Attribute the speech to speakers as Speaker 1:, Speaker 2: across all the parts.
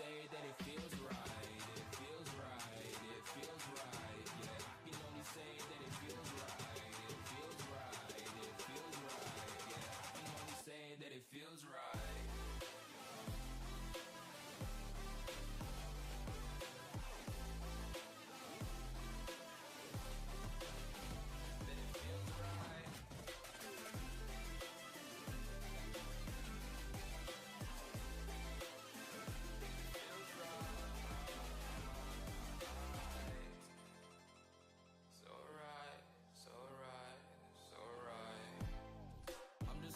Speaker 1: say that it feels right. It feels right. It feels right. Yeah, I can only say that it feels right. It feels right. It feels right. Yeah, I can only say that it feels right.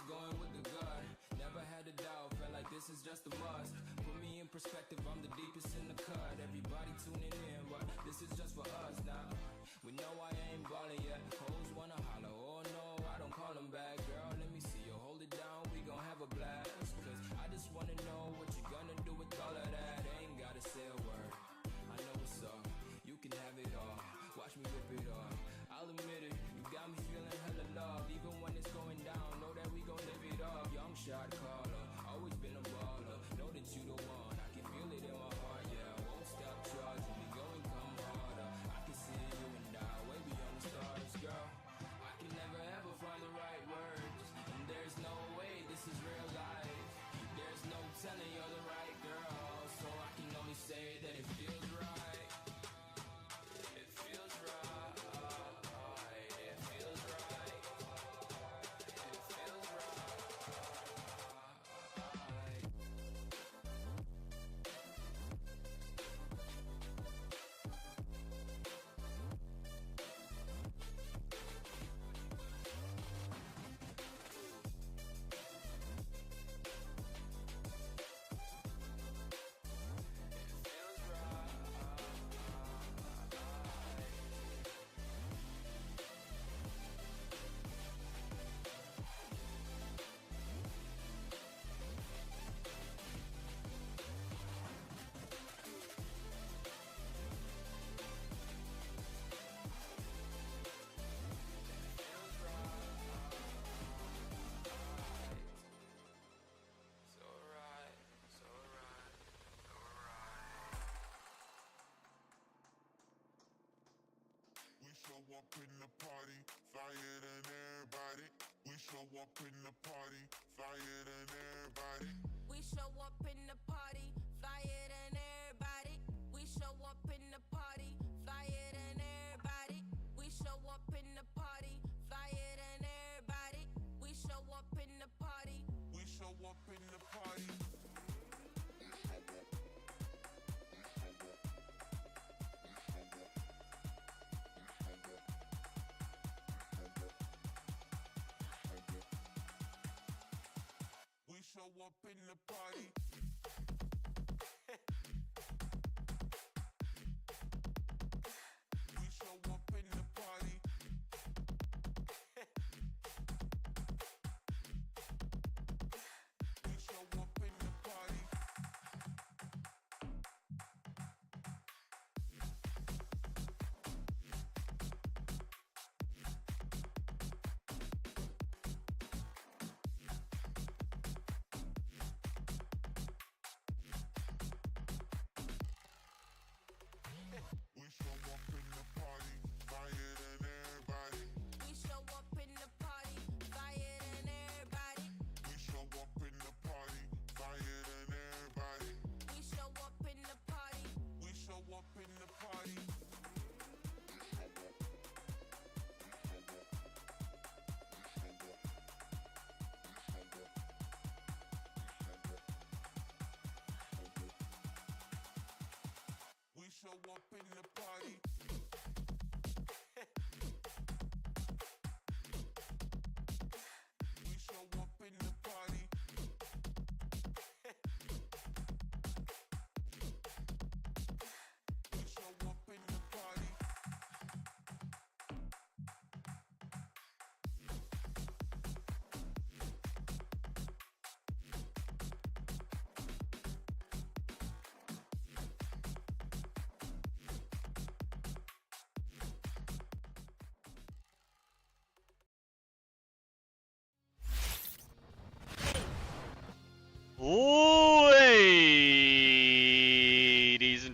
Speaker 1: Going with the gut, never had a doubt, felt like this is just a must. Put me in perspective, I'm the deepest in the cut. Everybody tuning in, but this is just for us now. We know I ain't ballin' yet, hoes wanna holler, oh no, I don't call them back. Girl, let me see you hold it down, we gon' have a blast. Cause I just wanna know what you gonna do with all of that. Ain't gotta say a word, I know what's up. You can have it all, watch me rip it off. I'll admit it, you got me feeling hella love. Even when it's going down, know that we gon' live it up. Young shot caller, always been a baller. Know that you the one, I can feel it in my heart. Yeah, I won't stop charging me, go and come harder. I can see you and I, way beyond the stars, girl. I can never ever find the right words, and there's no way this is real life. There's no telling you're the right girl, so I can only say that it feels right. It feels right. It feels right. It feels right.
Speaker 2: Up in the party, flyer than everybody. We show up in the party, flyer than everybody.
Speaker 3: We show up in the party, flyer than everybody. We show up in the party, flyer than everybody. We show up in the party, flyer than everybody. We show up in the party.
Speaker 2: We show up in the party. We show up in the party. We show up in the party. We show up in the party.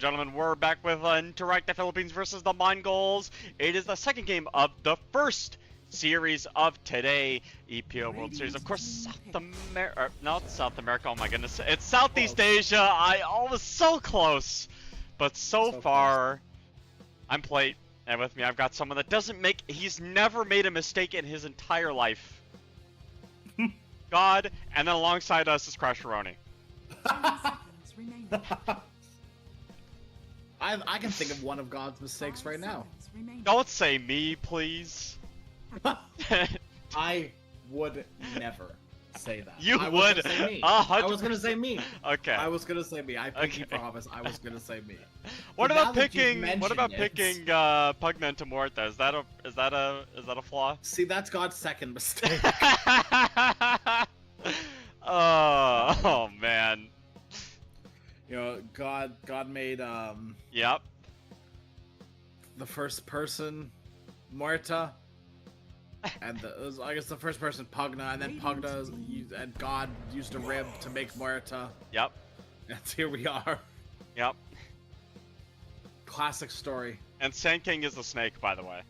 Speaker 4: and gentlemen, we're back with Interactive Philippines versus the Mongols. It is the second game of the first series of today, EPL World Series. Of course, South America, not South America, oh my goodness, it's Southeast Asia. I was so close, but so far, I'm Plate, and with me I've got someone that he's never made a mistake in his entire life. God, and then alongside us is Crasheroni.
Speaker 5: I can think of one of God's mistakes right now.
Speaker 4: Don't say me, please.
Speaker 5: I would never say that.
Speaker 4: You
Speaker 5: I
Speaker 4: would.
Speaker 5: Was gonna say me.
Speaker 4: 100%.
Speaker 5: I was gonna say me.
Speaker 4: Okay.
Speaker 5: I was gonna say me. I pinky promise. I was gonna say me.
Speaker 4: What
Speaker 5: But
Speaker 4: about
Speaker 5: now that you've
Speaker 4: picking? What about
Speaker 5: mentioned
Speaker 4: picking Pugna into Muerta? Is that a flaw?
Speaker 5: See, that's God's second mistake.
Speaker 4: Oh man.
Speaker 5: You know, God made
Speaker 4: Yep.
Speaker 5: the first person Muerta, and I guess the first person Pugna, and then Pugna and God used a rib to make Muerta.
Speaker 4: Yep.
Speaker 5: And here we are.
Speaker 4: Yep.
Speaker 5: Classic story.
Speaker 4: And Sand King is the snake, by the way.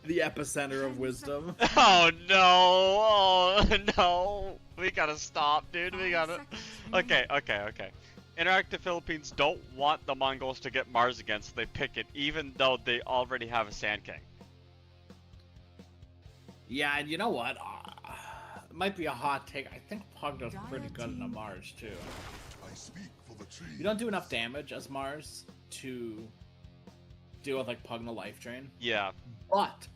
Speaker 5: The epicenter of wisdom.
Speaker 4: Oh no! Oh no! We gotta stop, dude. We gotta. Okay. Interactive Philippines don't want the Mongols to get Mars again, so they pick it, even though they already have a Sand King.
Speaker 5: Yeah, and you know what? It might be a hot take. I think Pugna's pretty good in a Mars too.
Speaker 2: I speak for the team.
Speaker 5: You don't do enough damage as Mars to deal with like Pugna Life Drain.
Speaker 4: Yeah.
Speaker 5: But.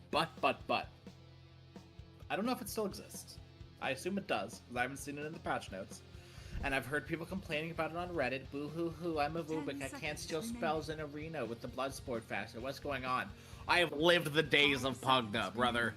Speaker 5: I don't know if it still exists. I assume it does, because I haven't seen it in the patch notes. And I've heard people complaining about it on Reddit. Boo hoo hoo, I'm a Vubik. I can't steal spells in Arena with the Bloodsport faster. What's going on? I have lived the days of Pugna, brother.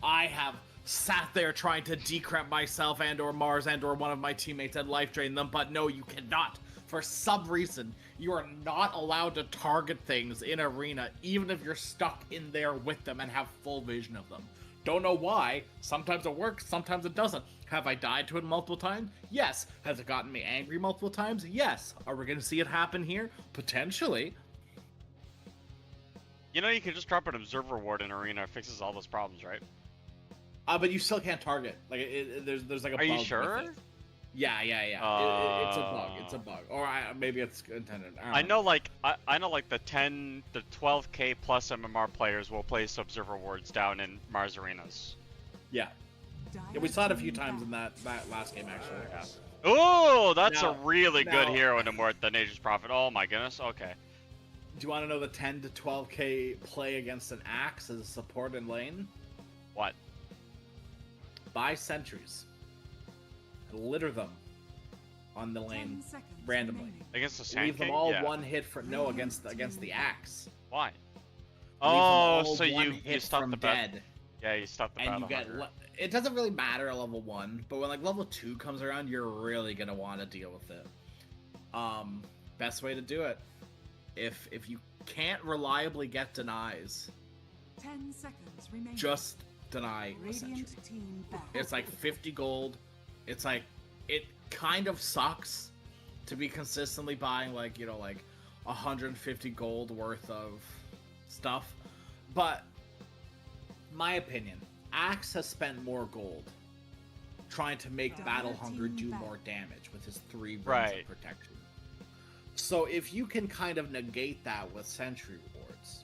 Speaker 5: I have sat there trying to decrep myself and or Mars and or one of my teammates and life drain them, but no, you cannot. For some reason, you are not allowed to target things in Arena, even if you're stuck in there with them and have full vision of them. Don't know why. Sometimes it works, sometimes it doesn't. Have I died to it multiple times? Yes. Has it gotten me angry multiple times? Yes. Are we going to see it happen here? Potentially.
Speaker 4: You know, you can just drop an Observer Ward in Arena. It fixes all those problems, right?
Speaker 5: But you still can't target. Like, there's like a bug.
Speaker 4: Are you sure?
Speaker 5: With it. Yeah. It's a bug. It's a bug. Or maybe it's intended.
Speaker 4: I know, like the 10, the 12k plus MMR players will place Observer Wards down in Mars arenas.
Speaker 5: Yeah, we saw it a few times in that last game, actually.
Speaker 4: Yeah. Oh, that's
Speaker 5: Now-
Speaker 4: a really good
Speaker 5: now-
Speaker 4: hero in Muerta, Nature's Prophet. Oh my goodness. Okay.
Speaker 5: Do you want to know the 10 to 12k play against an Axe as a support in lane?
Speaker 4: What?
Speaker 5: Buy sentries. Litter them on the lane randomly.
Speaker 4: Against the Sand
Speaker 5: Leave them
Speaker 4: King?
Speaker 5: all
Speaker 4: Yeah.
Speaker 5: one hit for against the Axe.
Speaker 4: Why?
Speaker 5: Leave them
Speaker 4: Oh,
Speaker 5: all
Speaker 4: so
Speaker 5: one
Speaker 4: you
Speaker 5: hit
Speaker 4: stop
Speaker 5: from
Speaker 4: the
Speaker 5: dead.
Speaker 4: Yeah, you stop the
Speaker 5: And
Speaker 4: battle
Speaker 5: you get
Speaker 4: hunger.
Speaker 5: it doesn't really matter at level 1, but when like level 2 comes around, you're really gonna want to deal with it. Best way to do it, if you can't reliably get denies,
Speaker 6: 10 seconds remaining.
Speaker 5: just deny a sentry.
Speaker 6: Radiant team back.
Speaker 5: It's like 50 gold. It's like, it kind of sucks to be consistently buying like 150 gold worth of stuff, but my opinion, Axe has spent more gold trying to make Battle Hunger do more damage with his 3 runs
Speaker 4: Right.
Speaker 5: of protection. So if you can kind of negate that with sentry rewards,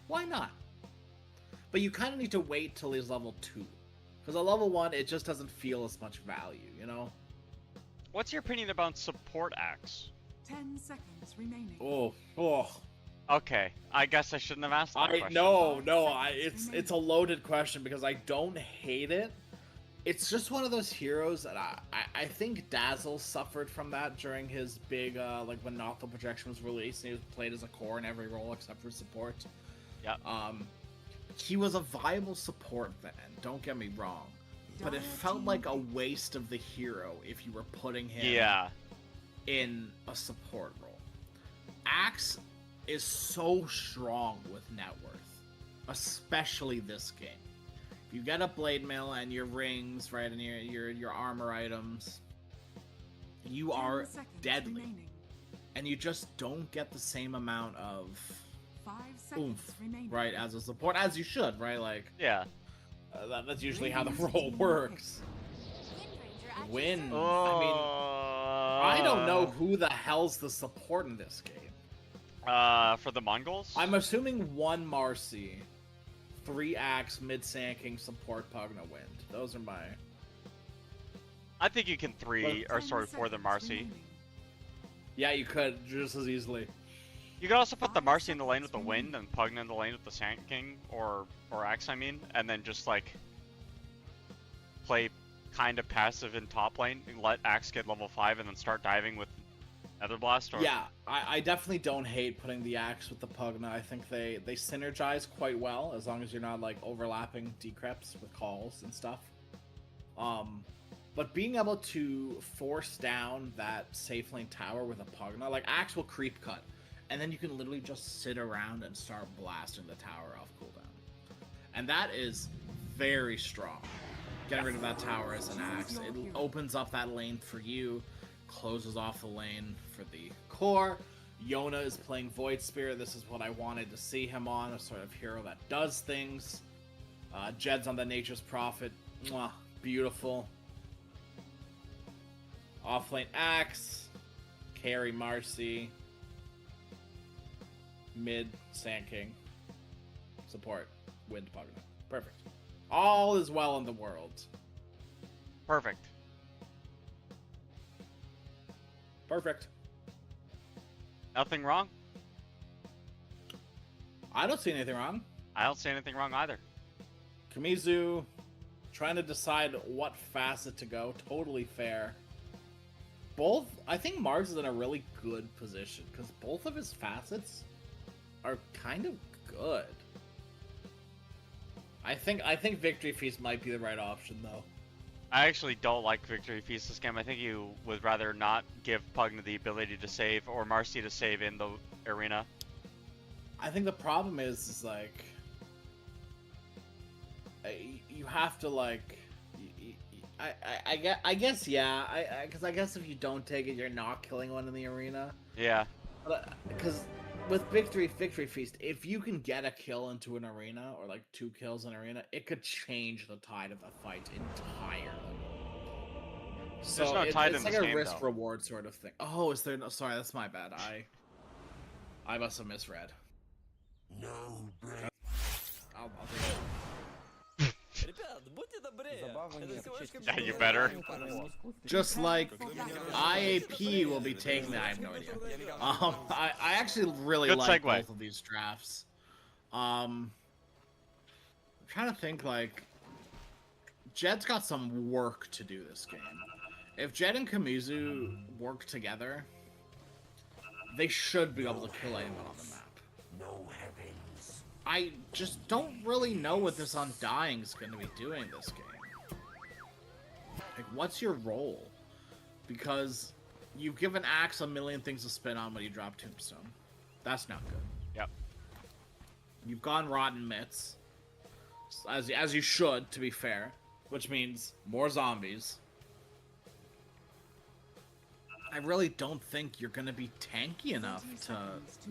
Speaker 5: why not? But you kind of need to wait till he's level 2. Because at level 1, it just doesn't feel as much value, you know?
Speaker 4: What's your opinion about support Axe?
Speaker 6: 10 seconds remaining.
Speaker 5: Oh.
Speaker 4: Okay, I guess I shouldn't have asked that question.
Speaker 5: It's a loaded question because I don't hate it. It's just one of those heroes that I think Dazzle suffered from that during his big, when Nothal Projection was released and he was played as a core in every role except for support.
Speaker 4: Yep.
Speaker 5: He was a viable support then, don't get me wrong. But it felt like a waste of the hero if you were putting him in a support role. Axe is so strong with net worth, especially this game. You get a blade mail and your rings, right, and your armor items. You
Speaker 6: 10
Speaker 5: are
Speaker 6: seconds
Speaker 5: deadly,
Speaker 6: remaining.
Speaker 5: and you just don't get the same amount of
Speaker 6: 5 seconds
Speaker 5: oomph,
Speaker 6: remaining.
Speaker 5: right, as a support, as you should, right? Like,
Speaker 4: Yeah.
Speaker 5: that's usually how the role works. Wind. I mean, I don't know who the hell's the support in this game.
Speaker 4: For the Mongols?
Speaker 5: I'm assuming 1 Marcy, 3 Axe, mid Sand King, support Pugna Wind. Those are my.
Speaker 4: I think you can 3 or
Speaker 6: 10
Speaker 4: sorry 4 the
Speaker 6: seconds
Speaker 4: Marcy.
Speaker 6: remaining.
Speaker 5: Yeah, you could just as easily.
Speaker 4: You could also put the Marcy in the lane with the Wind and Pugna in the lane with the Sand King or Axe, I mean, and then just like play kind of passive in top lane and let Axe get level 5 and then start diving with Nether Blast. Or...
Speaker 5: Yeah, I definitely don't hate putting the Axe with the Pugna. I think they synergize quite well as long as you're not like overlapping decreps with calls and stuff. But being able to force down that safe lane tower with a Pugna, like Axe will creep cut, and then you can literally just sit around and start blasting the tower off cooldown. And that is very strong. Getting rid of that tower as an Axe. It opens up that lane for you, closes off the lane for the core. Yona is playing Void Spirit. This is what I wanted to see him on, a sort of hero that does things. Jed's on the Nature's Prophet. Mwah, beautiful. Offlane Axe. Carry Marcy. Mid Sand King. Support Wind Pugna. Perfect. All is well in the world.
Speaker 4: Perfect.
Speaker 5: Perfect.
Speaker 4: Nothing wrong?
Speaker 5: I don't see anything wrong.
Speaker 4: I don't see anything wrong either.
Speaker 5: Kamizu trying to decide what facet to go. Totally fair. Both, I think Mars is in a really good position because both of his facets are kind of good. I think Victory Feast might be the right option though.
Speaker 4: I actually don't like Victory Feast this game. I think you would rather not give Pugna the ability to save or Marcy to save in the arena.
Speaker 5: I think the problem is like you have to like I guess yeah, because I guess if you don't take it, you're not killing one in the arena.
Speaker 4: Yeah.
Speaker 5: Because with Victory Feast, if you can get a kill into an arena or like 2 kills in an arena, it could change the tide of the fight entirely. So
Speaker 4: There's no tide
Speaker 5: it's
Speaker 4: in
Speaker 5: like
Speaker 4: this
Speaker 5: a
Speaker 4: game,
Speaker 5: risk
Speaker 4: though.
Speaker 5: reward sort of thing. Oh, is there no? Sorry, that's my bad. I must have misread.
Speaker 2: No brain.
Speaker 5: I'll take it.
Speaker 4: Yeah, you better.
Speaker 5: Just like IAP will be taking that, I have no idea. I actually really
Speaker 4: Good
Speaker 5: like
Speaker 4: segue.
Speaker 5: both of these drafts. I'm trying to think like Jed's got some work to do this game. If Jed and Kamizu work together, they should be able to kill anyone on the map.
Speaker 2: No heavens.
Speaker 5: I just don't really know what this Undying is going to be doing this game. Like, what's your role? Because you've given Axe a million things to spin on when you drop Tombstone. That's not good.
Speaker 4: Yep.
Speaker 5: You've gone Rotten Mitts, as you should, to be fair, which means more zombies. I really don't think you're going to be tanky enough to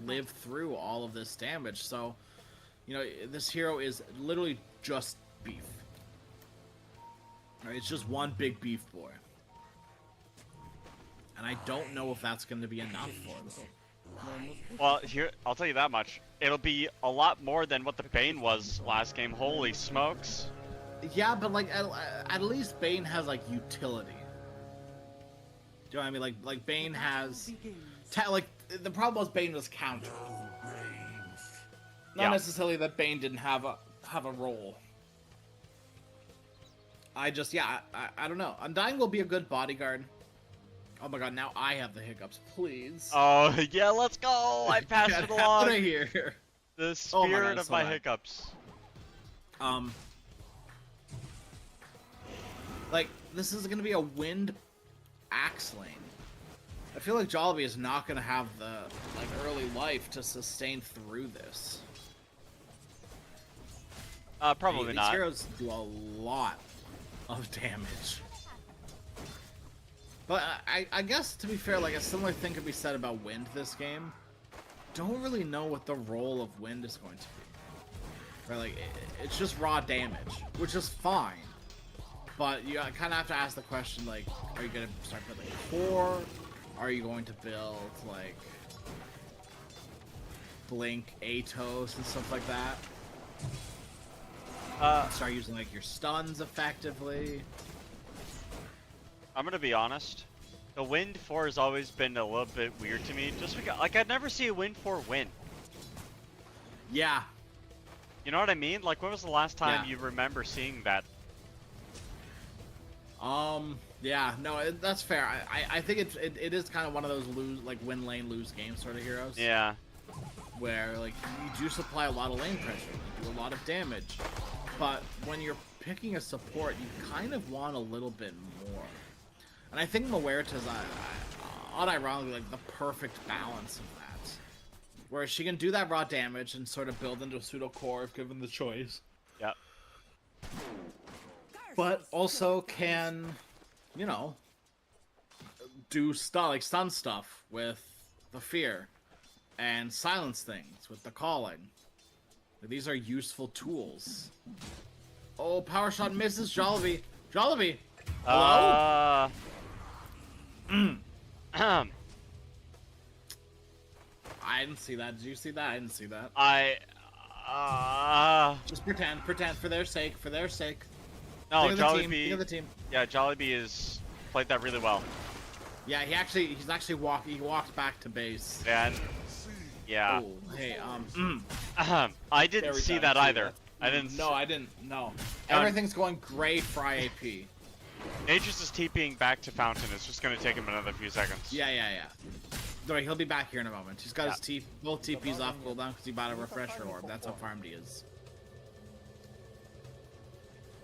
Speaker 5: live through all of this damage, so, you know, this hero is literally just beef. Right, it's just one big beef boy. And I don't know if that's going to be enough for them.
Speaker 4: Well, here, I'll tell you that much. It'll be a lot more than what the Bane was last game. Holy smokes.
Speaker 5: Yeah, but like at least Bane has like utility. Do you know what I mean? Like Bane has like the problem was Bane was counter. Not necessarily that Bane didn't have a role. I just I don't know. Undying will be a good bodyguard. Oh my god, now I have the hiccups, please.
Speaker 4: Oh, yeah, let's go! I passed
Speaker 5: Get
Speaker 4: it along!
Speaker 5: out of here.
Speaker 4: The
Speaker 5: Oh my
Speaker 4: spirit
Speaker 5: God,
Speaker 4: of
Speaker 5: so
Speaker 4: my
Speaker 5: bad.
Speaker 4: hiccups.
Speaker 5: Like, this is gonna be a wind axe lane. I feel like Jollibee is not gonna have the, like, early life to sustain through this.
Speaker 4: Probably
Speaker 5: These
Speaker 4: not.
Speaker 5: heroes do a lot of damage. But I guess, to be fair, like, a similar thing could be said about Wind this game. Don't really know what the role of Wind is going to be. Right, like, it's just raw damage, which is fine. But you kind of have to ask the question, like, are you going to start building core? Are you going to build, like, Blink, Atos, and stuff like that? Start using, like, your stuns effectively.
Speaker 4: I'm gonna be honest. The Wind 4 has always been a little bit weird to me, just because, like, I'd never see a Wind 4 win.
Speaker 5: Yeah.
Speaker 4: You know what I mean? Like, when was the last time
Speaker 5: Yeah.
Speaker 4: you remember seeing that?
Speaker 5: Yeah, no, that's fair. I think it is kind of one of those win lane lose game sort of heroes.
Speaker 4: Yeah.
Speaker 5: Where, like, you do supply a lot of lane pressure, you do a lot of damage, but when you're picking a support, you kind of want a little bit more. And I think Muerta's, unironically, like, the perfect balance of that. Where she can do that raw damage and sort of build into a pseudo-core if given the choice.
Speaker 4: Yep.
Speaker 5: But also can, you know, do stun stuff with the fear. And silence things with the calling. These are useful tools. Oh, power shot misses Jollibee. Jollibee! Hello? I didn't see that. Did you see that? I didn't see that. Just pretend for their sake,
Speaker 4: No,
Speaker 5: Think
Speaker 4: Jollibee.
Speaker 5: of the team.
Speaker 4: Yeah, Jollibee has played that really well.
Speaker 5: Yeah, he walked back to base.
Speaker 4: And yeah.
Speaker 5: Oh, hey,
Speaker 4: I didn't see that either. I didn't.
Speaker 5: No, I didn't. No. Everything's going great for IAP.
Speaker 4: Nature's is TPing back to Fountain. It's just gonna take him another few seconds.
Speaker 5: Yeah. Don't worry, he'll be back here in a moment. He's got his both TPs off cooldown because he bought a refresher orb. That's how farmed he is.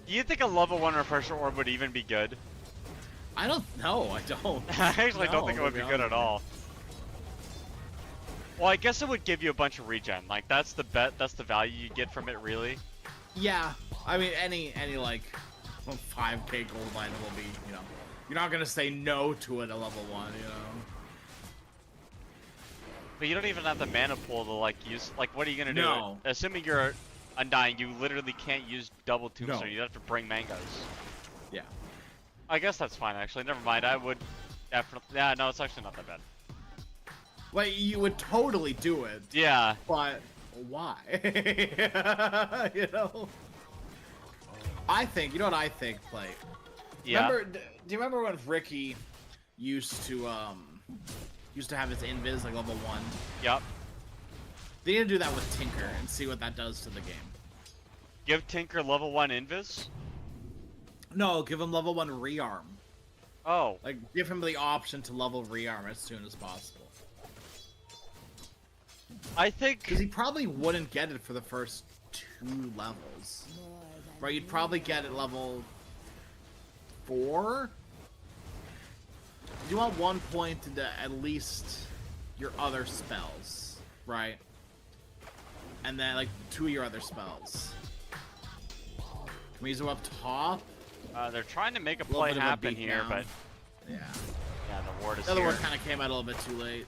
Speaker 4: Do you think a level 1 refresher orb would even be good?
Speaker 5: I don't know. I don't.
Speaker 4: I actually don't think it would be good at all. Well, I guess it would give you a bunch of regen. Like, that's the value you get from it, really.
Speaker 5: Yeah. I mean, any like 5k gold item will be, you know, you're not gonna say no to it at level 1, you know.
Speaker 4: But you don't even have the mana pool to, like, use. Like, what are you gonna do?
Speaker 5: No.
Speaker 4: Assuming you're Undying, you literally can't use double tombstone.
Speaker 5: No.
Speaker 4: You have to bring mangoes.
Speaker 5: Yeah.
Speaker 4: I guess that's fine, actually. Never mind. I would definitely. Yeah, no, it's actually not that bad.
Speaker 5: Like, you would totally do it.
Speaker 4: Yeah.
Speaker 5: But why? You know? I think, you know what I think, Play?
Speaker 4: Yeah.
Speaker 5: Do you remember when Ricky used to have his invis like level 1?
Speaker 4: Yep.
Speaker 5: They need to do that with Tinker and see what that does to the game.
Speaker 4: Give Tinker level 1 invis?
Speaker 5: No, give him level 1 rearm.
Speaker 4: Oh.
Speaker 5: Like, give him the option to level rearm as soon as possible.
Speaker 4: I think...
Speaker 5: Because he probably wouldn't get it for the first 2 levels. Right, you'd probably get it level 4? You want 1 point into at least your other spells, right? And then, like, 2 of your other spells. Can we use them up top?
Speaker 4: They're trying to make a
Speaker 5: Little
Speaker 4: play
Speaker 5: bit of a
Speaker 4: happen
Speaker 5: beat
Speaker 4: here,
Speaker 5: down.
Speaker 4: but...
Speaker 5: Yeah.
Speaker 4: Yeah, the ward is
Speaker 5: The other
Speaker 4: here.
Speaker 5: one kind of came out a little bit too late.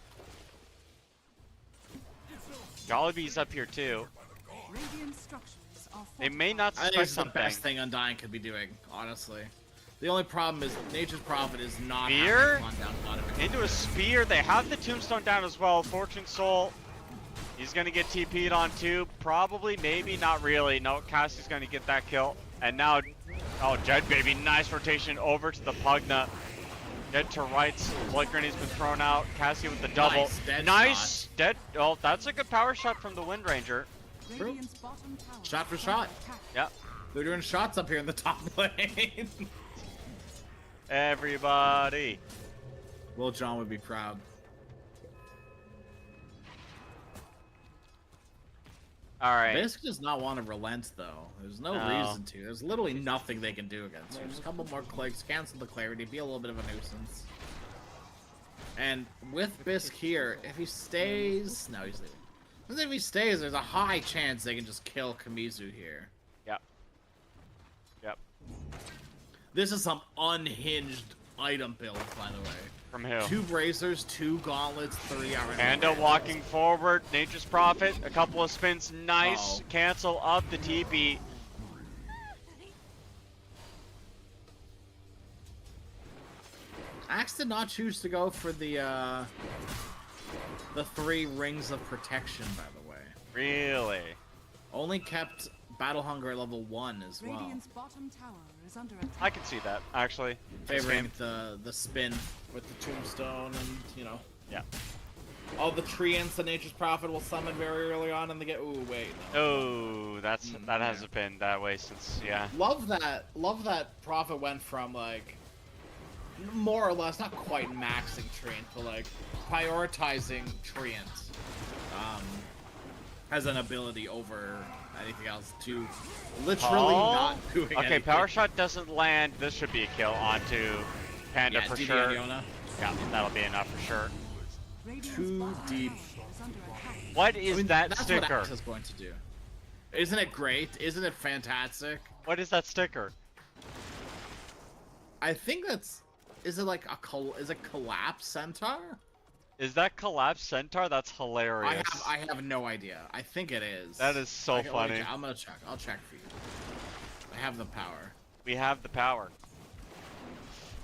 Speaker 4: Jollibee's up here, too.
Speaker 6: Radiant structures are
Speaker 4: They may not
Speaker 5: I think
Speaker 4: suspect
Speaker 5: it's the
Speaker 4: something.
Speaker 5: best thing Undying could be doing, honestly. The only problem is Nature's Prophet is not
Speaker 4: Spear?
Speaker 5: having fun down bottom.
Speaker 4: Into a spear. They have the tombstone down as well. Fortune Soul. He's going to get TP'd on too. Probably, maybe, not really. No, Cassie's going to get that kill. And now, oh, Jed Baby, nice rotation over to the Pugna. Dead to rights. Blood Grenade's been thrown out. Cassie with the double.
Speaker 5: Nice, dead
Speaker 4: Nice. Dead. Oh, that's a good power shot from the Wind Ranger.
Speaker 6: Radiant's bottom tower
Speaker 5: Shot for
Speaker 6: is
Speaker 5: shot.
Speaker 6: under attack.
Speaker 4: Yep.
Speaker 5: They're doing shots up here in the top lane.
Speaker 4: Everybody.
Speaker 5: Will John would be proud.
Speaker 4: All right.
Speaker 5: Bisk does not want to relent, though. There's no
Speaker 4: No.
Speaker 5: reason to. There's literally nothing they can do against you. Just a couple more clicks, cancel the clarity, be a little bit of a nuisance. And with Bisk here, if he stays... No, he's leaving. If he stays, there's a high chance they can just kill Kamizu here.
Speaker 4: Yep.
Speaker 5: This is some unhinged item build, by the way.
Speaker 4: From who?
Speaker 5: 2 bracers, 2 gauntlets, 3 iron.
Speaker 4: Panda walking forward. Nature's Prophet. A couple of spins. Nice. Cancel up the TP.
Speaker 5: Axe did not choose to go for the 3 rings of protection, by the way.
Speaker 4: Really?
Speaker 5: Only kept Battle Hunger at level 1 as well.
Speaker 6: Radiant's bottom tower is under attack.
Speaker 4: I can see that, actually.
Speaker 5: Favoring the spin with the tombstone and, you know.
Speaker 4: Yeah.
Speaker 5: All the treants the Nature's Prophet will summon very early on and they get. Ooh, wait. No.
Speaker 4: Oh, that hasn't been that way since, yeah.
Speaker 5: Love that Prophet went from, like, more or less, not quite maxing treant, but, like, prioritizing treant as an ability over anything else to literally not doing anything.
Speaker 4: Okay, Power Shot doesn't land. This should be a kill onto Panda for sure.
Speaker 5: Yona.
Speaker 4: Yeah, that'll be enough for sure.
Speaker 6: Radiant's
Speaker 5: Too
Speaker 6: bottom
Speaker 5: deep.
Speaker 6: tower is under attack.
Speaker 4: What is that
Speaker 5: that's
Speaker 4: sticker?
Speaker 5: What Axe is going to do. Isn't it great? Isn't it fantastic?
Speaker 4: What is that sticker?
Speaker 5: I think that's. Is it like is it Collapse Centaur?
Speaker 4: Is that Collapse Centaur? That's hilarious.
Speaker 5: I have no idea. I think it is.
Speaker 4: That is so funny.
Speaker 5: I'm gonna check. I'll check for you. I have the power.
Speaker 4: We have the power.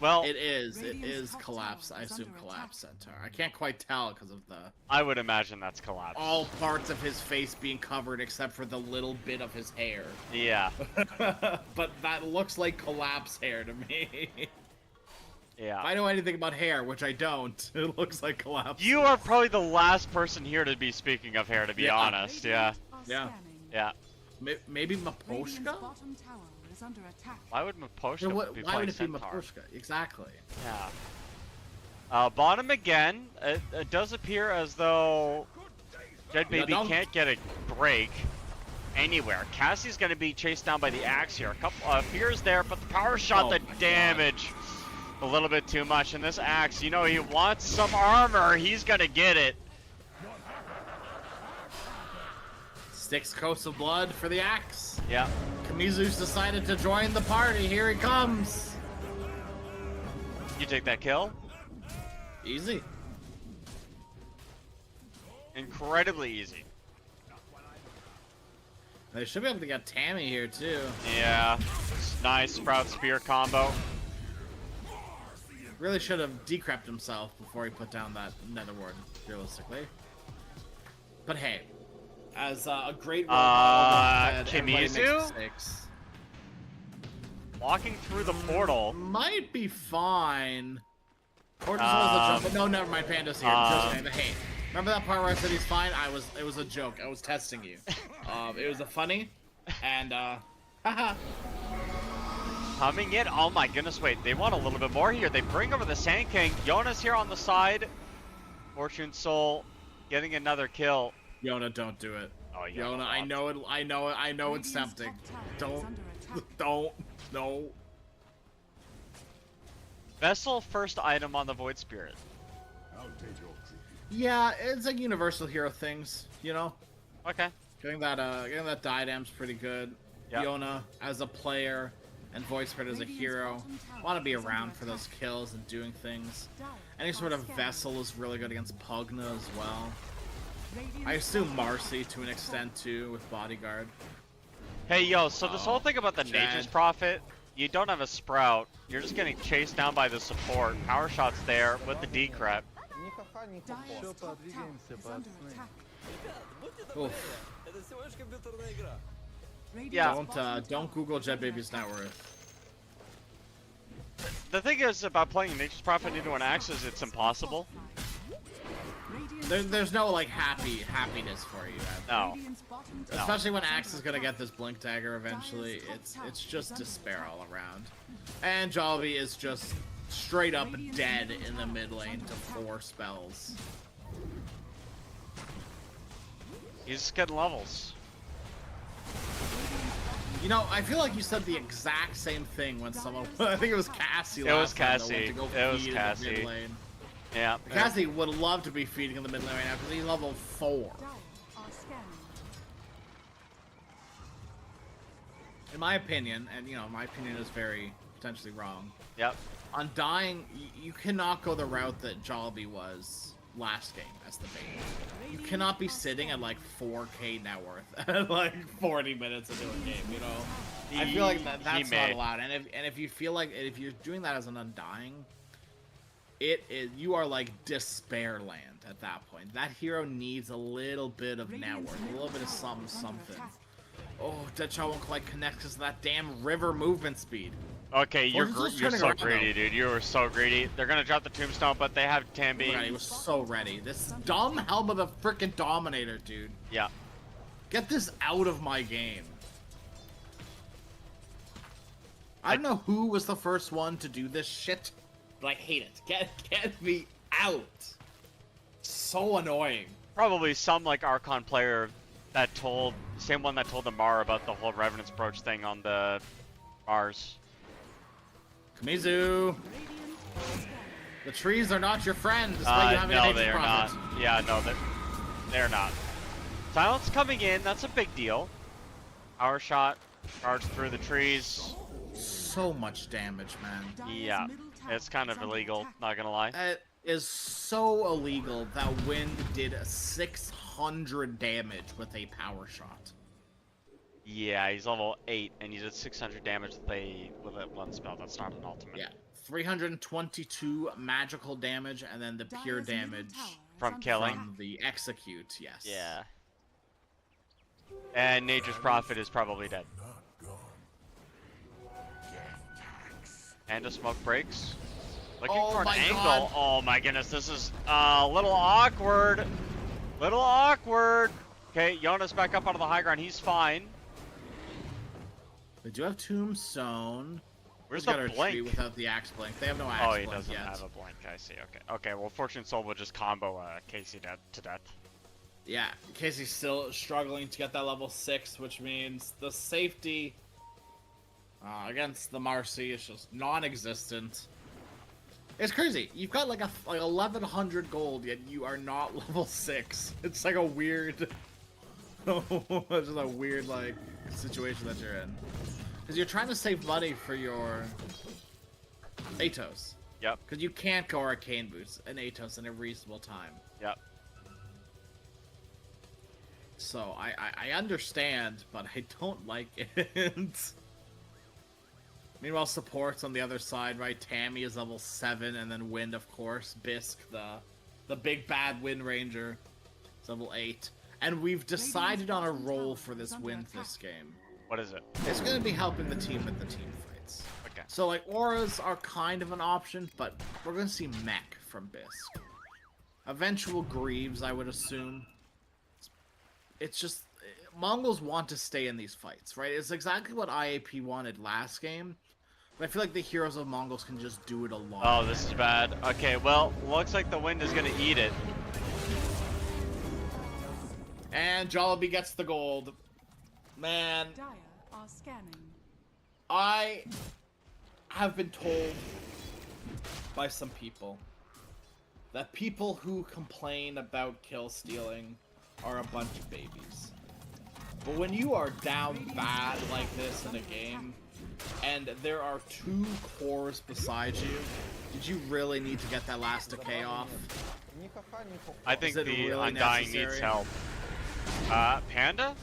Speaker 4: Well,
Speaker 5: It is
Speaker 6: Radiant's top
Speaker 5: Collapse.
Speaker 6: tower
Speaker 5: I
Speaker 6: is
Speaker 5: assume
Speaker 6: under
Speaker 5: Collapse Centaur. I can't quite tell because of the
Speaker 4: I would imagine that's Collapse.
Speaker 5: all parts of his face being covered except for the little bit of his hair.
Speaker 4: Yeah.
Speaker 5: But that looks like Collapse hair to me.
Speaker 4: Yeah.
Speaker 5: If I know anything about hair, which I don't, it looks like Collapse.
Speaker 4: You are probably the last person here to be speaking of hair, to be
Speaker 5: Yeah.
Speaker 4: honest. Yeah.
Speaker 6: Radiant are
Speaker 5: Yeah.
Speaker 6: scanning.
Speaker 4: Yeah.
Speaker 5: Maybe
Speaker 6: Radiant's
Speaker 5: Maposhka?
Speaker 6: bottom tower is under attack.
Speaker 4: Why would Maposhka
Speaker 5: Why
Speaker 4: be
Speaker 5: would
Speaker 4: playing
Speaker 5: it be
Speaker 4: Centaur?
Speaker 5: Maposhka? Exactly.
Speaker 4: Yeah. Bottom again. It does appear as though Dead Baby
Speaker 5: don't-
Speaker 4: can't get a break anywhere. Cassie's going to be chased down by the axe here. A couple fears there, but the power shot,
Speaker 5: Oh
Speaker 4: the
Speaker 5: my God.
Speaker 4: damage. A little bit too much. And this axe, you know, he wants some armor. He's going to get it.
Speaker 5: Six coats of blood for the axe.
Speaker 4: Yeah.
Speaker 5: Kamizu's decided to join the party. Here he comes.
Speaker 4: You take that kill.
Speaker 5: Easy.
Speaker 4: Incredibly easy.
Speaker 5: They should be able to get Tammy here too.
Speaker 4: Yeah. Nice Sprout Spear combo.
Speaker 5: Really should have decrept himself before he put down that Nether Ward, realistically. But hey, as a great role model, everybody makes
Speaker 4: Kimizu?
Speaker 5: mistakes.
Speaker 4: Walking through the portal.
Speaker 5: Might be fine. Or just was a jump. No, never mind. Panda's here. Just kidding. Hey, remember that part where I said he's fine? It was a joke. I was testing you. It was a funny, and haha.
Speaker 4: Coming in. Oh my goodness, wait. They want a little bit more here. They bring over the Sand King. Yona's here on the side. Fortune Soul getting another kill.
Speaker 5: Yona, don't do it.
Speaker 4: Oh,
Speaker 5: Yona, I know it. I know it. I know it's
Speaker 6: Radiant's
Speaker 5: tempting.
Speaker 6: top tower is
Speaker 5: Don't.
Speaker 6: under attack.
Speaker 5: Don't. No.
Speaker 4: Vessel first item on the Void Spirit.
Speaker 5: Yeah, it's like universal hero things, you know?
Speaker 4: Okay.
Speaker 5: Getting that diadem's pretty good.
Speaker 4: Yep.
Speaker 5: Yona as a player and Void Spirit as a hero. Want to be around for those kills and doing things. Any sort of vessel is really good against Pugna as well. I assume Marcy to an extent too with Bodyguard.
Speaker 4: Hey, yo, so this whole thing about the
Speaker 5: Chad.
Speaker 4: Nature's Prophet, you don't have a Sprout. You're just getting chased down by the support. Power Shot's there with the decrep.
Speaker 6: Dire's top tower is under attack.
Speaker 5: Oof.
Speaker 6: Radiant's
Speaker 4: Yeah.
Speaker 6: bottom
Speaker 5: Don't
Speaker 6: tower
Speaker 5: Google
Speaker 6: is
Speaker 5: Jet
Speaker 6: under
Speaker 5: Baby's
Speaker 6: attack.
Speaker 5: net worth.
Speaker 4: The thing is about playing Nature's Prophet into an axe is it's impossible.
Speaker 5: There's no like happiness for you.
Speaker 4: No.
Speaker 6: Radiant's bottom
Speaker 4: No.
Speaker 6: tower
Speaker 5: Especially when
Speaker 6: is
Speaker 5: Axe
Speaker 6: under
Speaker 5: is gonna
Speaker 6: attack.
Speaker 5: get this Blink Dagger eventually. It's just despair all around. And Jollibee is just straight up dead in the mid lane to 4 spells.
Speaker 4: He's just getting levels.
Speaker 5: You know, I feel like you said the exact same thing when someone. I think it was Cassie.
Speaker 4: It was
Speaker 5: last time that
Speaker 4: Cassie.
Speaker 5: went to go
Speaker 4: It was
Speaker 5: feed in the
Speaker 4: Cassie.
Speaker 5: mid lane.
Speaker 4: Yeah.
Speaker 5: Cassie would love to be feeding in the mid lane right now because he's level 4.
Speaker 6: Dire are scanning.
Speaker 5: In my opinion, and you know, my opinion is very potentially wrong.
Speaker 4: Yep.
Speaker 5: Undying, you cannot go the route that Jollibee was last game as the bait. You cannot be sitting at like 4k net worth at like 40 minutes into a game, you know? I feel like that's not allowed. And if you feel like if you're doing that as an Undying, you are like despair land at that point. That hero needs a little bit of net worth, a little bit of something. Oh, Deadshot won't quite connect because of that damn river movement speed.
Speaker 4: Okay, you're so greedy, dude. You were so greedy. They're gonna drop the tombstone, but they have Tambi.
Speaker 5: Oh, he was so ready. This dumb helm of the frickin' Dominator, dude.
Speaker 4: Yeah.
Speaker 5: Get this out of my game. I don't know who was the first one to do this shit, but I hate it. Get me out. So annoying.
Speaker 4: Probably some like Archon player that same one that told the Mar about the whole Revenant's Approach thing on the Mars.
Speaker 5: Kamizu. The trees are not your friend, despite you having
Speaker 4: no,
Speaker 5: an
Speaker 4: they are not.
Speaker 5: profit.
Speaker 4: Yeah, no, they're not. Silence coming in, that's a big deal. Power shot, charge through the trees.
Speaker 5: So much damage, man.
Speaker 4: Yeah, it's kind of illegal, not gonna lie.
Speaker 5: It is so illegal that Wind did 600 damage with a power shot.
Speaker 4: Yeah, he's level 8 and he did 600 damage with a one spell. That's not an ultimate.
Speaker 5: Yeah, 322 magical damage and then the pure damage
Speaker 4: from killing.
Speaker 5: From the execute, yes.
Speaker 4: Yeah. And Nature's Prophet is probably dead. And a smoke breaks. Looking for an angle.
Speaker 5: God.
Speaker 4: Oh my goodness, this is a little awkward. Little awkward. Okay, Jonas back up onto the high ground. He's fine.
Speaker 5: They do have Tombstone.
Speaker 4: Where's
Speaker 5: the
Speaker 4: the blink?
Speaker 5: Without the axe blink. They have no axe
Speaker 4: blink.
Speaker 5: blink
Speaker 4: Oh, he doesn't
Speaker 5: yet.
Speaker 4: have a blink. I see. Okay. Okay. Well, Fortune Soul will just combo Casey to death.
Speaker 5: Yeah, Casey's still struggling to get that level 6, which means the safety against the Marcy is just non-existent. It's crazy. You've got like 1,100 gold, yet you are not level 6. It's like a weird, it's just a weird like situation that you're in, because you're trying to save money for your Atos.
Speaker 4: Yep.
Speaker 5: Because you can't go Arcane Boots and Atos in a reasonable time.
Speaker 4: Yep.
Speaker 5: So I understand, but I don't like it. Meanwhile, supports on the other side, right? Tammy is level 7, and then Wind, of course. Bisk, the big bad Wind Ranger, is level 8. And we've decided on a role for this Wind this game.
Speaker 4: What is it?
Speaker 5: It's going to be helping the team with the team fights.
Speaker 4: Okay.
Speaker 5: So, like, auras are kind of an option, but we're going to see mech from Bisk. Eventual Greaves, I would assume. It's just... Mongols want to stay in these fights, right? It's exactly what IAP wanted last game. But I feel like the heroes of Mongols can just do it a lot.
Speaker 4: Oh, this is bad. Okay, well, looks like the Wind is going to eat it.
Speaker 5: And Jollibee gets the gold. Man,
Speaker 7: Dire are scanning.
Speaker 5: I have been told by some people that people who complain about kill stealing are a bunch of babies. But when you are down bad like this in a game, and there are 2 cores beside you, did you really need to get that last decay off?
Speaker 4: I think the
Speaker 5: really
Speaker 4: Undying
Speaker 5: necessary?
Speaker 4: needs help. Panda?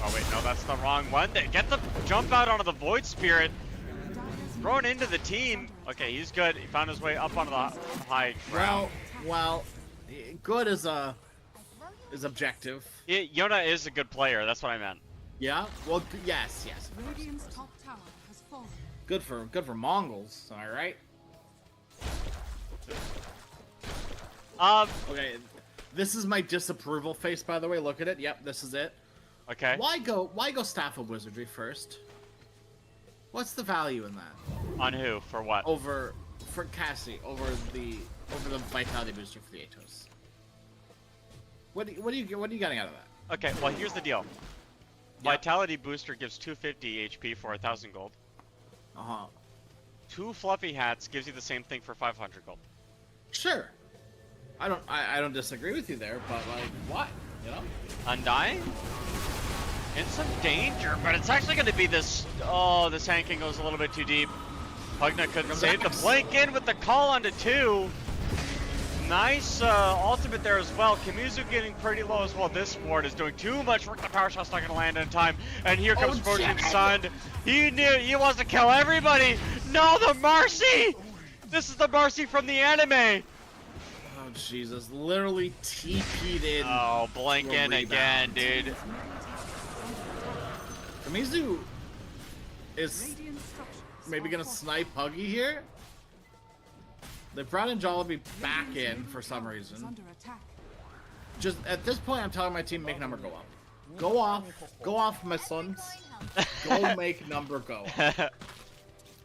Speaker 4: Oh wait, no, that's the wrong one. Get the jump out onto the Void Spirit. Thrown into the team. Okay, he's good. He found his way up onto the high ground.
Speaker 5: Well, good is objective.
Speaker 4: Yona is a good player. That's what I meant.
Speaker 5: Yeah. Well, yes.
Speaker 7: Radiant's top tower has fallen.
Speaker 5: Good for Mongols. Am I right? Okay. This is my disapproval face, by the way. Look at it. Yep, this is it.
Speaker 4: Okay.
Speaker 5: Why go Staff of Wizardry first? What's the value in that?
Speaker 4: On who? For what?
Speaker 5: For Cassie, over the Vitality booster for the Atos. What are you getting out of that?
Speaker 4: Okay, well here's the deal. Vitality booster gives 250 HP for 1,000 gold. 2 fluffy hats gives you the same thing for 500 gold.
Speaker 5: Sure. I don't disagree with you there, but like, what? You know?
Speaker 4: Undying? in some danger, but it's actually going to be this. Oh, this hanking goes a little bit too deep. Pugna couldn't save the blink in with the call onto 2. Nice ultimate there as well. Kimizu getting pretty low as well. This ward is doing too much work. The power shot's not going to land in time. And here comes Fortune Sun. He knew he wants to kill everybody. No, the Marcy! This is the Marcy from the anime.
Speaker 5: Oh, Jesus. Literally TP'd in.
Speaker 4: Oh, blink in again, dude.
Speaker 5: Kimizu is maybe going to snipe Puggy here. They brought in Jollibee back in for some reason. Just at this point, I'm telling my team, make number go up. Go off, my sons. Go make number go up.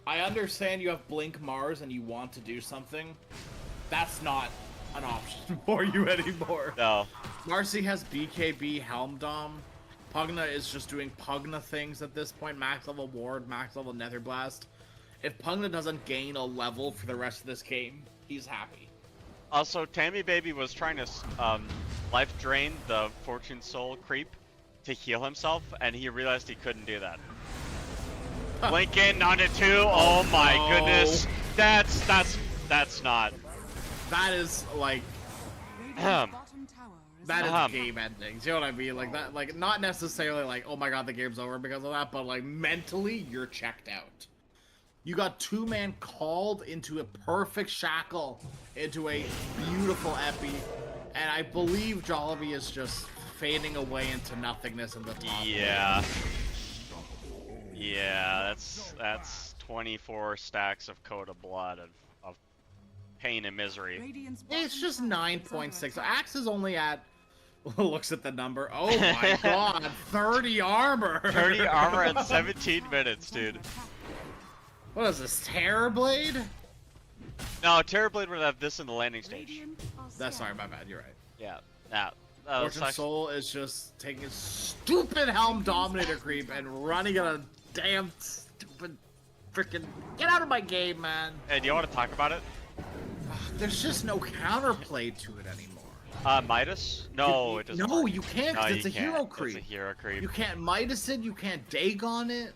Speaker 5: I understand you have Blink Mars and you want to do something. That's not an option for you anymore.
Speaker 4: No.
Speaker 5: Marcy has BKB Helm Dom. Pugna is just doing Pugna things at this point. Max level ward, max level Nether Blast. If Pugna doesn't gain a level for the rest of this game, he's happy.
Speaker 4: Also, Tammy Baby was trying to life drain the Fortune Soul creep to heal himself, and he realized he couldn't do that. Blink in onto 2. Oh my goodness. That's not.
Speaker 5: That is like that is game ending. Do you know what I mean? Like that, like not necessarily like, oh my god, the game's over because of that, but like mentally you're checked out. You got 2-man called into a perfect shackle, into a beautiful epi, and I believe Jollibee is just fading away into nothingness in the top.
Speaker 4: Yeah. Yeah, that's 24 stacks of Coda blood of pain and misery.
Speaker 5: It's just 9.6. Axe is only at looks at the number. Oh my god, 30 armor.
Speaker 4: 30 armor in 17 minutes, dude.
Speaker 5: What is this, Terrorblade?
Speaker 4: No, Terrorblade would have this in the landing stage.
Speaker 5: That's sorry, my bad. You're right.
Speaker 4: Yeah. Now,
Speaker 5: Fortune Soul is just taking a stupid Helm Dominator creep and running at a damn stupid freaking. Get out of my game, man.
Speaker 4: Hey, do you want to talk about it?
Speaker 5: There's just no counterplay to it anymore.
Speaker 4: Midas? No, it doesn't.
Speaker 5: No,
Speaker 4: work.
Speaker 5: you can't.
Speaker 4: No,
Speaker 5: It's a
Speaker 4: can't.
Speaker 5: hero creep.
Speaker 4: It's a hero creep.
Speaker 5: You can't Midas it. You can't Dagon it.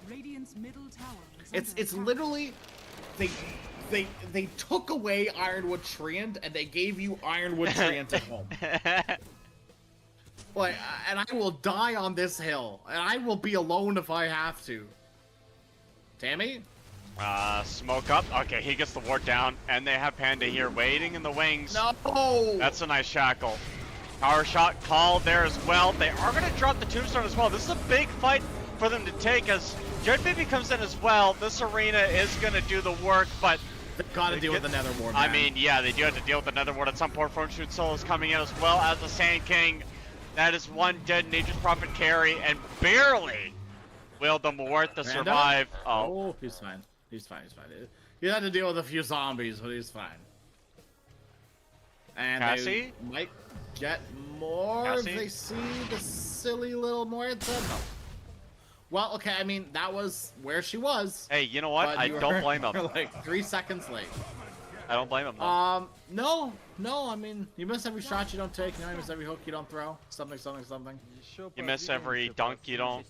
Speaker 7: Radiant's middle tower
Speaker 5: It's literally they took away Ironwood Treant and they gave you Ironwood Treant at home. Like, and I will die on this hill, and I will be alone if I have to. Tammy?
Speaker 4: Smoke up. Okay, he gets the ward down, and they have Panda here waiting in the wings.
Speaker 5: No!
Speaker 4: That's a nice shackle. Power shot called there as well. They are going to drop the tombstone as well. This is a big fight for them to take as Jet Baby comes in as well. This arena is going to do the work, but
Speaker 5: they've got to deal with the Nether Ward.
Speaker 4: I mean, yeah, they do have to deal with the Nether Ward at some point. Fortune Soul is coming in as well as the Sand King. That is one dead Nature's Prophet carry, and barely will the Muerta survive.
Speaker 5: Oh, he's fine. He's fine. He's fine. He had to deal with a few zombies, but he's fine. And
Speaker 4: Cassie?
Speaker 5: they might get more
Speaker 4: Cassie?
Speaker 5: if they see the silly little Muerta. No. Well, okay, I mean, that was where she was.
Speaker 4: Hey, you know what? I don't blame him.
Speaker 5: Like 3 seconds late.
Speaker 4: I don't blame him. Though.
Speaker 5: No, I mean, you miss every shot you don't take, you miss every hook you don't throw. Something.
Speaker 4: You miss every dunk you don't.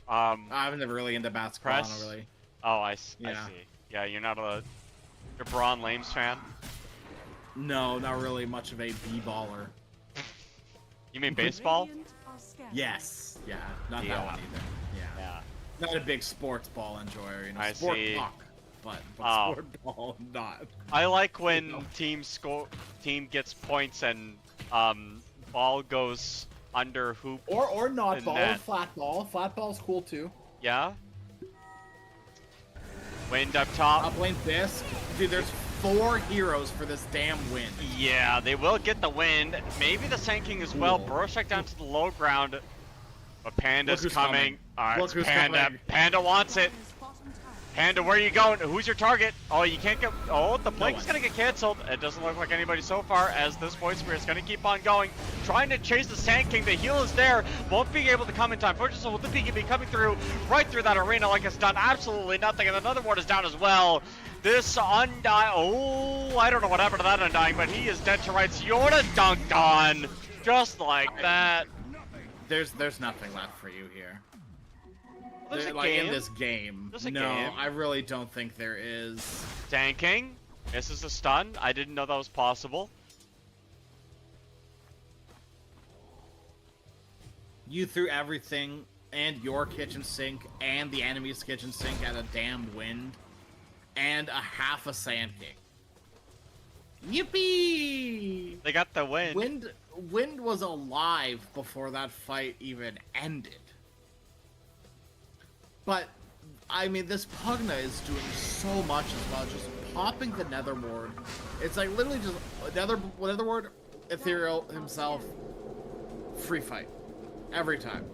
Speaker 5: I've never really into basketball,
Speaker 4: press.
Speaker 5: really.
Speaker 4: Oh, I see. Yeah, you're not a Braun Lames fan?
Speaker 5: No, not really much of a b-baller.
Speaker 4: You mean baseball?
Speaker 5: Yes. Yeah, not that one either. Yeah. Not a big sports ball enjoyer, you know.
Speaker 4: I
Speaker 5: sport
Speaker 4: see.
Speaker 5: puck, but sport ball, not.
Speaker 4: I like when team gets points and ball goes under hoop.
Speaker 5: Or not ball,
Speaker 4: net.
Speaker 5: flat ball. Flat ball's cool too.
Speaker 4: Yeah. Wind up top.
Speaker 5: Top lane Bisque. Dude, there's 4 heroes for this damn win.
Speaker 4: Yeah, they will get the wind. Maybe the Sand King as well. Broshek down to the low ground. But Panda's coming. Alright, it's Panda. Panda wants it. Panda, where are you going? Who's your target? Oh, you can't get... Oh, the Blake's going to get canceled. It doesn't look like anybody so far as this Void Spirit is going to keep on going. Trying to chase the Sand King. The heal is there. Won't be able to come in time. Fortunately, with the BKB coming through, right through that arena like it's done absolutely nothing. And another ward is down as well. This Undying... Oh, I don't know what happened to that Undying, but he is dead to rights. Yorda dunked on. Just like that.
Speaker 5: There's nothing left for you here.
Speaker 4: There's a
Speaker 5: like
Speaker 4: game.
Speaker 5: in this game.
Speaker 4: There's a
Speaker 5: no,
Speaker 4: game.
Speaker 5: I really don't think there is.
Speaker 4: Tanking. Misses a stun. I didn't know that was possible.
Speaker 5: You threw everything and your kitchen sink and the enemy's kitchen sink at a damn wind and a half a sand king. Yippee!
Speaker 4: They got the win.
Speaker 5: Wind was alive before that fight even ended. But, I mean, this Pugna is doing so much as well, just popping the Nether Ward. It's like literally just Nether Ward, Ethereal himself, free fight. Every time.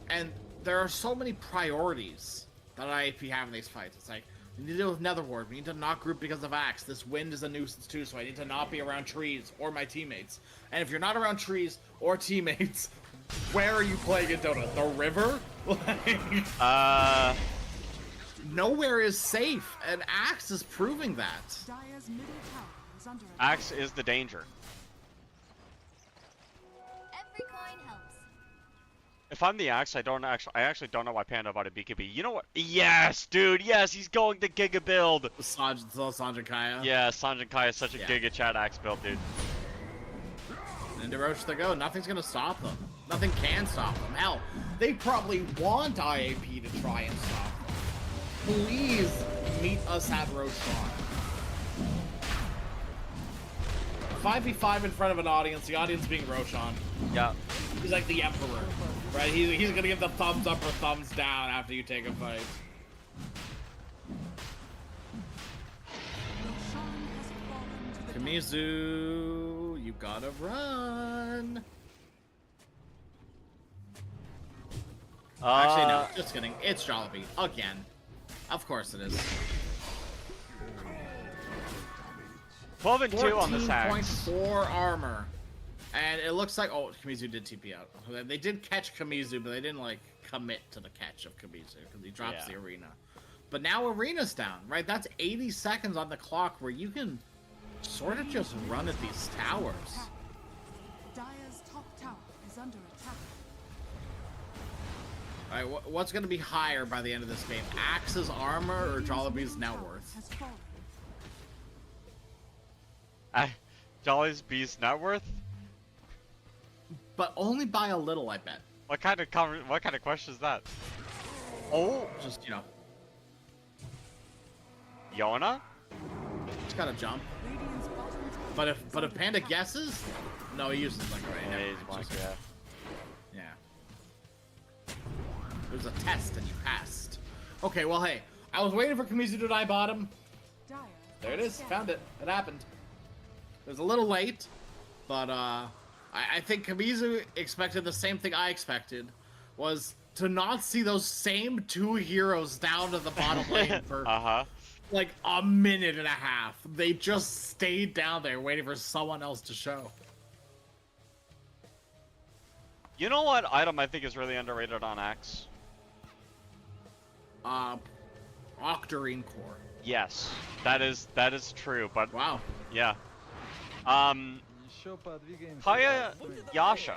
Speaker 5: And there are so many priorities that IAP have in these fights. It's like, we need to deal with Nether Ward, we need to not group because of Axe, this wind is a nuisance too, so I need to not be around trees or my teammates. And if you're not around trees or teammates, where are you playing in Dota? The river? Nowhere is safe, and Axe is proving that.
Speaker 7: Dire's middle tower is under attack.
Speaker 4: Axe is the danger.
Speaker 3: Every coin helps.
Speaker 4: If I'm the Axe, I actually don't know why Panda bought a BKB. You know what? Yes, dude. Yes, he's going to Giga build.
Speaker 5: Sanjay Kaya.
Speaker 4: Yeah, Sanjay Kai is such a
Speaker 5: Yeah.
Speaker 4: Giga Chat Axe build, dude.
Speaker 5: Into Roche they go. Nothing's gonna stop them. Nothing can stop them. Hell, they probably want IAP to try and stop them. Please meet us at Roshan. 5v5 in front of an audience, the audience being Roshan.
Speaker 4: Yeah.
Speaker 5: He's like the emperor, right? He's gonna give the thumbs up or thumbs down after you take a fight.
Speaker 7: Roshan has fallen to the
Speaker 5: Kamizu, you gotta run. Actually, no, just kidding. It's Jollibee again. Of course it is.
Speaker 4: 12 and 2 on this Axe.
Speaker 5: 14.4 armor. And it looks like, oh, Kamizu did TP out. They did catch Kamizu, but they didn't, like, commit to the catch of Kamizu, because he drops the arena. But now arena's down, right? That's 80 seconds on the clock where you can sort of just run at these towers.
Speaker 7: Dire's top tower is under attack.
Speaker 5: Alright, what's going to be higher by the end of this game? Axe's armor or Jollibee's net worth?
Speaker 7: Has fallen.
Speaker 4: Jollibee's net worth?
Speaker 5: But only by a little, I bet.
Speaker 4: What kind of question is that? Oh,
Speaker 5: Just, you know,
Speaker 4: Yona?
Speaker 5: just gotta jump.
Speaker 7: Radiant's bottom tower
Speaker 5: But if Panda guesses, no, he uses like right
Speaker 4: Yeah,
Speaker 5: now.
Speaker 4: he's like, yeah.
Speaker 5: Yeah. It was a test and you passed. Okay, well, hey, I was waiting for Kamizu to die bottom.
Speaker 7: Dire.
Speaker 5: There it is. Found it. It happened. It was a little late, but I think Kamizu expected the same thing I expected, was to not see those same two heroes down to the bottom lane for like a minute and a half. They just stayed down there waiting for someone else to show.
Speaker 4: You know what item I think is really underrated on Axe?
Speaker 5: Octarine Core.
Speaker 4: Yes, that is true, but
Speaker 5: Wow.
Speaker 4: yeah.
Speaker 6: Еще подвигаемся.
Speaker 4: Kaya Yasha.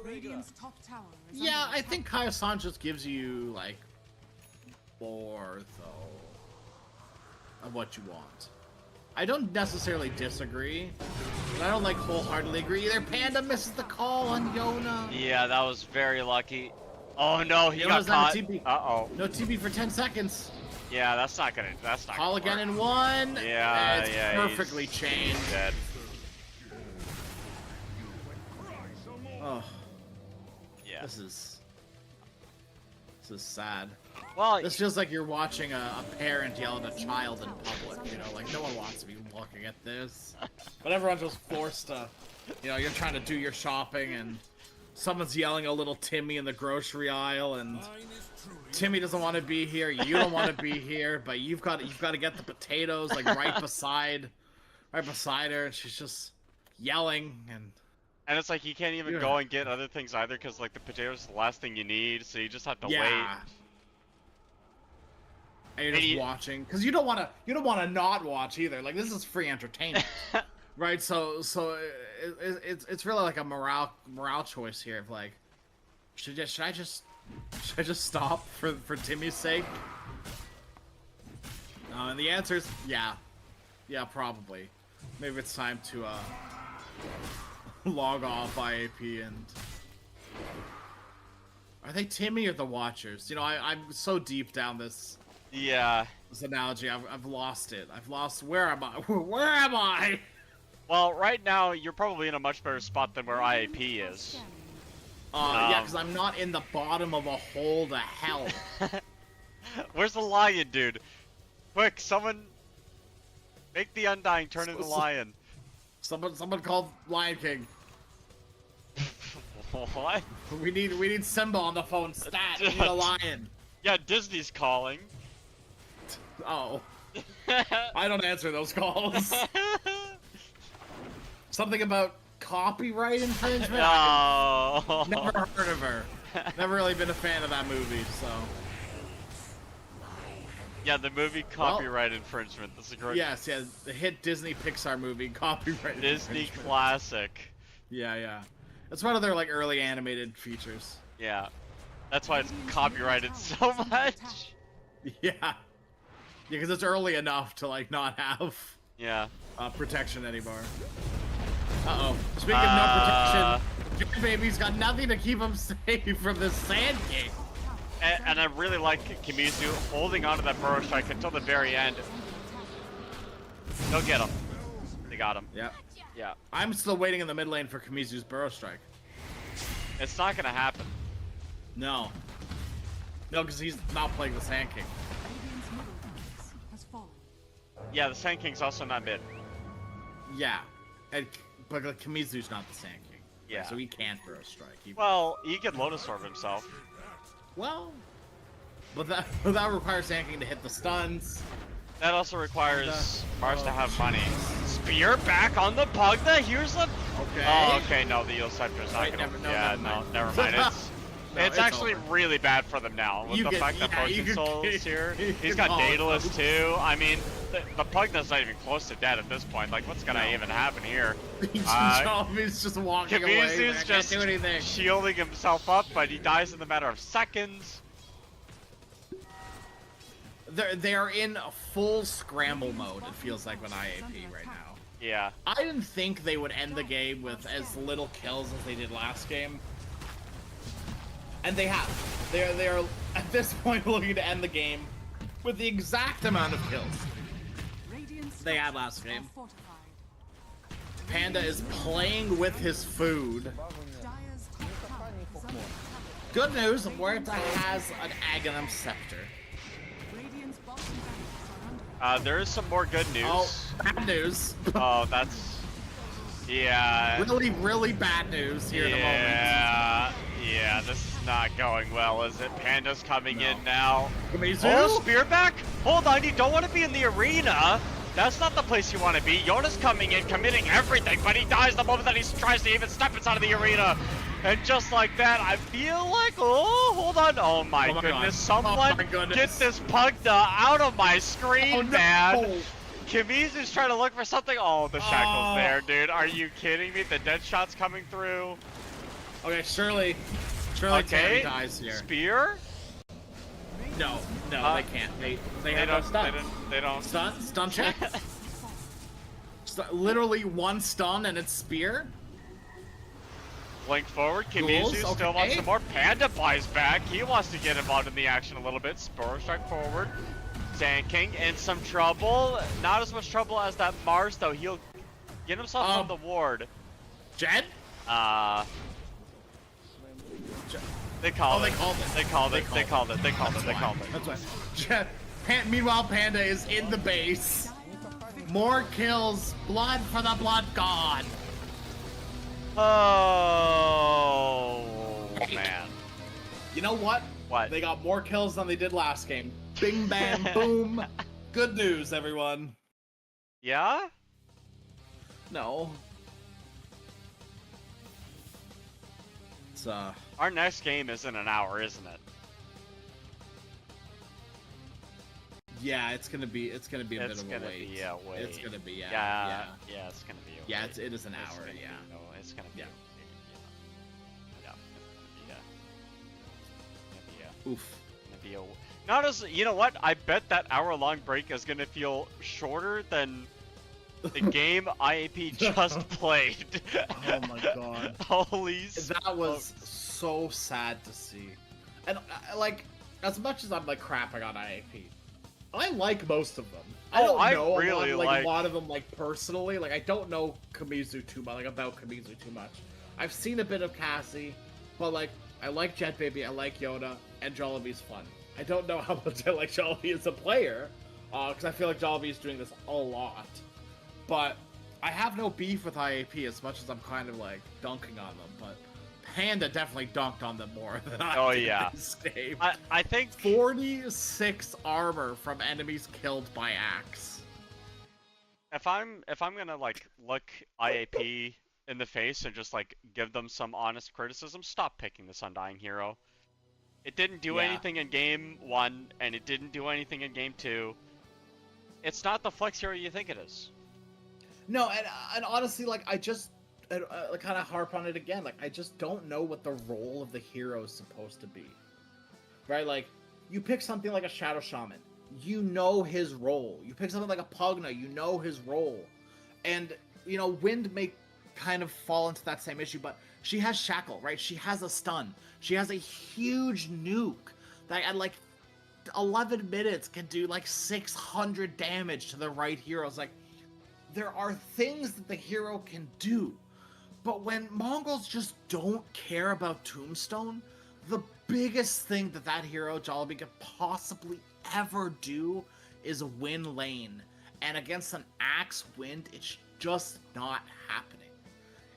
Speaker 7: Radiant's top tower is
Speaker 5: Yeah,
Speaker 7: under
Speaker 5: I
Speaker 7: attack.
Speaker 5: think Kaya-san just gives you, like, more, though, of what you want. I don't necessarily disagree, but I don't, like, wholeheartedly agree either. Panda misses the call on Yona.
Speaker 4: Yeah, that was very lucky. Oh no, he got
Speaker 5: Yona's not
Speaker 4: caught.
Speaker 5: a TP.
Speaker 4: Uh-oh.
Speaker 5: No TP for 10 seconds.
Speaker 4: Yeah, that's not gonna
Speaker 5: Call again in one.
Speaker 4: Yeah,
Speaker 5: It's
Speaker 4: yeah,
Speaker 5: perfectly
Speaker 4: he's
Speaker 5: chained.
Speaker 4: dead.
Speaker 5: Oh,
Speaker 4: Yeah.
Speaker 5: this is sad.
Speaker 4: Well,
Speaker 5: This feels like you're watching a parent yell at a child in public, you know, like no one wants to be looking at this. But everyone's just forced to, you know, you're trying to do your shopping and someone's yelling a little Timmy in the grocery aisle and Timmy doesn't want to be here, you don't want to be here, but you've got to get the potatoes like right beside her and she's just yelling
Speaker 4: and it's like you can't even go and get other things either because like the potatoes is the last thing you need, so you just have to wait.
Speaker 5: And you're just watching, because you don't want to not watch either. Like, this is free entertainment, right? So it's really like a morale choice here of like, should I just stop for Timmy's sake? And the answer is yeah, probably. Maybe it's time to log off IAP and. Are they Timmy or the Watchers? You know, I'm so deep down this.
Speaker 4: Yeah.
Speaker 5: This analogy, I've lost it. I've lost. Where am I? Where am I?
Speaker 4: Well, right now you're probably in a much better spot than where IAP is.
Speaker 5: Yeah, because I'm not in the bottom of a hole to hell.
Speaker 4: Where's the lion, dude? Quick, someone make the Undying turn into lion.
Speaker 5: Someone called Lion King.
Speaker 4: What?
Speaker 5: We need Simba on the phone. Stat, we need a lion.
Speaker 4: Yeah, Disney's calling.
Speaker 5: Oh. I don't answer those calls. Something about copyright infringement?
Speaker 4: No.
Speaker 5: Never heard of her. Never really been a fan of that movie, so.
Speaker 4: Yeah, the movie copyright infringement. That's a great.
Speaker 5: Yes, yeah, the hit Disney Pixar movie copyright
Speaker 4: Disney classic.
Speaker 5: Yeah. It's one of their like early animated features.
Speaker 4: Yeah. That's why it's copyrighted so much.
Speaker 5: Yeah. Because it's early enough to like not have protection anymore. Uh-oh. Speaking of no protection, Baby's got nothing to keep him safe from the Sand King.
Speaker 4: And I really like Kimizu holding onto that burrow strike until the very end. They'll get him. They got him.
Speaker 5: Yeah.
Speaker 4: Yeah.
Speaker 5: I'm still waiting in the mid lane for Kimizu's burrow strike.
Speaker 4: It's not gonna happen.
Speaker 5: No, because he's not playing the Sand King.
Speaker 4: Yeah, the Sand King's also not mid.
Speaker 5: Yeah, but like, Kimizu's not the Sand King.
Speaker 4: Yeah.
Speaker 5: So he can't burrow strike.
Speaker 4: Well, he can Lotus Orb himself.
Speaker 5: Well, but that requires Sand King to hit the stuns.
Speaker 4: That also requires Mars to have money. Spear back on the Pugna. Here's the.
Speaker 5: Okay.
Speaker 4: Oh, okay. No, the Eel Scepter's not gonna. Never mind. It's actually really bad for them now with the fact that Potion Soul's here. He's got Daedalus too. I mean, the Pugna's not even close to dead at this point. Like, what's gonna even happen here?
Speaker 5: He's just walking away.
Speaker 4: Kimizu's just
Speaker 5: do anything.
Speaker 4: shielding himself up, but he dies in the matter of seconds.
Speaker 5: They are in a full scramble mode, it feels like, with IAP right now.
Speaker 4: Yeah.
Speaker 5: I didn't think they would end the game with as little kills as they did last game. And they have. They are at this point looking to end the game with the exact amount of kills they had last game. Panda is playing with his food. Good news, Muerta has an Aghanim Scepter.
Speaker 4: There is some more good news.
Speaker 5: Oh, bad news.
Speaker 4: Oh, that's... Yeah.
Speaker 5: Really, really bad news here at the moment.
Speaker 4: Yeah, this is not going well, is it? Panda's coming in now.
Speaker 5: Kimizu?
Speaker 4: Oh, spear back? Hold on, you don't want to be in the arena. That's not the place you want to be. Yona's coming in, committing everything, but he dies the moment that he tries to even step inside of the arena. And just like that, I feel like, oh, hold on. Oh my goodness,
Speaker 5: God.
Speaker 4: Someone get this Pugna out of my screen, man. Kimizu's trying to look for something. Oh, the shackle's there, dude. Are you kidding me? The dead shot's coming through.
Speaker 5: Okay, surely
Speaker 4: Okay,
Speaker 5: Tammy dies here.
Speaker 4: Spear?
Speaker 5: No, they can't. They have no stun.
Speaker 4: They don't.
Speaker 5: Stun check? Literally one stun and it's spear?
Speaker 4: Blink forward, Kimizu still wants some more. Panda buys back. He wants to get involved in the action a little bit. Spur strike forward. Sand King in some trouble. Not as much trouble as that Mars, though. He'll get himself on the ward.
Speaker 5: Jed?
Speaker 4: They called it.
Speaker 5: They called it.
Speaker 4: That's right.
Speaker 5: Meanwhile, Panda is in the base. More kills. Blood for the blood god.
Speaker 4: Oh, man.
Speaker 5: You know what?
Speaker 4: What?
Speaker 5: They got more kills than they did last game. Bing, bang, boom. Good news, everyone.
Speaker 4: Yeah?
Speaker 5: No. It's,
Speaker 4: Our next game is in an hour, isn't it?
Speaker 5: Yeah, it's gonna be a bit of a wait.
Speaker 4: It's gonna be a wait.
Speaker 5: It's gonna be
Speaker 4: Yeah, it's gonna be a
Speaker 5: Yeah,
Speaker 4: wait.
Speaker 5: it is an hour.
Speaker 4: Gonna
Speaker 5: Yeah.
Speaker 4: Be, no, it's gonna be.
Speaker 5: Yeah. Oof.
Speaker 4: Gonna be a. Not as you know what? I bet that hour-long break is gonna feel shorter than the game IAP just played.
Speaker 5: Oh my god.
Speaker 4: Holy.
Speaker 5: That was so sad to see. And like, as much as I'm like crapping on IAP, I like most of them. I don't know
Speaker 4: really
Speaker 5: a lot of them like personally. Like I don't know Kamizu too much. Like about Kamizu too much. I've seen a bit of Cassie, but like I like Jet Baby, I like Yoda, and Jollibee's fun. I don't know how much I like Jollibee as a player, because I feel like Jollibee is doing this a lot. But I have no beef with IAP as much as I'm kind of like dunking on them. But Panda definitely dunked on them more than I did in this game.
Speaker 4: I think
Speaker 5: 46 armor from enemies killed by axe.
Speaker 4: If I'm gonna like look IAP in the face and just like give them some honest criticism, stop picking this Undying hero. It didn't do anything in game 1, and it didn't do anything in game 2. It's not the flex hero you think it is.
Speaker 5: No, and honestly, like I just kind of harp on it again. Like I just don't know what the role of the hero is supposed to be. Right? Like you pick something like a Shadow Shaman, you know his role. You pick something like a Pugna, you know his role. And you know, Wind may kind of fall into that same issue, but she has Shackle, right? She has a stun. She has a huge nuke that at like 11 minutes can do like 600 damage to the right heroes. Like, there are things that the hero can do, but when Mongols just don't care about Tombstone, the biggest thing that hero, Jollibee, could possibly ever do is win lane. And against an Axe Wind, it's just not happening.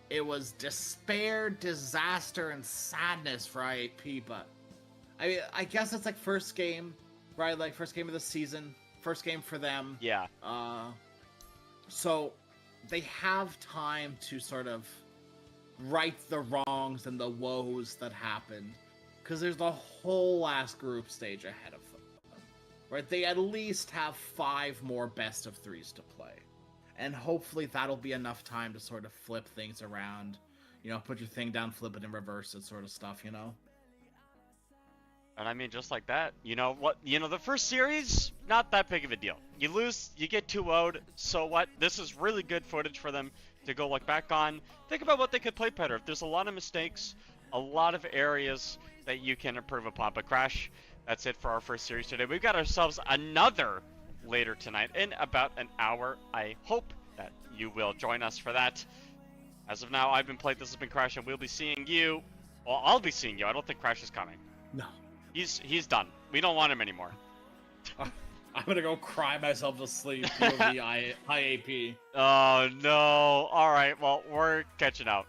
Speaker 5: It was despair, disaster, and sadness for IAP, but I guess it's like first game, right? Like first game of the season, first game for them.
Speaker 4: Yeah.
Speaker 5: So they have time to sort of right the wrongs and the woes that happened, because there's the whole last group stage ahead of them. Right? They at least have 5 more best of 3s to play. And hopefully that'll be enough time to sort of flip things around. You know, put your thing down, flip it, and reverse it sort of stuff, you know?
Speaker 4: And I mean, just like that, you know what? You know, the first series, not that big of a deal. You lose, you get 2-0'd, so what? This is really good footage for them to go look back on. Think about what they could play better. There's a lot of mistakes, a lot of areas that you can improve upon. But Crash, that's it for our first series today. We've got ourselves another later tonight in about an hour. I hope that you will join us for that. As of now, I've been playing. This has been Crash, and we'll be seeing you. Well, I'll be seeing you. I don't think Crash is coming.
Speaker 5: No.
Speaker 4: He's done. We don't want him anymore.
Speaker 5: I'm gonna go cry myself to sleep. POV IAP.
Speaker 4: Oh no. Alright, well, we're catching up.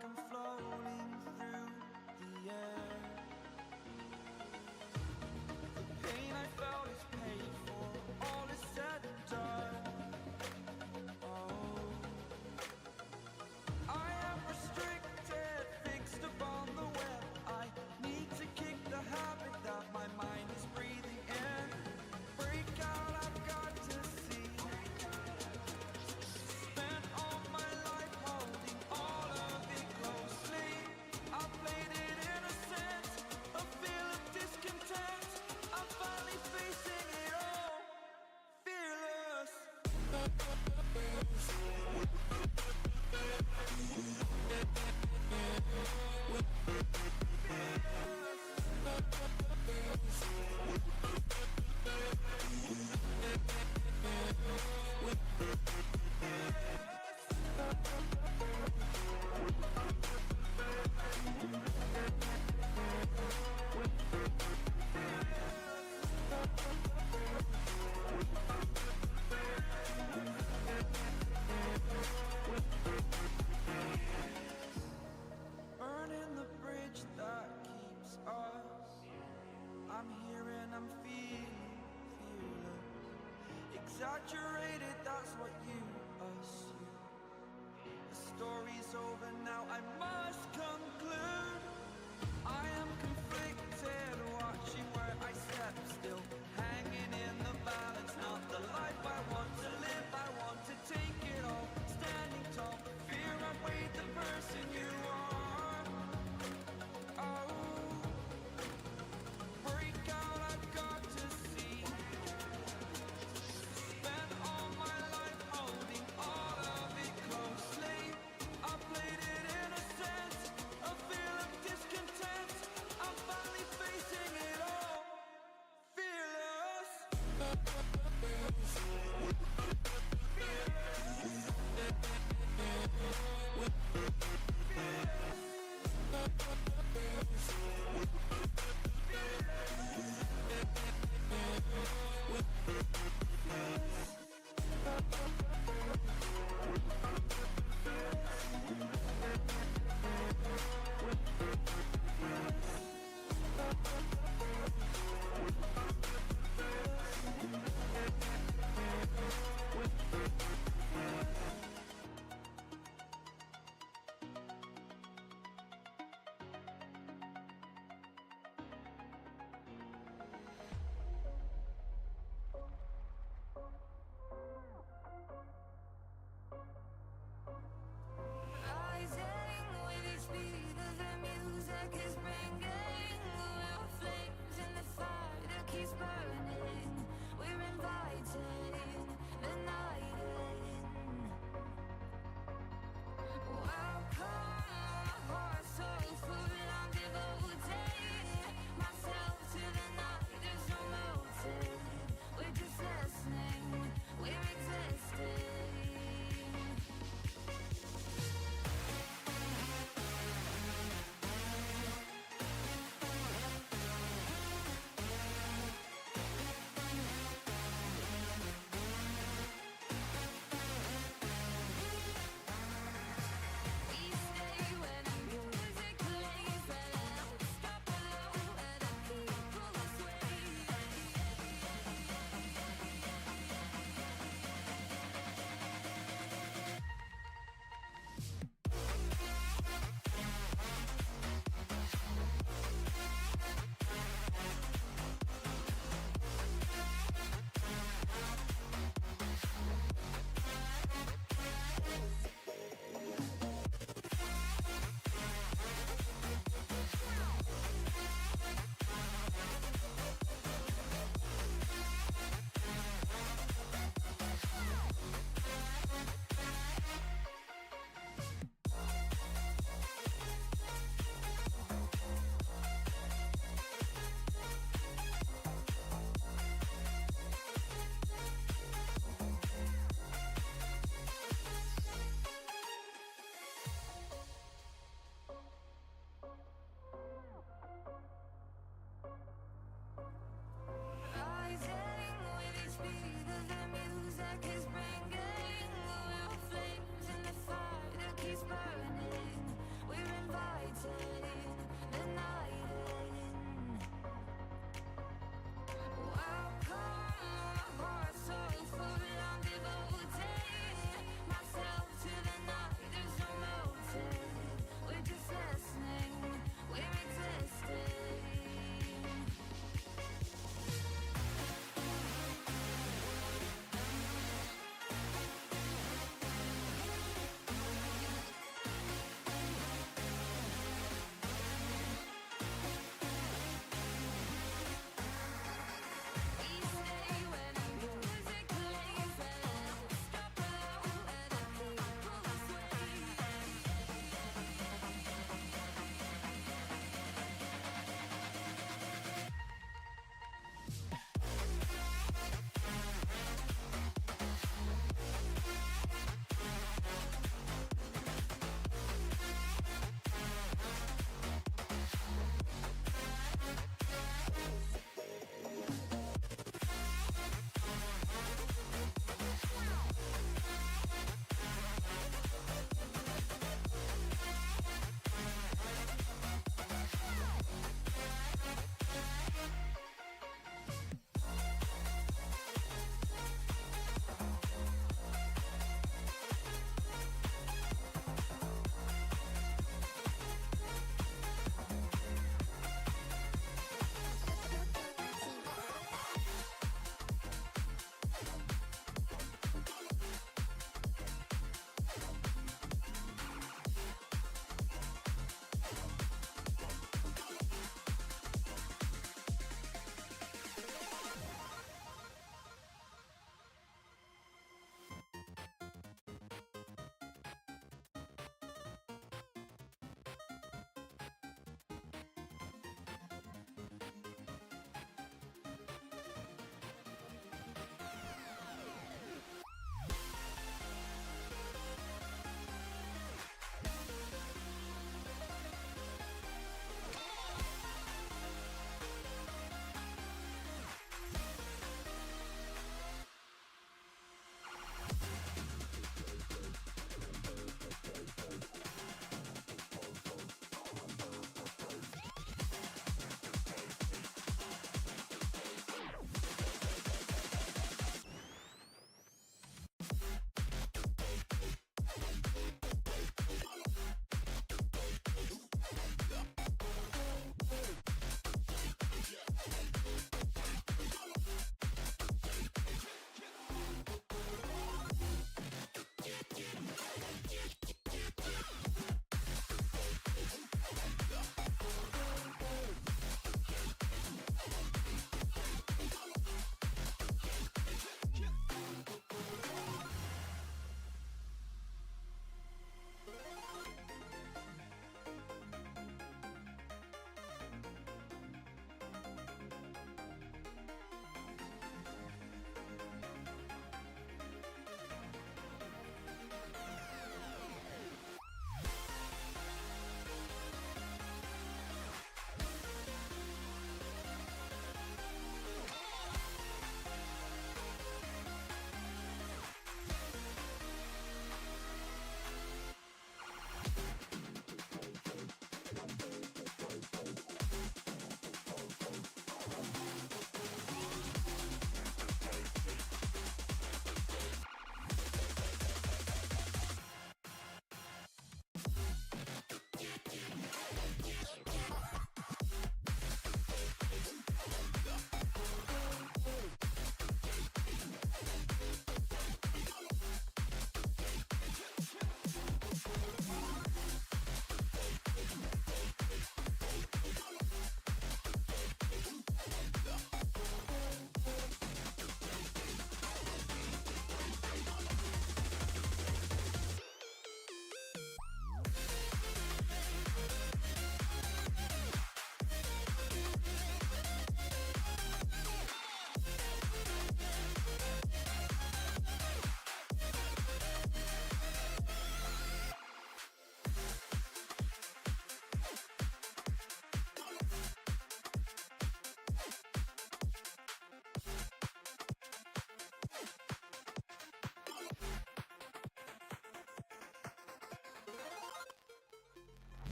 Speaker 8: like I'm floating through the air. The pain I felt is paid for, all is said and done. Oh, I am restricted, fixed upon the web. I need to kick the habit that my mind is breathing in. Break out, I've got to see. Spent all my life holding all of it closely. I played it innocent, a feel of discontent. I'm finally facing it all, fearless. Burning the bridge that keeps us. I'm here and I'm feeling fearless. Exaggerated, that's what you assume. The story's over now, I must conclude. I am conflicted, watching where I step still. Hanging in the balance, not the life I want to live. I want to take it all, standing tall. Fear outweighed the person you are. Oh, break out, I've got to see. Spent all my life holding all of it closely. I played it innocent, a feel of discontent. I'm finally facing it all, fearless.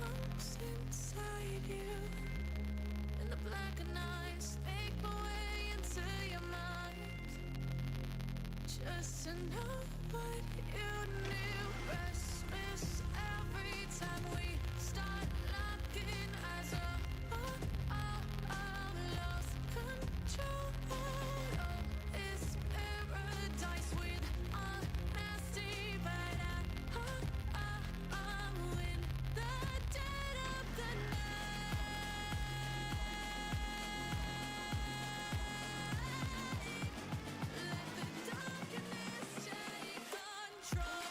Speaker 3: comes inside you. And the blackened eyes make my way into your mind. Just to know what you knew. Restless every time we start locking eyes up. Lost control. Oh, it's paradise with honesty, but I'm in the dead of the night. Let the darkness take control.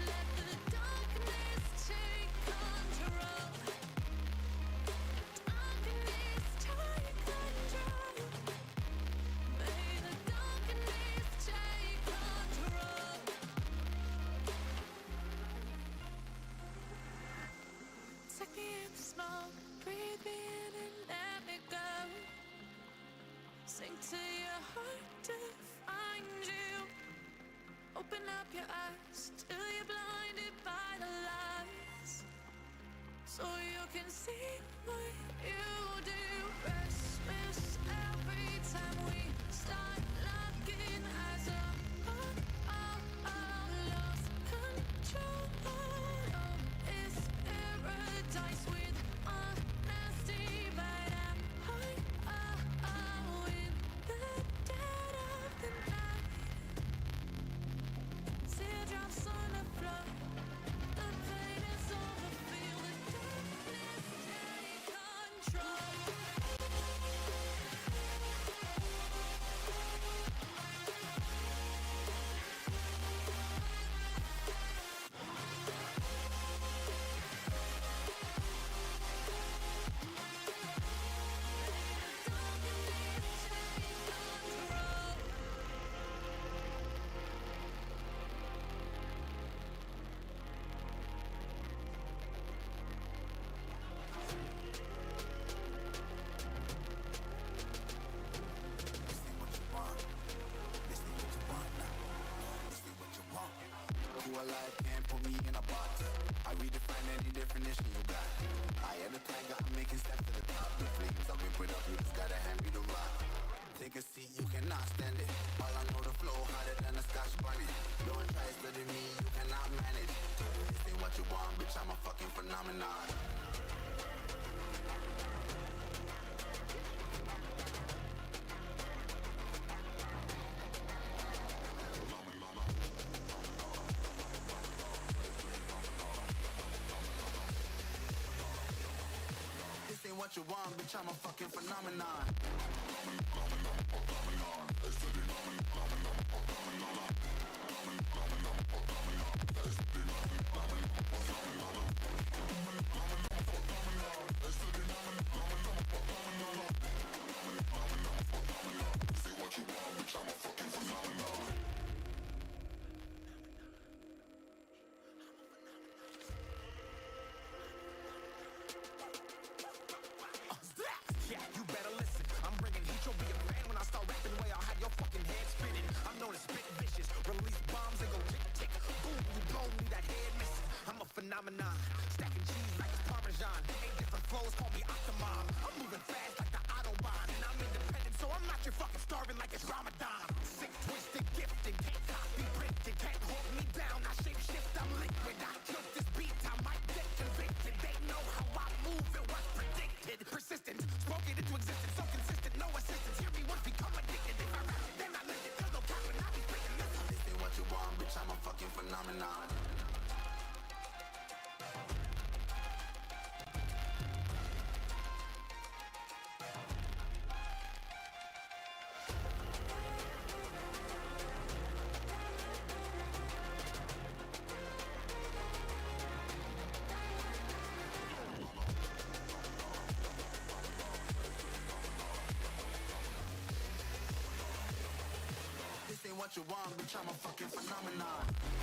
Speaker 3: Let the darkness take control. Darkness take control. May the darkness take control. Take me in the smoke, breathe me in and let me go. Sink to your heart to find you. Open up your eyes till you're blinded by the lies, so you can see what you do. Restless every time we start locking eyes up. Lost control. Oh, it's paradise with honesty, but I'm in the dead of the night. Teardrops on the floor. The pain is over. Feel the darkness take control.
Speaker 9: Who alive can't put me in a box. I redefine any definition you got. I am the tiger, I'm making steps to the top. The flames I'll be put up, you just gotta hand me the rock. Take a seat, you cannot stand it. All I know the flow harder than a scotch bunny. Don't try studying me, you cannot manage. This ain't what you want, bitch, I'm a fucking phenomenon. This ain't what you want, bitch, I'm a fucking phenomenon. Yeah, you better listen. I'm bringing heat, you'll be a fan when I start rapping the way I had you want, bitch, I'm a fucking phenomenon.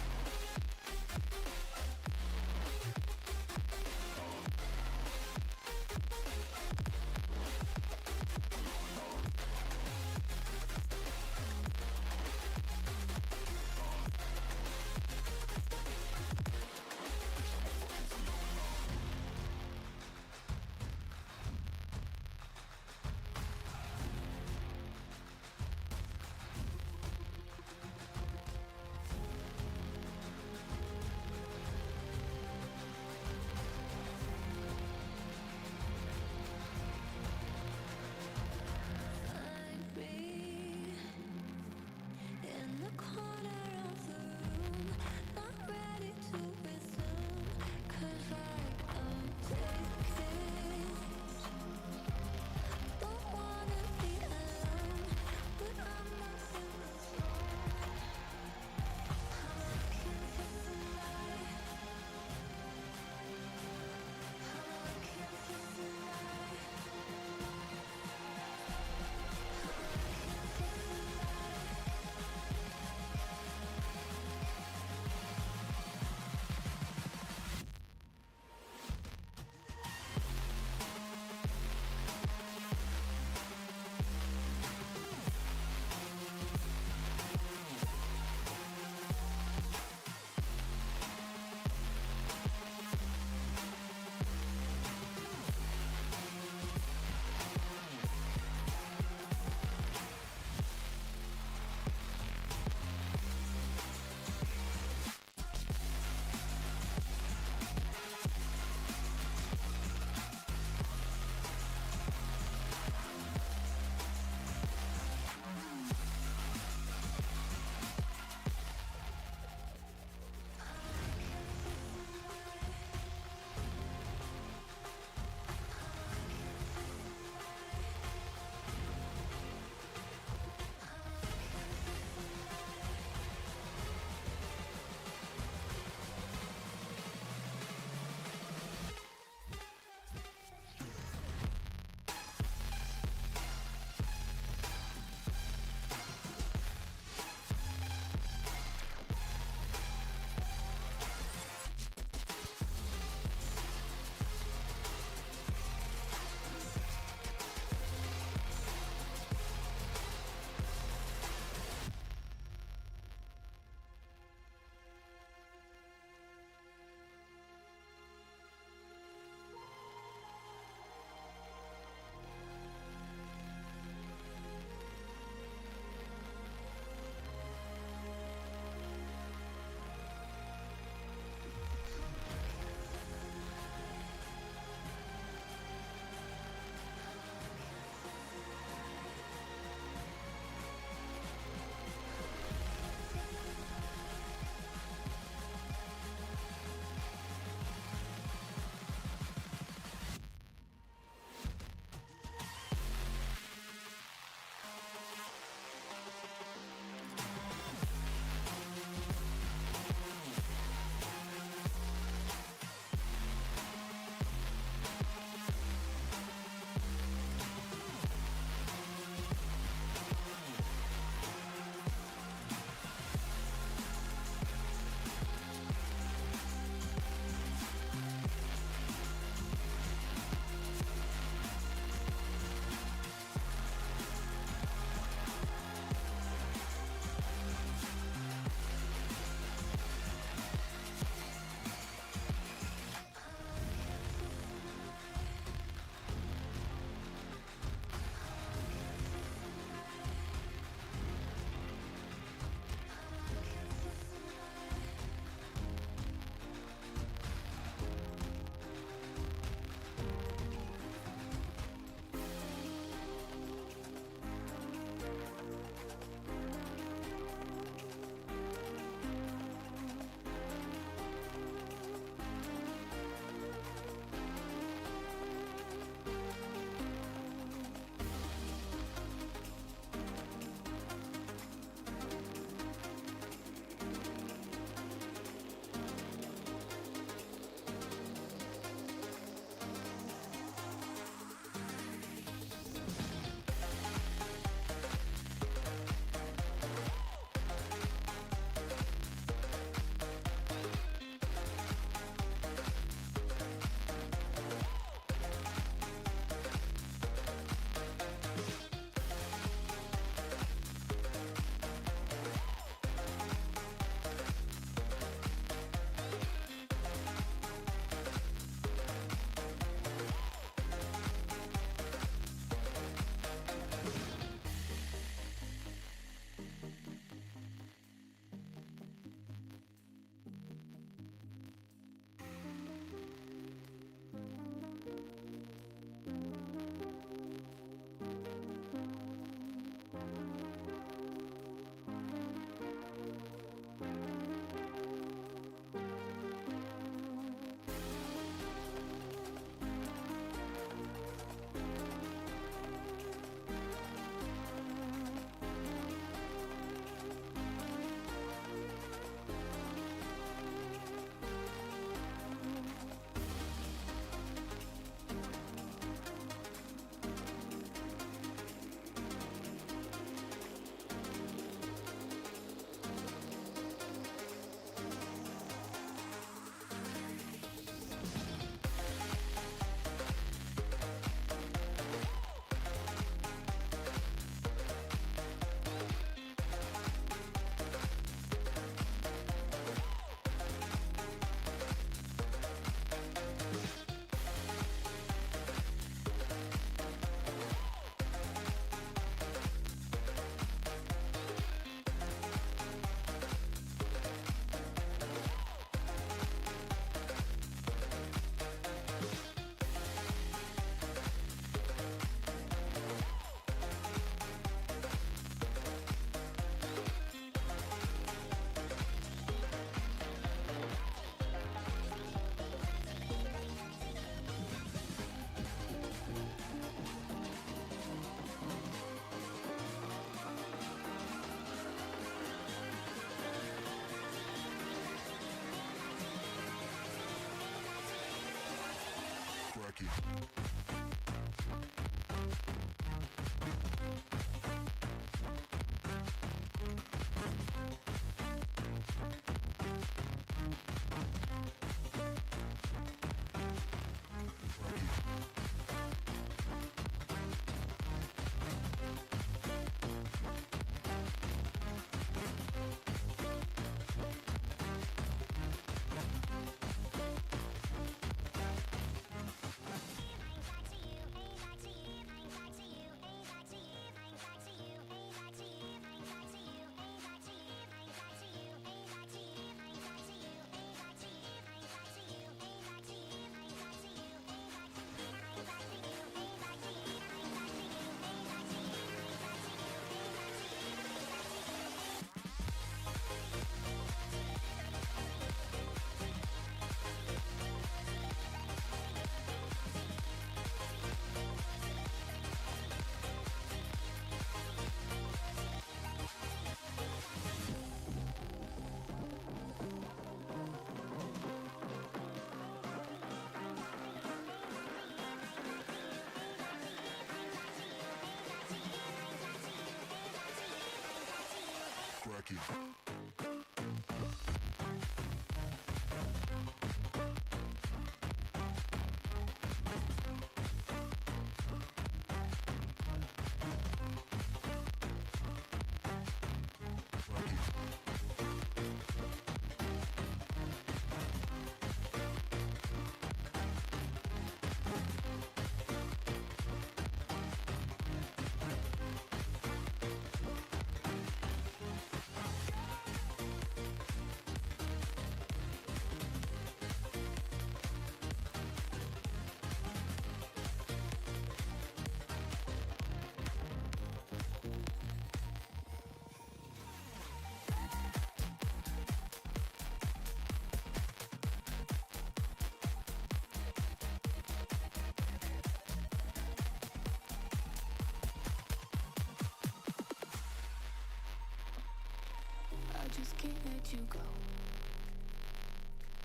Speaker 10: I just can't let you go.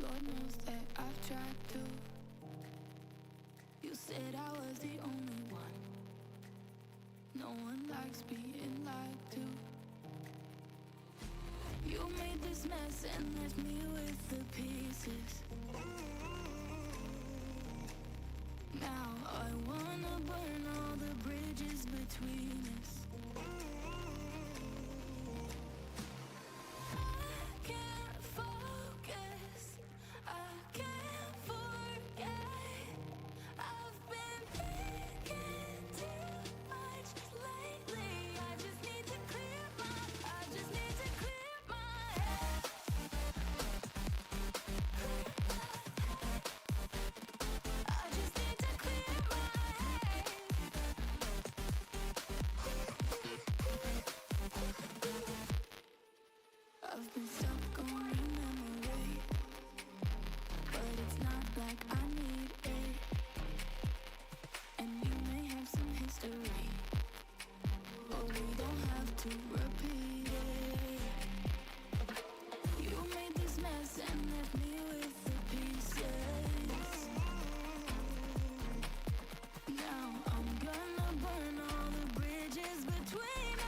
Speaker 10: Lord knows that I've tried to. You said I was the only one. No one likes being lied to. You made this mess and left me with the pieces. Now I wanna burn all the bridges between us. I can't focus, I can't forget. I've been thinking too much lately. I just need to clear my head. I just need to clear my head. I've been stuck on your memory, but it's not like I need it. And you may have some history, but we don't have to repeat it. You made this mess and left me with the pieces. Now I'm gonna burn all the bridges between us.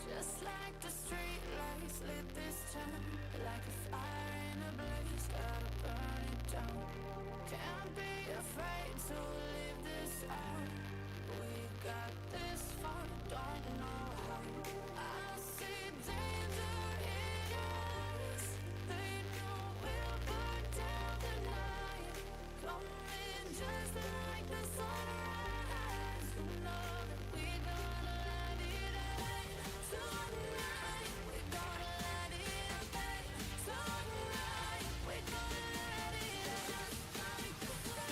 Speaker 10: Just like the street lights lit this town, like a fire in a blaze, gotta burn it down. Can't be afraid to live this out. We got this far, don't know how. I see danger in your eyes. They know we'll burn down the night. Coming just like the sunrise. You know that we gonna light it up. Tonight, we gonna light it up. Tonight, we gonna light it up. Like the sunrise,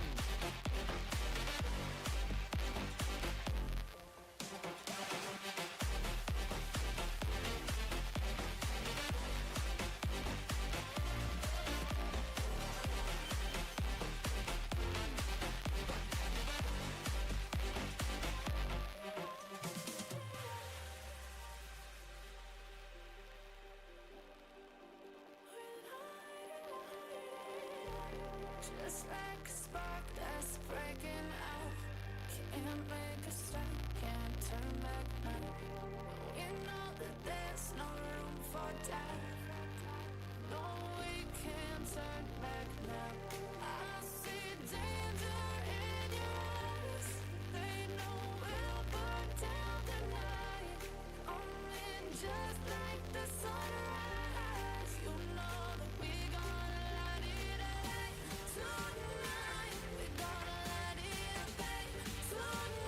Speaker 10: we gonna light it up. Just like a spark that's breaking out. Can't make a stop, can't turn back now. We know that there's no room for doubt. No, we can't turn back now. I see danger in your eyes. They know we'll burn down the night. Coming just like the sunrise. You know that we gonna light it up. Tonight, we gonna light it up.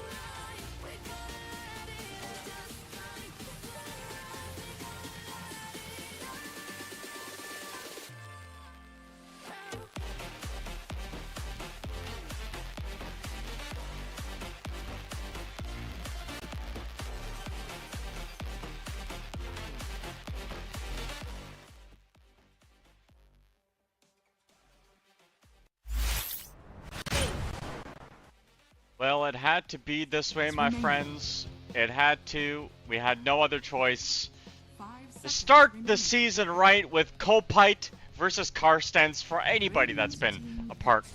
Speaker 10: Tonight, we gonna light it up. Just like the sunrise, we gonna light it up.
Speaker 4: Well, it had to be this way, my friends. It had to. We had no other choice.
Speaker 7: 5
Speaker 4: To
Speaker 7: seconds
Speaker 4: start the
Speaker 7: remaining.
Speaker 4: season right with Kopite versus Carstenz for anybody that's been a part.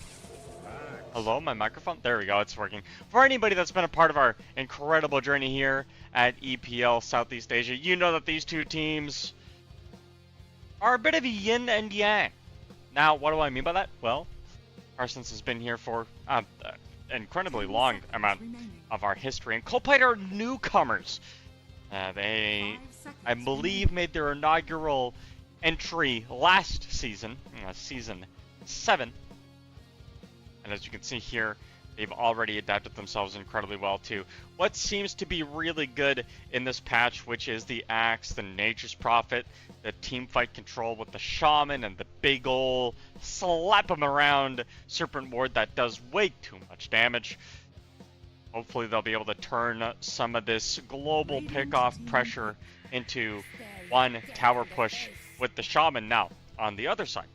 Speaker 4: Hello, my microphone? There we go, it's working. For anybody that's been a part of our incredible journey here at EPL Southeast Asia, you know that these two teams are a bit of a yin and yang. Now, what do I mean by that? Well, Carstenz has been here for incredibly long amount of our history, and Kopite are newcomers. They,
Speaker 7: 5 seconds
Speaker 4: I believe, made their inaugural entry last season, season 7. And as you can see here, they've already adapted themselves incredibly well to what seems to be really good in this patch, which is the Axe, the Nature's Prophet, the teamfight control with the Shaman, and the big ol' slap 'em around Serpent Ward that does way too much damage. Hopefully they'll be able to turn some of this global pickoff pressure into one tower push with the Shaman. Now, on the other side,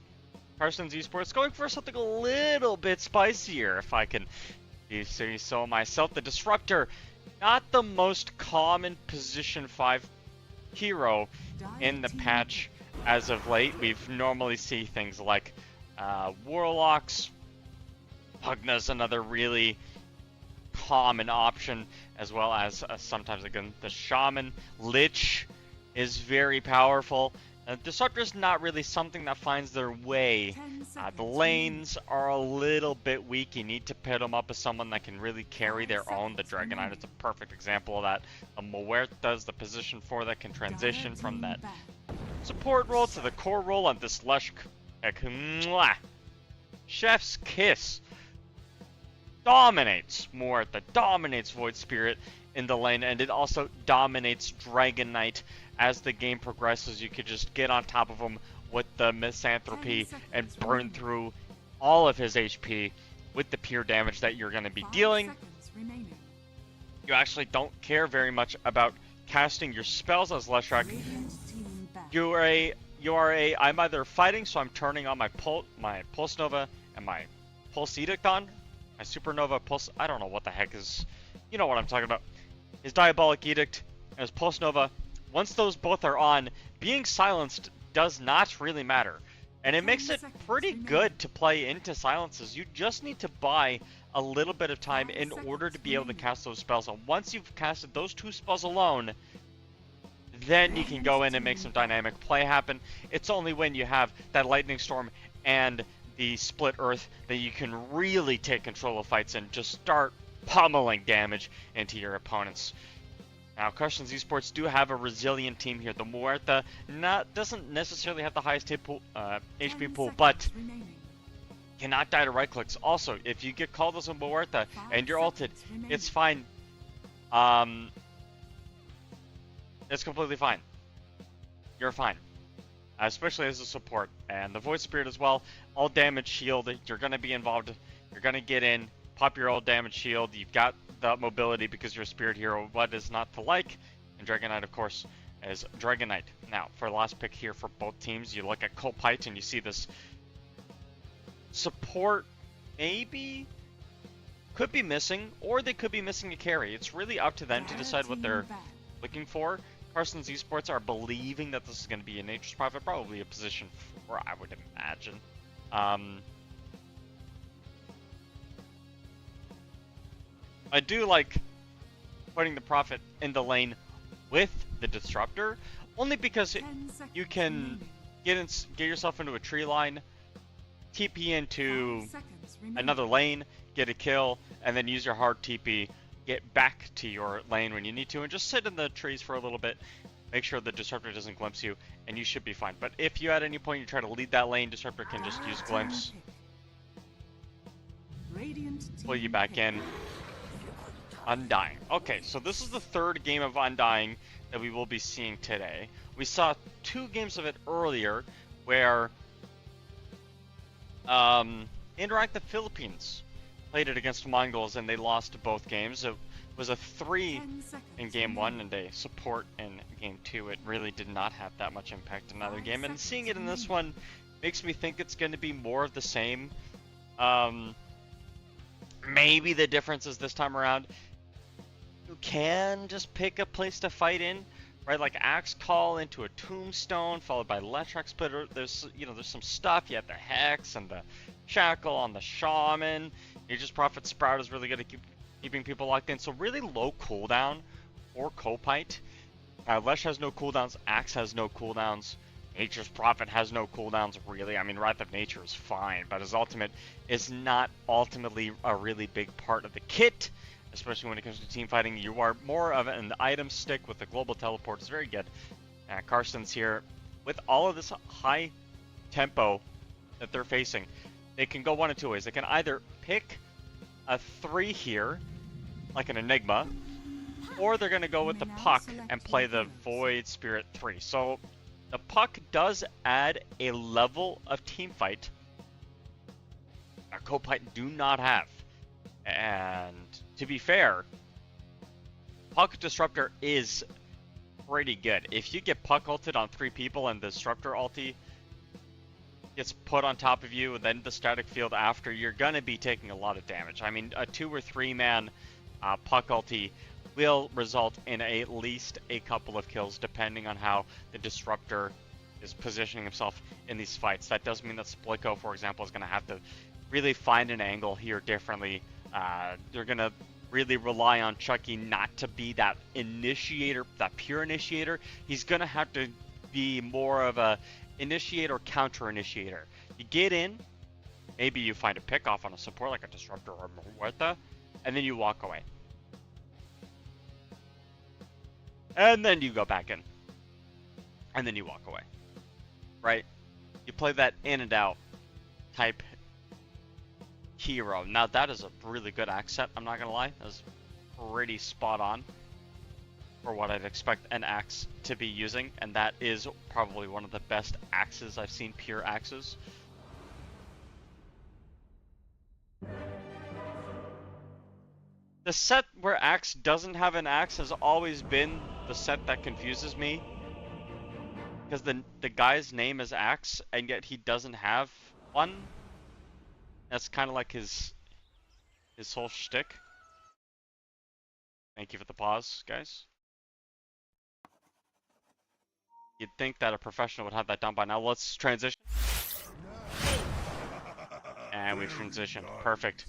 Speaker 4: Carstenz eSports going for something a little bit spicier, if I can say so myself. The Disruptor, not the most common position 5 hero in the patch as of late. We've normally see things like Warlocks, Pugna's another really common option, as well as sometimes again the Shaman. Lich is very powerful. Disruptor's not really something that finds their way. The lanes are a little bit weak. You need to pit them up as someone that can really carry their own. The Dragonite is a perfect example of that. Muerta's the position 4 that can transition from that support role to the core role on this Lush. Chef's Kiss dominates Muerta, dominates Void Spirit in the lane, and it also dominates Dragonite. As the game progresses, you could just get on top of him with the Misanthropy and burn through all of his HP with the pure damage that you're going to be dealing. You actually don't care very much about casting your spells as Leshrac. I'm either fighting, so I'm turning on my Pulse Nova and my Pulse Edict on. My Supernova Pulse, I don't know what the heck is, you know what I'm talking about. His Diabolic Edict as Pulse Nova, once those both are on, being silenced does not really matter. And it makes it pretty good to play into silences. You just need to buy a little bit of time in order to be able to cast those spells. And once you've casted those 2 spells alone, then you can go in and make some dynamic play happen. It's only when you have that Lightning Storm and the Split Earth that you can really take control of fights and just start pummeling damage into your opponents. Now, Carstenz eSports do have a resilient team here. The Muerta doesn't necessarily have the highest HP pool, but cannot die to right clicks. Also, if you get called as a Muerta and you're ulted, it's fine. It's completely fine. You're fine. Especially as a support. And the Void Spirit as well. All damage shield. You're going to be involved. You're going to get in. Pop your old damage shield. You've got the mobility because you're a spirit hero. What is not to like? And Dragon Knight, of course, is Dragon Knight. Now, for the last pick here for both teams, you look at Kopite and you see this support maybe could be missing, or they could be missing a carry. It's really up to them to decide what they're looking for. Carstenz eSports are believing that this is going to be a Nature's Prophet, probably a position 4, I would imagine. I do like putting the Prophet in the lane with the Disruptor, only because you can get yourself into a tree line, TP into another lane, get a kill, and then use your hard TP, get back to your lane when you need to, and just sit in the trees for a little bit, make sure the Disruptor doesn't glimpse you, and you should be fine. But if you at any point you try to lead that lane, Disruptor can just use glimpse, pull you back in. Undying. Okay, so this is the 3rd game of Undying that we will be seeing today. We saw 2 games of it earlier where Interact the Philippines played it against Mongols and they lost both games. It was a 3 in game 1 and a support in game 2. It really did not have that much impact in either game, and seeing it in this one makes me think it's going to be more of the same. Maybe the difference is this time around you can just pick a place to fight in, right? Like Axe Call into a Tombstone, followed by Letrax Splitter. There's some stuff. You have the Hex and the Shackle on the Shaman. Nature's Prophet Sprout is really good at keeping people locked in. So really low cooldown for Kopite. Lesh has no cooldowns. Axe has no cooldowns. Nature's Prophet has no cooldowns, really. I mean, Wrath of Nature is fine, but his ultimate is not ultimately a really big part of the kit, especially when it comes to team fighting. You are more of an item stick with the global teleport. It's very good. Carstenz here, with all of this high tempo that they're facing, they can go one of 2 ways. They can either pick a 3 here, like an Enigma, or they're going to go with the Puck and play the Void Spirit 3. So the Puck does add a level of team fight that Kopite do not have. And to be fair, Puck Disruptor is pretty good. If you get Puck ulted on 3 people and the Disruptor ulti gets put on top of you and then the static field after, you're going to be taking a lot of damage. I mean, a 2 or 3 man Puck ulti will result in at least a couple of kills depending on how the Disruptor is positioning himself in these fights. That does mean that Splico, for example, is going to have to really find an angle here differently. They're going to really rely on Chucky not to be that initiator, that pure initiator. He's going to have to be more of a initiator, counter initiator. You get in, maybe you find a pick off on a support like a Disruptor or Muerta, and then you walk away. And then you go back in. And then you walk away. Right? You play that in and out type hero. Now that is a really good axe set, I'm not gonna lie. That was pretty spot on for what I'd expect an axe to be using, and that is probably one of the best axes I've seen, pure axes. The set where Axe doesn't have an axe has always been the set that confuses me. Because the guy's name is Axe, and yet he doesn't have one. That's kind of like his whole shtick. Thank you for the pause, guys. You'd think that a professional would have that done by now. Let's transition. And we transitioned. Perfect.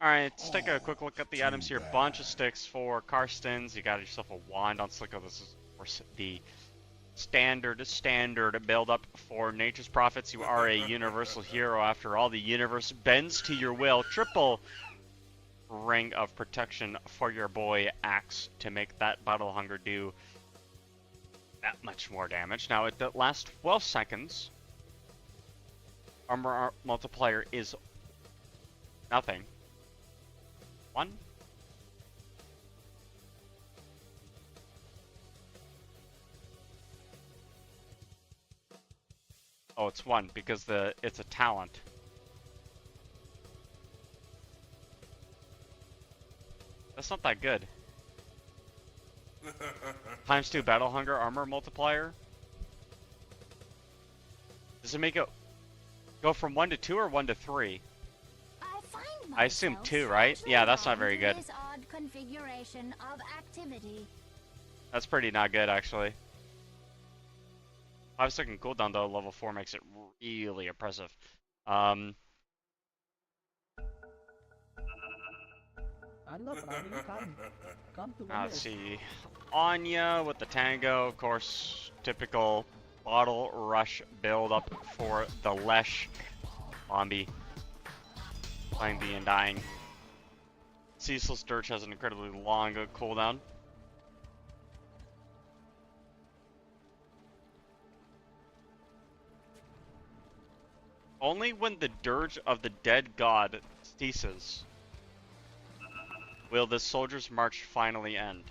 Speaker 4: Alright, let's take a quick look at the items here. Bunch of sticks for Carstenz. You got yourself a wand on Slicko. This is, of course, the standard build up for Nature's Prophets. You are a universal hero after all. The universe bends to your will. Triple ring of protection for your boy Axe to make that Battle Hunger do that much more damage. Now at the last 12 seconds, armor multiplier is nothing. 1. Oh, it's 1 because it's a talent. That's not that good. Times 2 battle hunger armor multiplier. Does it make it go from 1 to 2 or 1 to 3? I assume 2, right? Yeah, that's not very good.
Speaker 10: This odd configuration of activity.
Speaker 4: That's pretty not good, actually. 5-second cooldown, though, level 4 makes it really impressive. Let's see. Anya with the Tango, of course, typical bottle rush build up for the Lesh. Bombi. Playing the Undying. Cecil's Dirge has an incredibly long cooldown. Only when the Dirge of the Dead God ceases will the soldier's march finally end.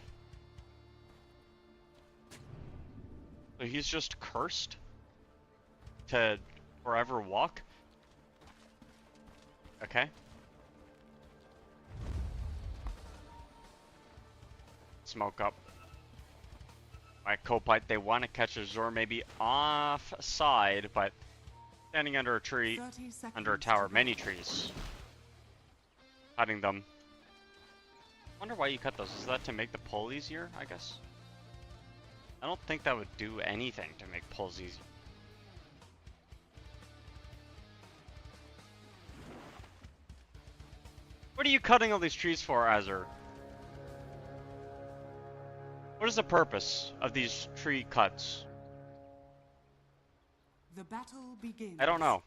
Speaker 4: So he's just cursed to forever walk? Okay. Smoke up. Alright, Kopite, they want to catch Azure maybe offside, but standing under a tree, under a tower, many trees. Cutting them. Wonder why you cut those. Is that to make the pull easier, I guess? I don't think that would do anything to make pulls easier. What are you cutting all these trees for, Azure? What is the purpose of these tree cuts?
Speaker 7: The battle begins.
Speaker 4: I don't know.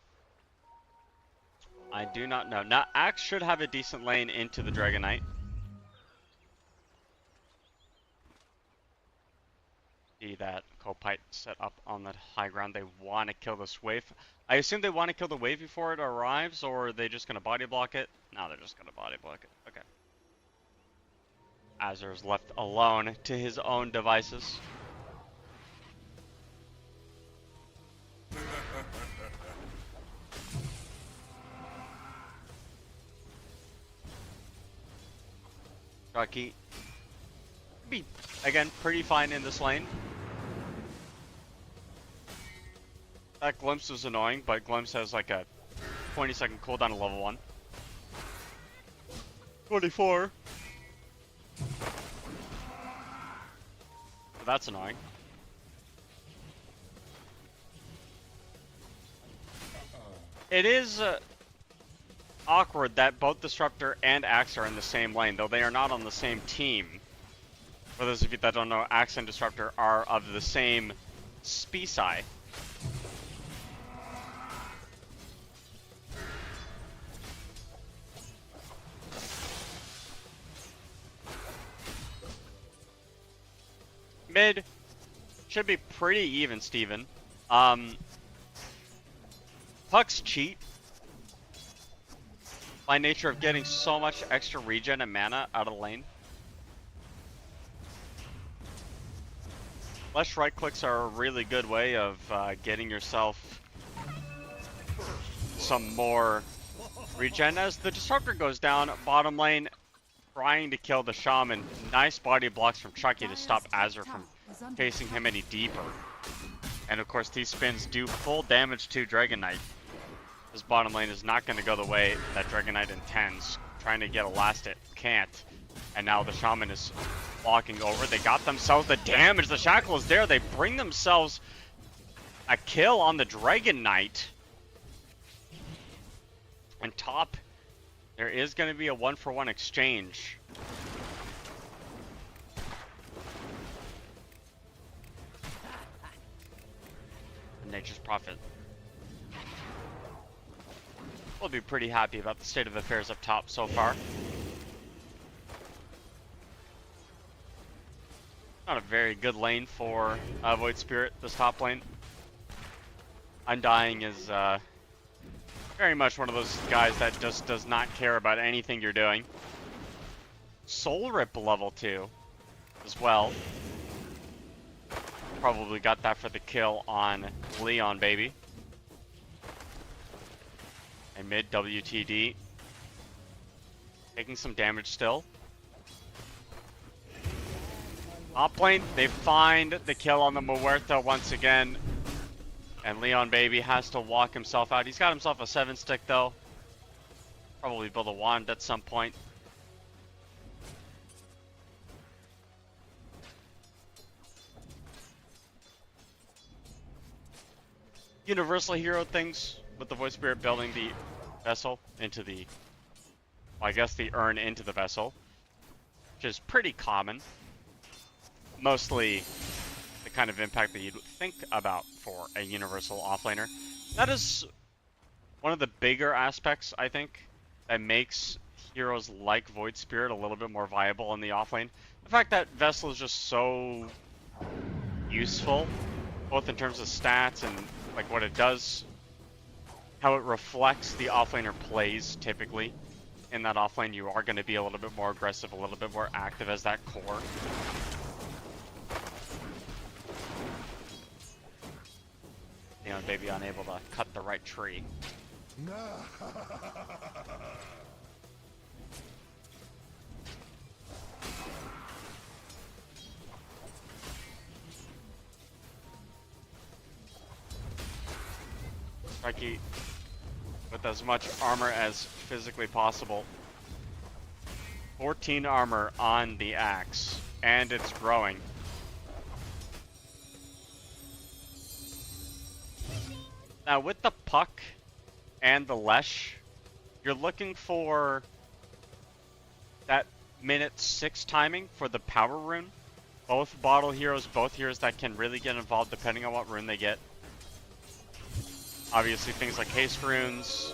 Speaker 4: I do not know. Now, Axe should have a decent lane into the Dragon Knight. See that Kopite set up on the high ground. They want to kill this wave. I assume they want to kill the wave before it arrives, or are they just going to body block it? No, they're just going to body block it. Okay. Azur's left alone to his own devices. Rocky be again pretty fine in this lane. That glimpse was annoying, but glimpse has like a 20-second cooldown at level 1. 24. So that's annoying. It is awkward that both Disruptor and Axe are in the same lane, though they are not on the same team. For those of you that don't know, Axe and Disruptor are of the same species. Mid should be pretty even, Steven. Pucks cheat by nature of getting so much extra regen and mana out of the lane. Flesh right clicks are a really good way of getting yourself some more regen. As the Disruptor goes down, bottom lane trying to kill the Shaman. Nice body blocks from Chucky to stop Azure from chasing him any deeper. And of course these spins do full damage to Dragon Knight. This bottom lane is not going to go the way that Dragon Knight intends. Trying to get a last hit, can't. And now the Shaman is walking over. They got themselves the damage. The Shackle is there. They bring themselves a kill on the Dragon Knight. And top, there is going to be a 1-for-1 exchange. Nature's Prophet will be pretty happy about the state of affairs up top so far. Not a very good lane for Void Spirit, this top lane. Undying is very much one of those guys that just does not care about anything you're doing. Soul Rip level 2 as well. Probably got that for the kill on Leon, baby. And mid WTD. Taking some damage still. Top lane, they find the kill on the Muerta once again. And Leon, baby, has to walk himself out. He's got himself a 7-stick, though. Probably build a wand at some point. Universal hero things with the Void Spirit building the vessel into the, well, I guess the urn into the vessel, which is pretty common. Mostly the kind of impact that you'd think about for a universal offlaner. That is one of the bigger aspects, I think, that makes heroes like Void Spirit a little bit more viable in the offlane. The fact that Vessel is just so useful, both in terms of stats and like what it does, how it reflects the offlaner plays typically. In that offlane, you are going to be a little bit more aggressive, a little bit more active as that core. You know, baby unable to cut the right tree. Strikey with as much armor as physically possible. 14 armor on the axe, and it's growing. Now with the puck and the Lesh, you're looking for that minute 6 timing for the power rune. Both bottle heroes, both heroes that can really get involved depending on what rune they get. Obviously things like haste runes,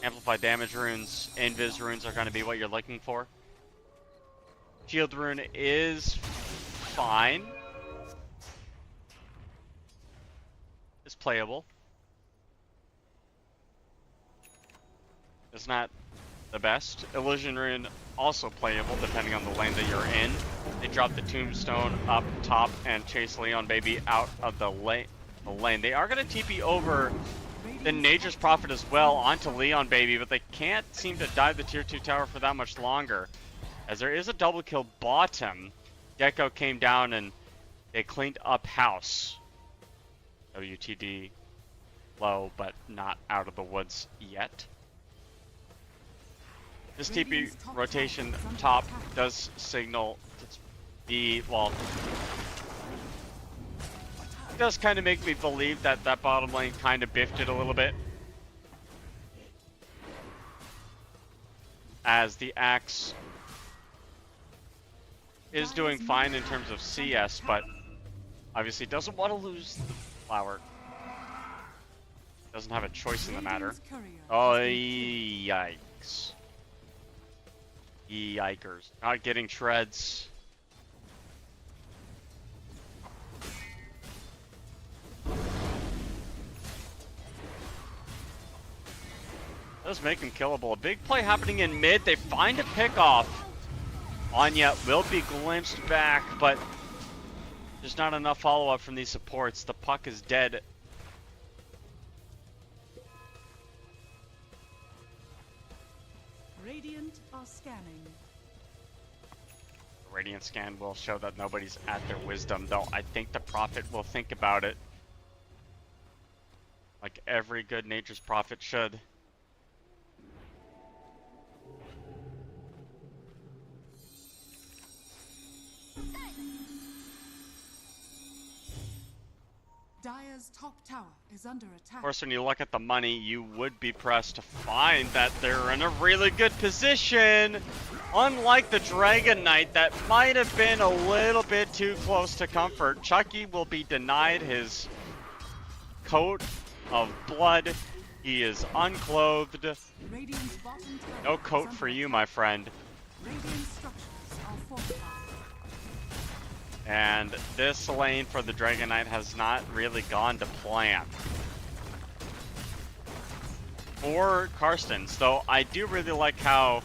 Speaker 4: amplify damage runes, invis runes are going to be what you're looking for. Shield rune is fine. It's playable. It's not the best. Illusion rune also playable depending on the lane that you're in. They drop the tombstone up top and chase Leon baby out of the lane. They are going to TP over the Nature's Prophet as well onto Leon baby, but they can't seem to dive the tier 2 tower for that much longer. As there is a double kill bottom. Gecko came down and they cleaned up house. WTD low, but not out of the woods yet. This TP rotation top does signal the, well, it does kind of make me believe that that bottom lane kind of biffed it a little bit. As the axe is doing fine in terms of CS, but obviously doesn't want to lose the flower. Doesn't have a choice in the matter. Oh, yikes. Yikers. Not getting shreds. Does make him killable. A big play happening in mid. They find a pickoff. Anya will be glimpsed back, but there's not enough follow-up from these supports. The puck is dead.
Speaker 7: Radiant are scanning.
Speaker 4: Radiant scan will show that nobody's at their wisdom, though I think the Prophet will think about it. Like every good Nature's Prophet should.
Speaker 7: Dire's top tower is under attack.
Speaker 4: Of course, when you look at the money, you would be pressed to find that they're in a really good position. Unlike the Dragon Knight, that might have been a little bit too close to comfort. Chucky will be denied his coat of blood. He is unclothed.
Speaker 7: Radiant's bottom tower
Speaker 4: No
Speaker 7: is
Speaker 4: coat
Speaker 7: under
Speaker 4: for you,
Speaker 7: attack.
Speaker 4: my friend.
Speaker 7: Radiant structures are fortified.
Speaker 4: And this lane for the Dragon Knight has not really gone to plan. For Carstenz, though, I do really like how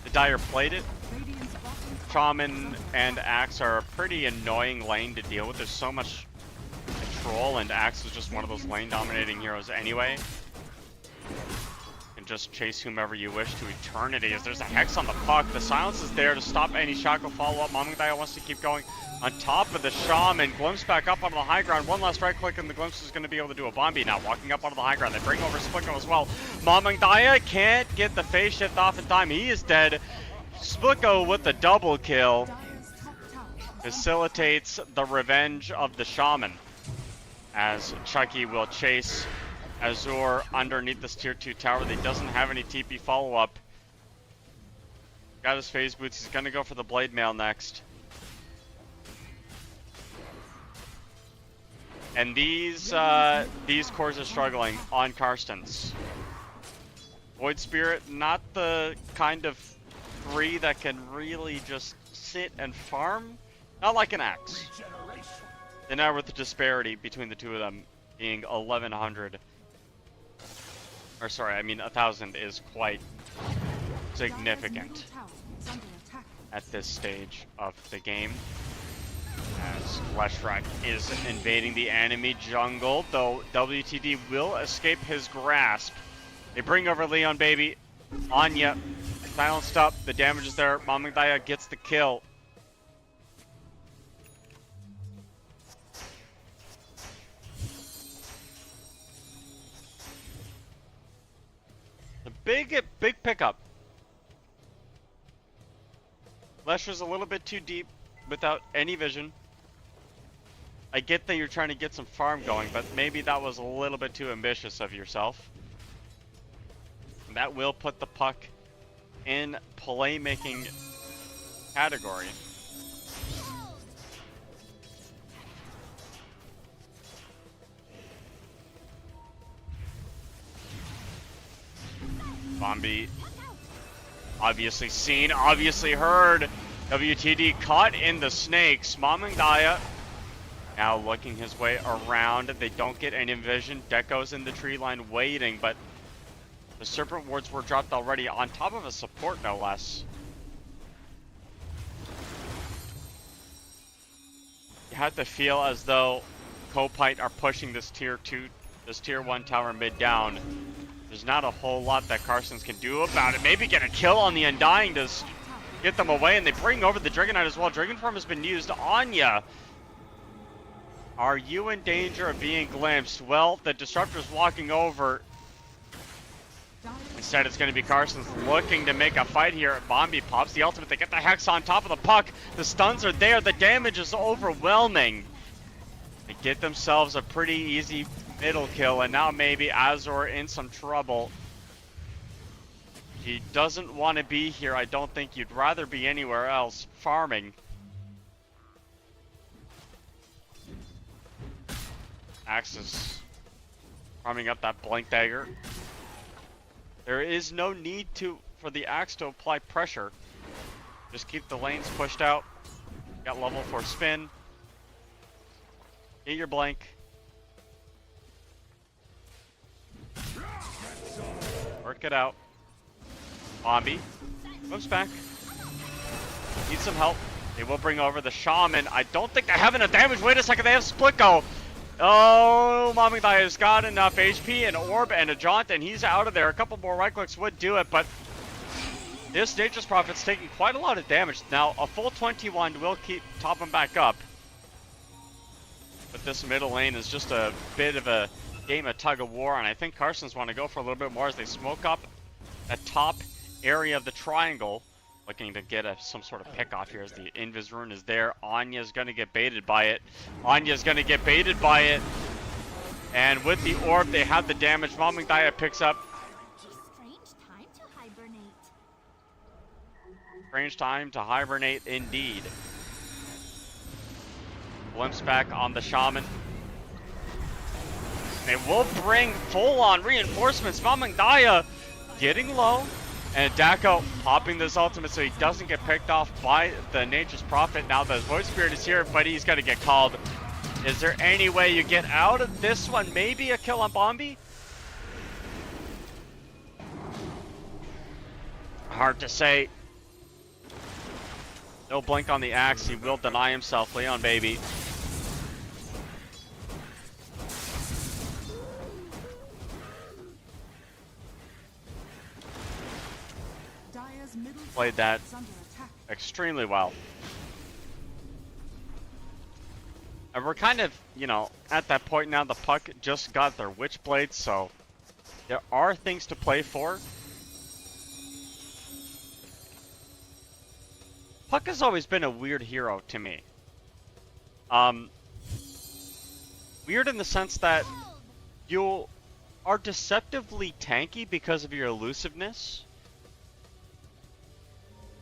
Speaker 4: the Dire played it.
Speaker 7: Radiant's bottom tower
Speaker 4: Shaman and Axe are a pretty annoying lane to deal with. There's so much control, and Axe is just one of those lane dominating heroes anyway. And just chase whomever you wish to eternity. As there's a Hex on the puck, the silence is there to stop any Shackle follow-up. Mamangdaya wants to keep going on top of the Shaman. Glimpse back up onto the high ground. One last right click and the Glimpse is going to be able to do a Bombi now. Walking up onto the high ground. They bring over Spliko as well. Mamangdaya can't get the phase shift off in time. He is dead. Spliko with the double kill
Speaker 7: Dire's top tower is
Speaker 4: facilitates the revenge of the Shaman. As Chucky will chase Azure underneath this tier 2 tower. He doesn't have any TP follow-up. Got his phase boots. He's going to go for the blade mail next. And these cores are struggling on Carstenz. Void Spirit, not the kind of 3 that can really just sit and farm. Not like an Axe. And now with the disparity between the two of them being 1100. Or sorry, I mean 1000 is quite significant at this stage of the game. As Leshrac is invading the enemy jungle, though WTD will escape his grasp. They bring over Leon baby. Anya silenced up, the damage is there. Mamangdaya gets the kill. The big pickup. Lesher's a little bit too deep without any vision. I get that you're trying to get some farm going, but maybe that was a little bit too ambitious of yourself. And that will put the puck in playmaking category. Bombi, obviously seen, obviously heard. WTD caught in the snakes. Mamangdaya now looking his way around. They don't get any vision. Deco's in the tree line waiting, but the Serpent Wards were dropped already on top of a support, no less. You have to feel as though Kopite are pushing this tier 1 tower mid down. There's not a whole lot that Carstenz can do about it. Maybe get a kill on the Undying to get them away, and they bring over the Dragon Knight as well. Dragon Form has been used. Anya, are you in danger of being glimpsed? Well, the Disruptor's walking over. Instead, it's going to be Carstenz looking to make a fight here. Bombi pops the ultimate. They get the Hex on top of the puck. The stuns are there. The damage is overwhelming. They get themselves a pretty easy middle kill, and now maybe Azure in some trouble. He doesn't want to be here. I don't think you'd rather be anywhere else farming. Axe is farming up that Blink Dagger. There is no need for the Axe to apply pressure. Just keep the lanes pushed out. Got level 4 spin. Get your Blink. Work it out. Bombi moves back. Need some help. They will bring over the Shaman. I don't think they have enough damage. Wait a second, they have Spliko. Oh, Mamangdaya has got enough HP, an Orb, and a Jaunt, and he's out of there. A couple more right clicks would do it, but this Nature's Prophet's taking quite a lot of damage. Now, a full 21 will top him back up. But this middle lane is just a bit of a game of tug of war, and I think Carstenz want to go for a little bit more as they smoke up a top area of the triangle, looking to get some sort of pick off here as the Invis Rune is there. Anya's going to get baited by it. Anya's going to get baited by it. And with the orb, they have the damage. Mamang Daya picks up.
Speaker 10: Strange time to hibernate.
Speaker 4: Strange time to hibernate indeed. Glimpse back on the Shaman. They will bring full-on reinforcements. Mamang Daya getting low. And Dako popping this ultimate so he doesn't get picked off by the Nature's Prophet. Now the Void Spirit is here, but he's going to get called. Is there any way you get out of this one? Maybe a kill on Bombi? Hard to say. No blink on the axe. He will deny himself. Leon baby. Played that extremely well. And we're kind of, you know, at that point now. The Puck just got their Witchblade, so there are things to play for. Puck has always been a weird hero to me. Weird in the sense that you are deceptively tanky because of your elusiveness.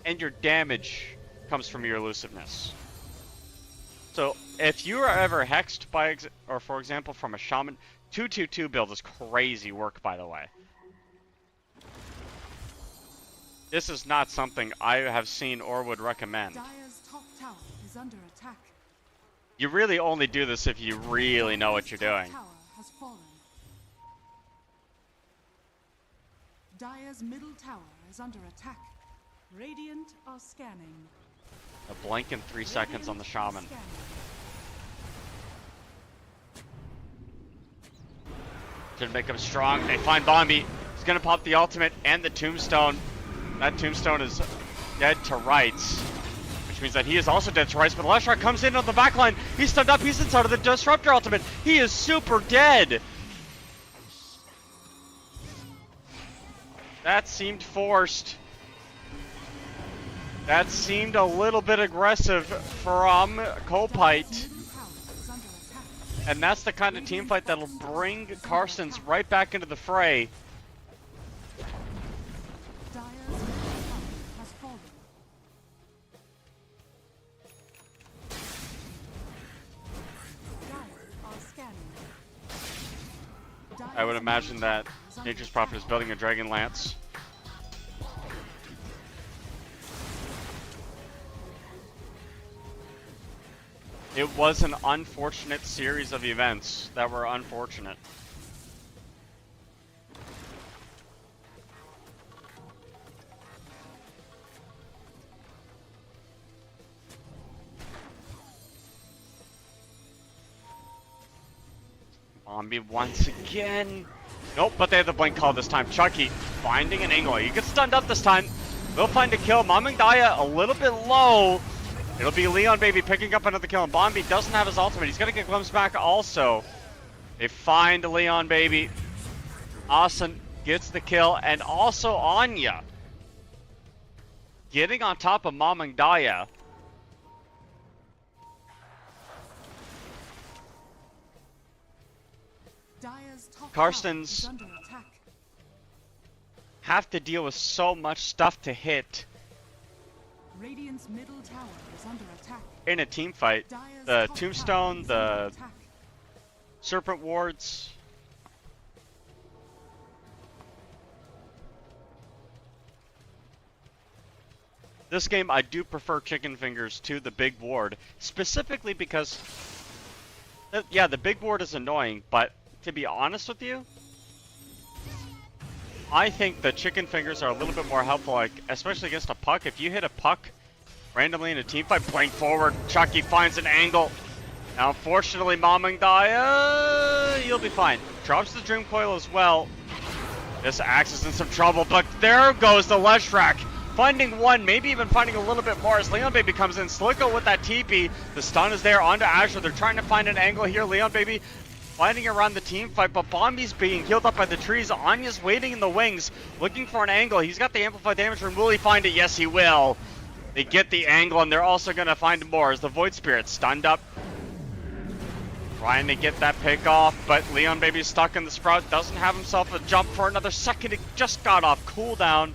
Speaker 4: And your damage comes from your elusiveness. So if you are ever hexed by, or for example from a Shaman, 2-2-2 build is crazy work, by the way. This is not something I have seen or would recommend.
Speaker 7: Dire's top tower is under attack.
Speaker 4: You really only do this if you really know what you're doing.
Speaker 7: Tower has fallen. Dire's middle tower is under attack. Radiant are scanning.
Speaker 4: A blink in 3 seconds on the Shaman. Should make him strong. They find Bombi. He's gonna pop the ultimate and the tombstone. That tombstone is dead to rights, which means that he is also dead to rights. But Leshrac comes in on the backline. He's stunned up. He's inside of the Disruptor ultimate. He is super dead. That seemed forced. That seemed a little bit aggressive from Kopite. And that's the kind of team fight that'll bring Carstenz right back into the fray. I would imagine that Nature's Prophet is building a Dragon Lance. It was an unfortunate series of events that were unfortunate. Bombi once again. Nope, but they have the blink call this time. Chucky finding an angle. He gets stunned up this time. They'll find a kill. Mamang Daya a little bit low. It'll be Leon baby picking up another kill, and Bombi doesn't have his ultimate. He's gonna get glimpsed back also. They find Leon baby. Asen gets the kill, and also Anya getting on top of Mamang Daya. Carstenz have to deal with so much stuff to hit.
Speaker 7: Radiant's middle tower is under attack.
Speaker 4: In a team fight. The tombstone, the serpent wards. This game I do prefer chicken fingers to the big ward, specifically because yeah, the big ward is annoying, but to be honest with you, I think the chicken fingers are a little bit more helpful, like especially against a puck. If you hit a puck randomly in a team fight, blink forward, Chucky finds an angle. Now, unfortunately, Mamang Daya, you'll be fine. Drops the Dream Coil as well. This axe is in some trouble, but there goes the Leshrac. Finding one, maybe even finding a little bit more as Leon Baby comes in. Slicko with that TP. The stun is there onto Azure. They're trying to find an angle here. Leon Baby fighting around the team fight, but Bombi's being healed up by the trees. Anya's waiting in the wings, looking for an angle. He's got the amplified damage room. Will he find it? Yes, he will. They get the angle, and they're also going to find more as the Void Spirit stunned up. Trying to get that pick off, but Leon Baby's stuck in the Sprout. Doesn't have himself a jump for another second. It just got off cooldown.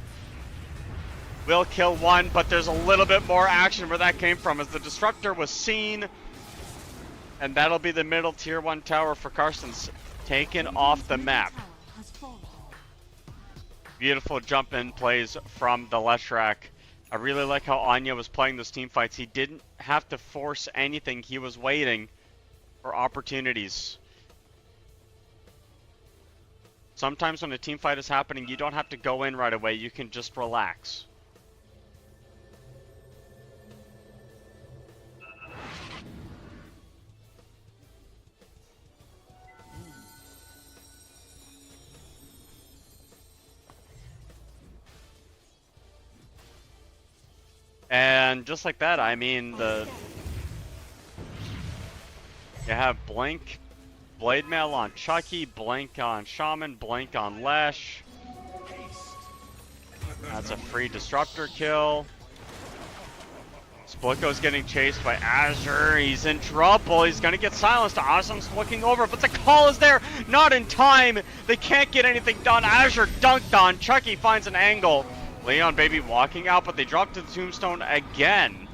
Speaker 4: Will kill one, but there's a little bit more action where that came from as the Disruptor was seen. And that'll be the middle tier 1 tower for Carstenz, taken off the map. Beautiful jump in plays from the Leshrac. I really like how Anya was playing those team fights. He didn't have to force anything. He was waiting for opportunities. Sometimes when a team fight is happening, you don't have to go in right away. You can just relax. And just like that, I mean, you have Blink, Blade Mail on Chucky, Blink on Shaman, Blink on Lesh. That's a free Disruptor kill. Splitgo's getting chased by Azure. He's in trouble. He's going to get silenced. Awesome's looking over, but the call is there. Not in time. They can't get anything done. Azure dunked on. Chucky finds an angle. Leon Baby walking out, but they drop to the tombstone again.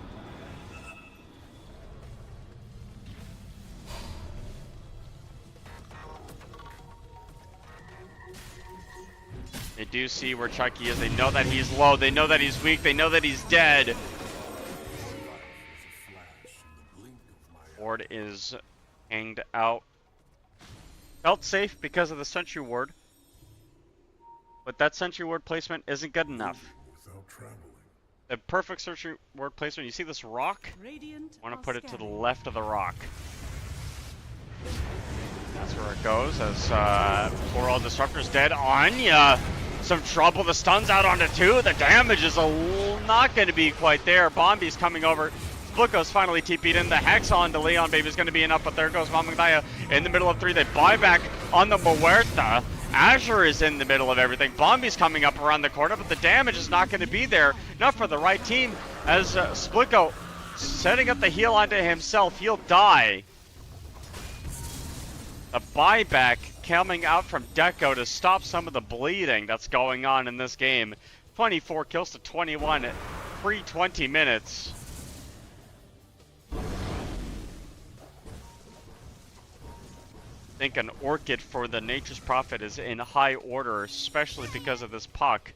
Speaker 4: They do see where Chucky is. They know that he's low. They know that he's weak. They know that he's dead. Ward is hanged out. Felt safe because of the Sentry Ward. But that Sentry Ward placement isn't good enough. The perfect Sentry Ward placement, you see this rock? I want to put it to the left of the rock. That's where it goes as poor old Disruptor's dead. Anya! Some trouble, the stun's out onto 2. The damage is not going to be quite there. Bombi's coming over. Splitgo's finally TP'd in. The Hex on to Leon Baby is going to be enough, but there goes Mamangdaya in the middle of 3. They buy back on the Muerta. Azure is in the middle of everything. Bombi's coming up around the corner, but the damage is not going to be there. Not for the right team, as Splitgo setting up the heal onto himself. He'll die. The buyback coming out from Deco to stop some of the bleeding that's going on in this game. 24 kills to 21 at pre-20 minutes. I think an Orchid for the Nature's Prophet is in high order, especially because of this puck.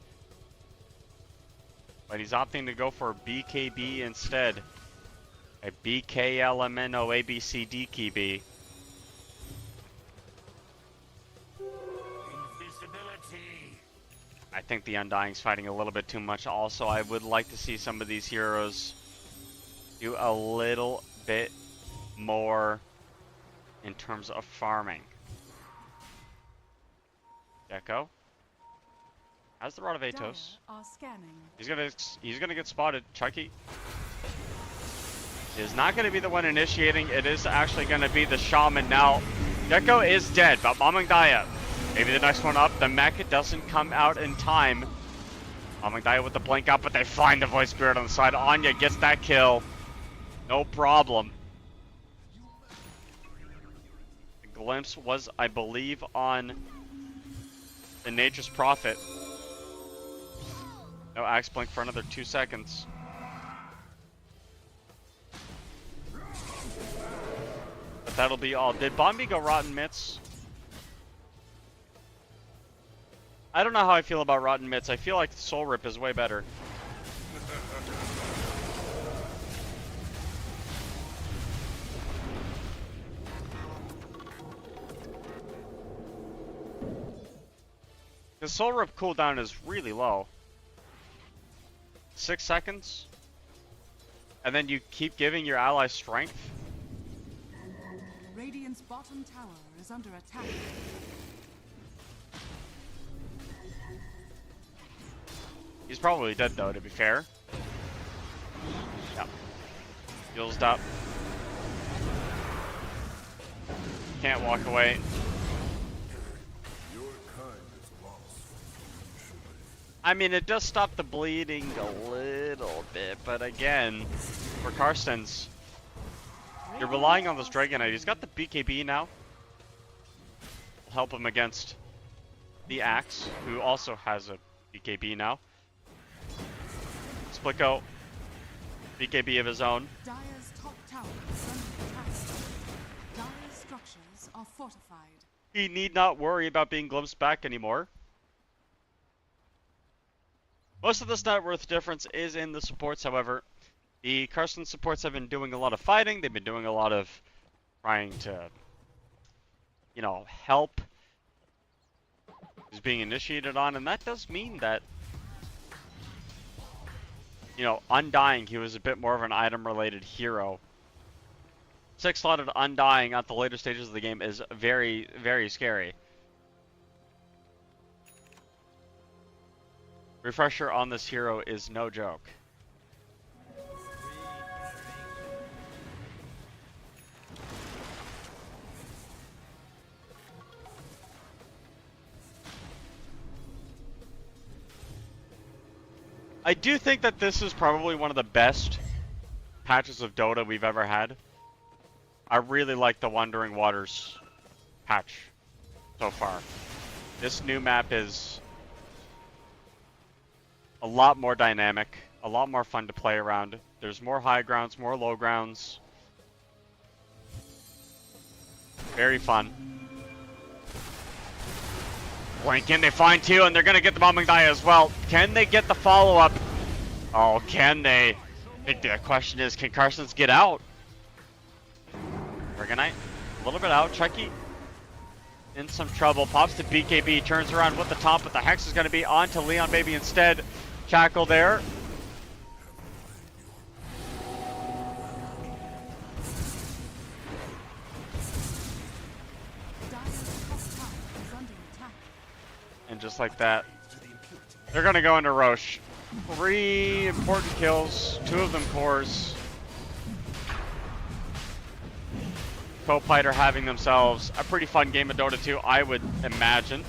Speaker 4: But he's opting to go for BKB instead. A BKLMNO ABCDKB. I think the Undying's fighting a little bit too much. Also, I would like to see some of these heroes do a little bit more in terms of farming. Deco has the Rod of Atos. He's gonna get spotted. Chucky is not gonna be the one initiating. It is actually gonna be the Shaman now. Deco is dead, but Mamangdaya, maybe the next one up. The mech doesn't come out in time. Mamangdaya with the blink up, but they find the Void Spirit on the side. Anya gets that kill. No problem. Glimpse was, I believe, on the Nature's Prophet. No Axe Blink for another 2 seconds. But that'll be all. Did Bombi go Rotten Mitts? I don't know how I feel about Rotten Mitts. I feel like Soul Rip is way better. The Soul Rip cooldown is really low. 6 seconds. And then you keep giving your ally strength.
Speaker 7: Radiant's bottom tower is under attack.
Speaker 4: He's probably dead though, to be fair. Yep. Heals up. Can't walk away. I mean, it does stop the bleeding a little bit, but again, for Carstenz, You're relying on this Dragon Knight. He's got the BKB now. Will help him against the Axe, who also has a BKB now. Split go. BKB of his own.
Speaker 7: Dire's top tower is under attack. Dire's structures are fortified.
Speaker 4: He need not worry about being glimpsed back anymore. Most of this net worth difference is in the supports, however. The Carstenz supports have been doing a lot of fighting. They've been doing a lot of trying to, you know, help. Is being initiated on, and that does mean that, you know, Undying, he was a bit more of an item-related hero. 6-slotted Undying at the later stages of the game is very, very scary. Refresher on this hero is no joke. I do think that this is probably one of the best patches of Dota we've ever had. I really like the Wandering Waters patch so far. This new map is a lot more dynamic, a lot more fun to play around. There's more high grounds, more low grounds. Very fun. Blink in, they find two, and they're going to get the bombing die as well. Can they get the follow-up? Oh, can they? I think the question is, can Carstenz get out? Dragonite, a little bit out. Chucky in some trouble. Pops to BKB, turns around with the top, but the Hex is going to be on to Leon Baby instead. Shackle there. And just like that, they're going to go into Roche. 3 important kills, 2 of them cores. Kopite are having themselves a pretty fun game of Dota 2, I would imagine.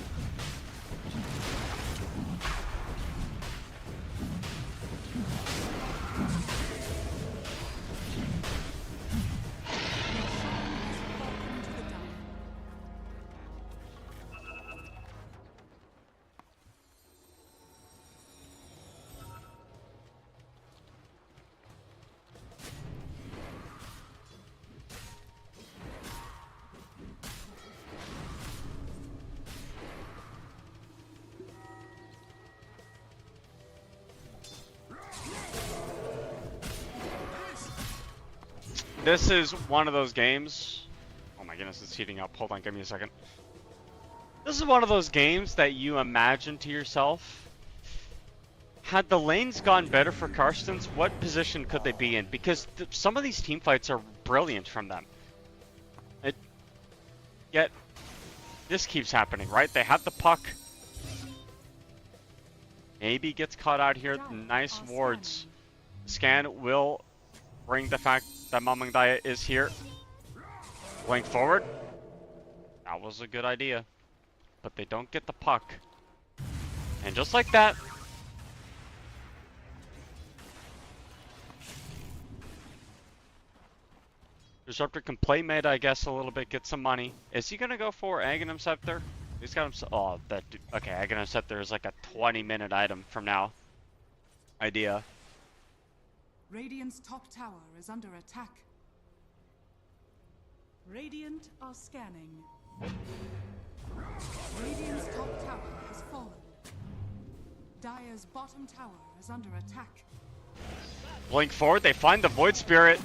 Speaker 4: This is one of those games. Oh my goodness, it's heating up. Hold on, give me a second. This is one of those games that you imagine to yourself, had the lanes gone better for Carstenz, what position could they be in? Because some of these team fights are brilliant from them. Yet, this keeps happening, right? They have the puck. Maybe gets caught out here. Nice wards. Scan will bring the fact that Mamang Daya is here. Blink forward. That was a good idea. But they don't get the puck. And just like that, Disruptor can play meta, I guess, a little bit, get some money. Is he gonna go for Aghanim Scepter? He's got him. Oh, that. Okay, Aghanim Scepter is like a 20-minute item from now. Idea.
Speaker 7: Radiant's top tower is under attack. Radiant are scanning. Radiant's top tower has fallen. Dire's bottom tower is under attack.
Speaker 4: Blink forward, they find the Void Spirit.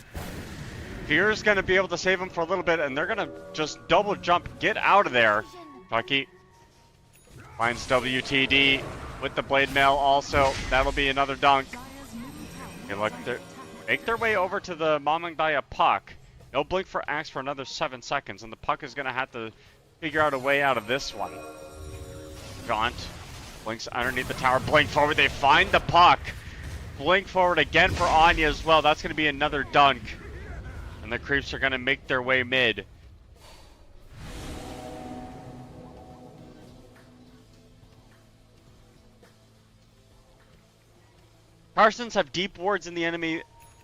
Speaker 4: Fear's gonna be able to save him for a little bit, and they're gonna just double jump, get out of there. Chucky finds WTD with the Blade Mail also. That'll be another dunk. Okay, look, make their way over to the Mamang Daya puck. No blink for Axe for another 7 seconds, and the puck is gonna have to figure out a way out of this one. Gaunt blinks underneath the tower. Blink forward, they find the puck. Blink forward again for Anya as well. That's gonna be another dunk. And the creeps are gonna make their way mid. Carstenz have deep wards in the enemy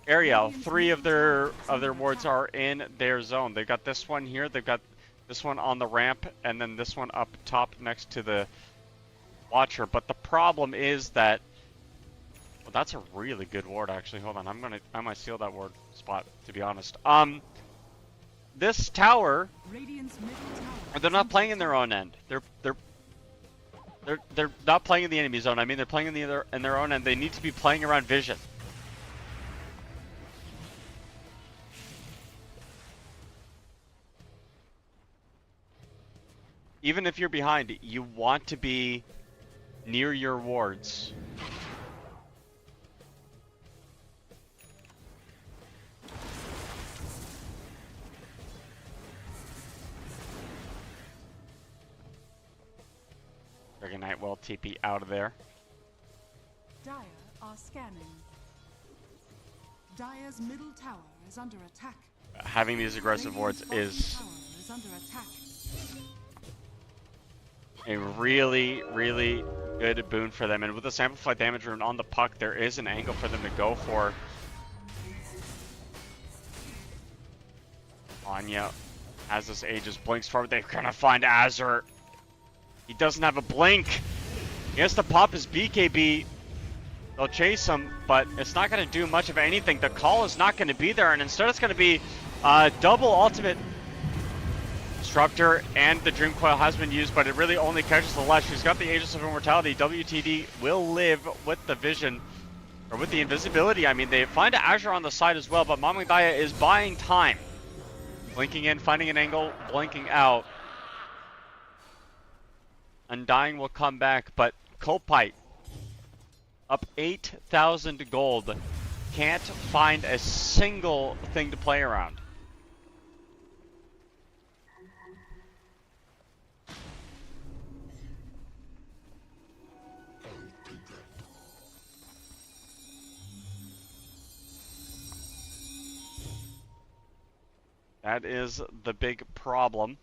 Speaker 4: Ariel, 3 of their wards are in their zone. They've got this one here, they've got this one on the ramp, and then this one up top next to the Watcher. But the problem is that, well, that's a really good ward actually. Hold on, I might steal that ward spot, to be honest. This tower, they're not playing in their own end. They're not playing in the enemy zone. I mean, they're playing in their own end. They need to be playing around vision. Even if you're behind, you want to be near your wards. Dragon Knight will TP out of there.
Speaker 7: Dire are scanning. Dire's middle tower is under attack.
Speaker 4: Having these aggressive wards is
Speaker 7: under attack.
Speaker 4: a really, really good boon for them. And with this amplified damage rune on the puck, there is an angle for them to go for. Anya, as this Aegis blinks forward, they're gonna find Azure. He doesn't have a blink. He has to pop his BKB. They'll chase him, but it's not going to do much of anything. The call is not going to be there, and instead it's going to be double ultimate. Disruptor and the Dream Coil has been used, but it really only catches the Lesh. He's got the Aegis of Immortality. WTD will live with the vision, or with the invisibility. I mean, they find Azure on the side as well, but Mamangdaya is buying time. Blinking in, finding an angle, blinking out. Undying will come back, but Kopite, up 8,000 gold, can't find a single thing to play around. That is the big problem.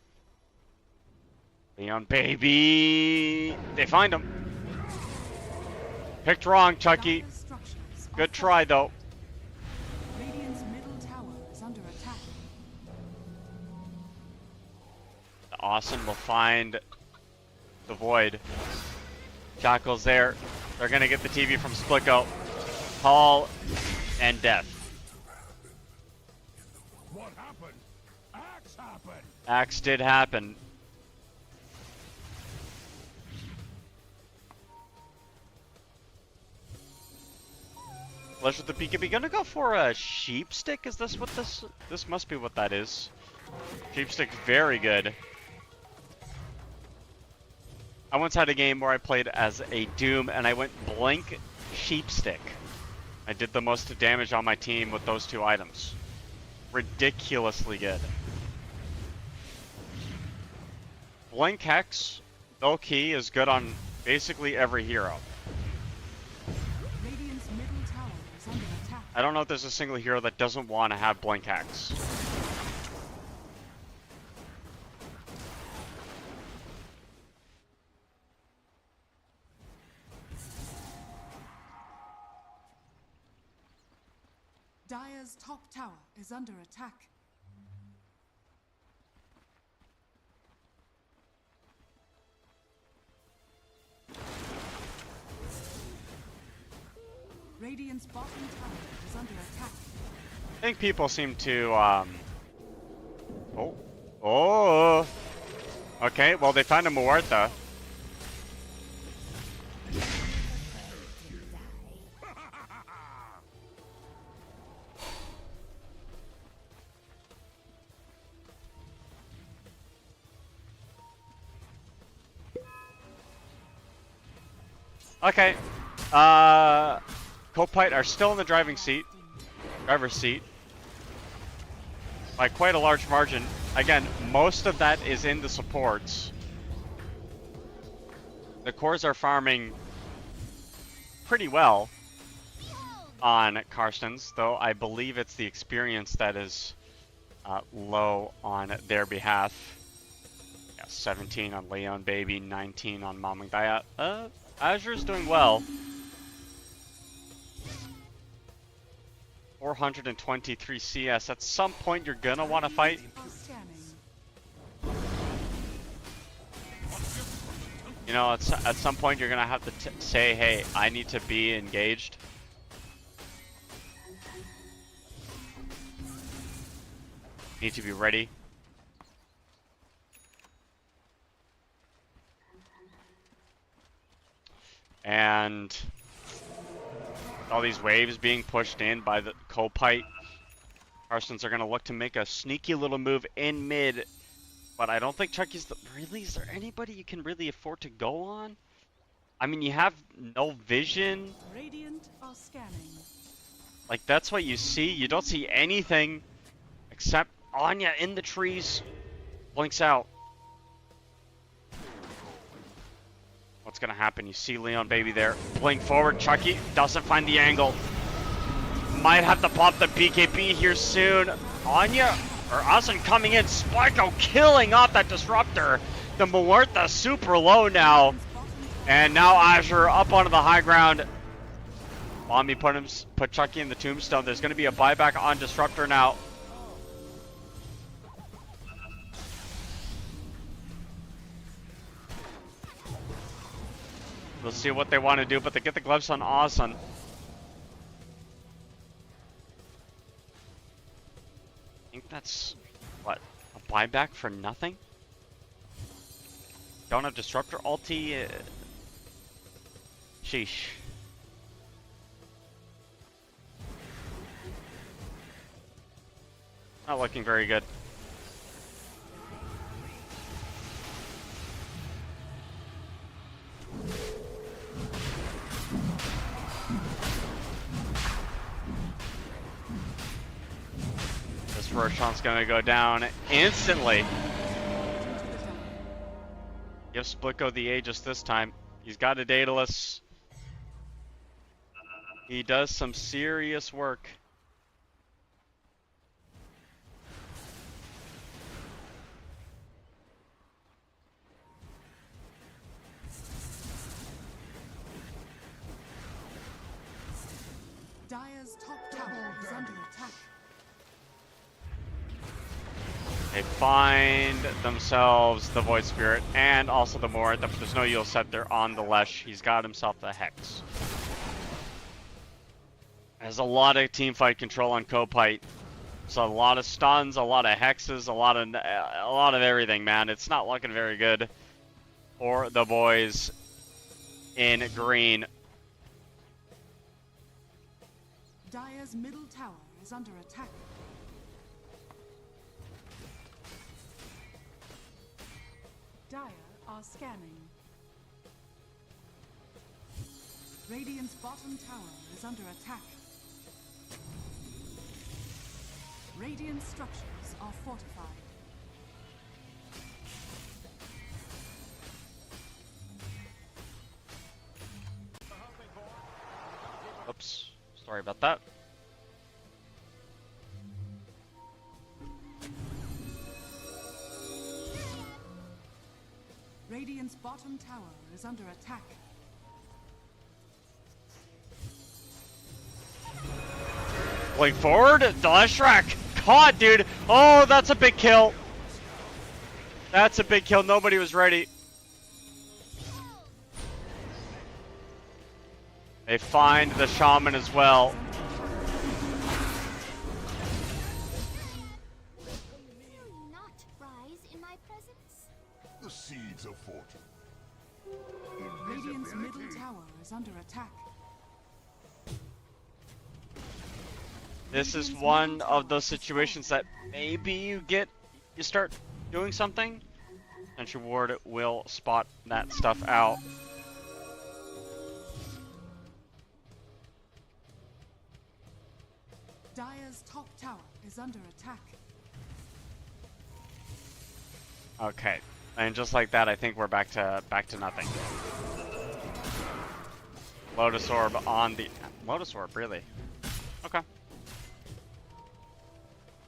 Speaker 4: Leon, baby! They find him. Picked wrong, Chucky. Good try, though.
Speaker 7: Radiant's middle tower is under attack.
Speaker 4: Awesome will find the Void. Shackle's there. They're gonna get the TV from Splicko. Call and death.
Speaker 11: What happened? Axe happened.
Speaker 4: Axe did happen. Flesh with the BKB. Gonna go for a sheep stick. Is this what this must be what that is? Sheep stick, very good. I once had a game where I played as a Doom and I went blink sheep stick. I did the most damage on my team with those 2 items. Ridiculously good. Blink Hex, low key, is good on basically every hero.
Speaker 7: Radiant's middle tower is under attack.
Speaker 4: I don't know if there's a single hero that doesn't want to have Blink Hex.
Speaker 7: Dire's top tower is under attack. Radiant's bottom tower is under attack.
Speaker 4: I think people seem to, Oh! Okay, well they found a Muerta. Okay. Kopite are still in the driver's seat. By quite a large margin. Again, most of that is in the supports. The cores are farming pretty well on Carstenz, though I believe it's the experience that is low on their behalf. Yeah, 17 on Leon Baby, 19 on Mamangdaya. Azure's doing well. 423 CS. At some point, you're gonna want to fight. You know, at some point, you're gonna have to say, hey, I need to be engaged. Need to be ready. And all these waves being pushed in by the Kopite, Carstenz are going to look to make a sneaky little move in mid. But I don't think Chucky's the... Really? Is there anybody you can really afford to go on? I mean, you have no vision.
Speaker 7: Radiant are scanning.
Speaker 4: Like, that's what you see. You don't see anything except Anya in the trees. Blinks out. What's gonna happen? You see Leon Baby there. Blink forward. Chucky doesn't find the angle. Might have to pop the BKB here soon. Anya or Asen coming in. Spyco killing off that disruptor. The Muerta super low now. And now Azure up onto the high ground. Bombi put Chucky in the tombstone. There's gonna be a buyback on disruptor now. We'll see what they want to do, but they get the gloves on Asen. I think that's, what, a buyback for nothing? Don't have Disruptor ulti? Sheesh. Not looking very good. This Roshan's gonna go down instantly. Give Splitko the Aegis this time. He's got a Daedalus. He does some serious work.
Speaker 7: Dire's top tower is under attack.
Speaker 4: They find themselves the Void Spirit and also the Mort. There's no Yule Scepter on the Lesh. He's got himself the Hex. There's a lot of teamfight control on Kopite. So a lot of stuns, a lot of hexes, a lot of everything, man. It's not looking very good for the boys in green.
Speaker 7: Dire's middle tower is under attack. Dire are scanning. Radiant's bottom tower is under attack. Radiant structures are fortified.
Speaker 4: Oops, sorry about that.
Speaker 7: Radiant's bottom tower is under attack.
Speaker 4: Going forward, Shrek caught, dude. Oh, that's a big kill. That's a big kill. Nobody was ready. They find the shaman as well.
Speaker 10: Not rise in my presence.
Speaker 11: The seeds of fortune.
Speaker 7: Radiant's middle tower is under attack.
Speaker 4: This is one of those situations that maybe you start doing something, and your ward will spot that stuff out.
Speaker 7: Dire's top tower is under attack.
Speaker 4: Okay, and just like that, I think we're back to nothing. Lotus Orb on the Lotus Orb, really? Okay.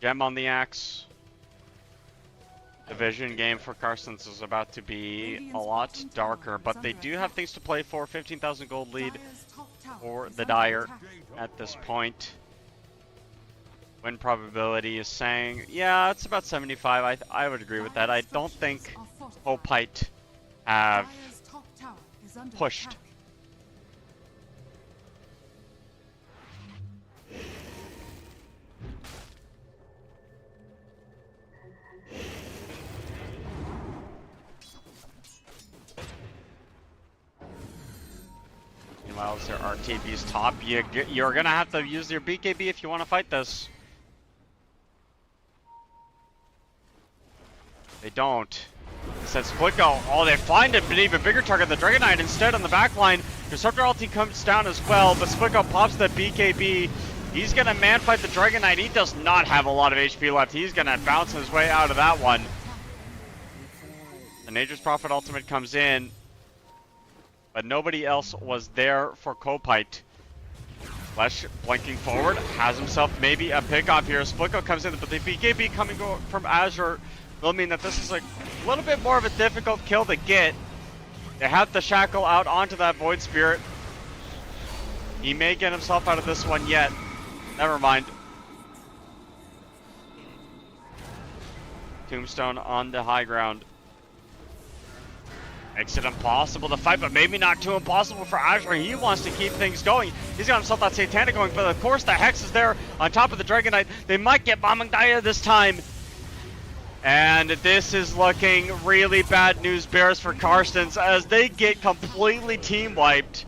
Speaker 4: Gem on the axe. The vision game for Carstenz is about to be a lot darker, but they do have things to play for. 15,000 gold lead for the Dire at this point. Win probability is saying, yeah, it's about 75. I would agree with that. I don't think Kopite have
Speaker 7: Dire's top tower is under
Speaker 4: pushed.
Speaker 7: attack.
Speaker 4: Meanwhile, there are TB's top. You're gonna have to use your BKB if you want to fight this. They don't. Instead, Splitgo, oh, they find an even bigger target, the Dragon Knight, instead on the backline. Disruptor ulti comes down as well, but Splitgo pops the BKB. He's gonna man fight the Dragon Knight. He does not have a lot of HP left. He's gonna bounce his way out of that one. The Nature's Prophet ultimate comes in, but nobody else was there for Kopite. Flesh blinking forward, has himself maybe a pickoff here. Splitgo comes in, but the BKB coming from Azure will mean that this is a little bit more of a difficult kill to get. They have the shackle out onto that Void Spirit. He may get himself out of this one yet. Never mind. Tombstone on the high ground. Makes it impossible to fight, but maybe not too impossible for Azure. He wants to keep things going. He's got himself that Satanic going, but of course the Hex is there on top of the Dragon Knight. They might get Mamangdaya this time. And this is looking really bad news bears for Carstenz as they get completely team wiped.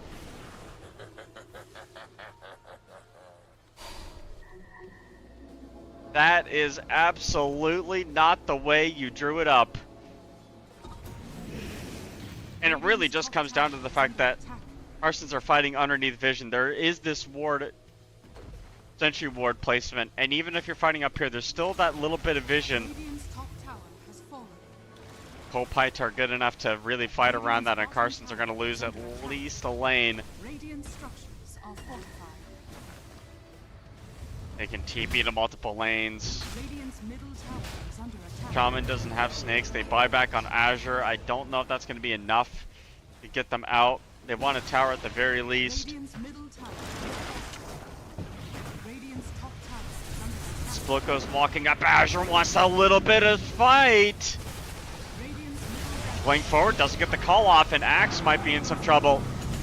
Speaker 4: That is absolutely not the way you drew it up. And it really just comes down to the fact that Carstenz are fighting underneath vision. There is this ward, sentry ward placement, and even if you're fighting up here, there's still that little bit of vision. Kopite are good enough to really fight around that, and Carstenz are going to lose at least a lane. They can TP to multiple lanes. Shaman doesn't have snakes. They buy back on Azure. I don't know if that's going to be enough to get them out. They want a tower at the very least. Splitgo's walking up. Azure wants a little bit of fight. Going forward, doesn't get the call off, and Axe might be in some trouble.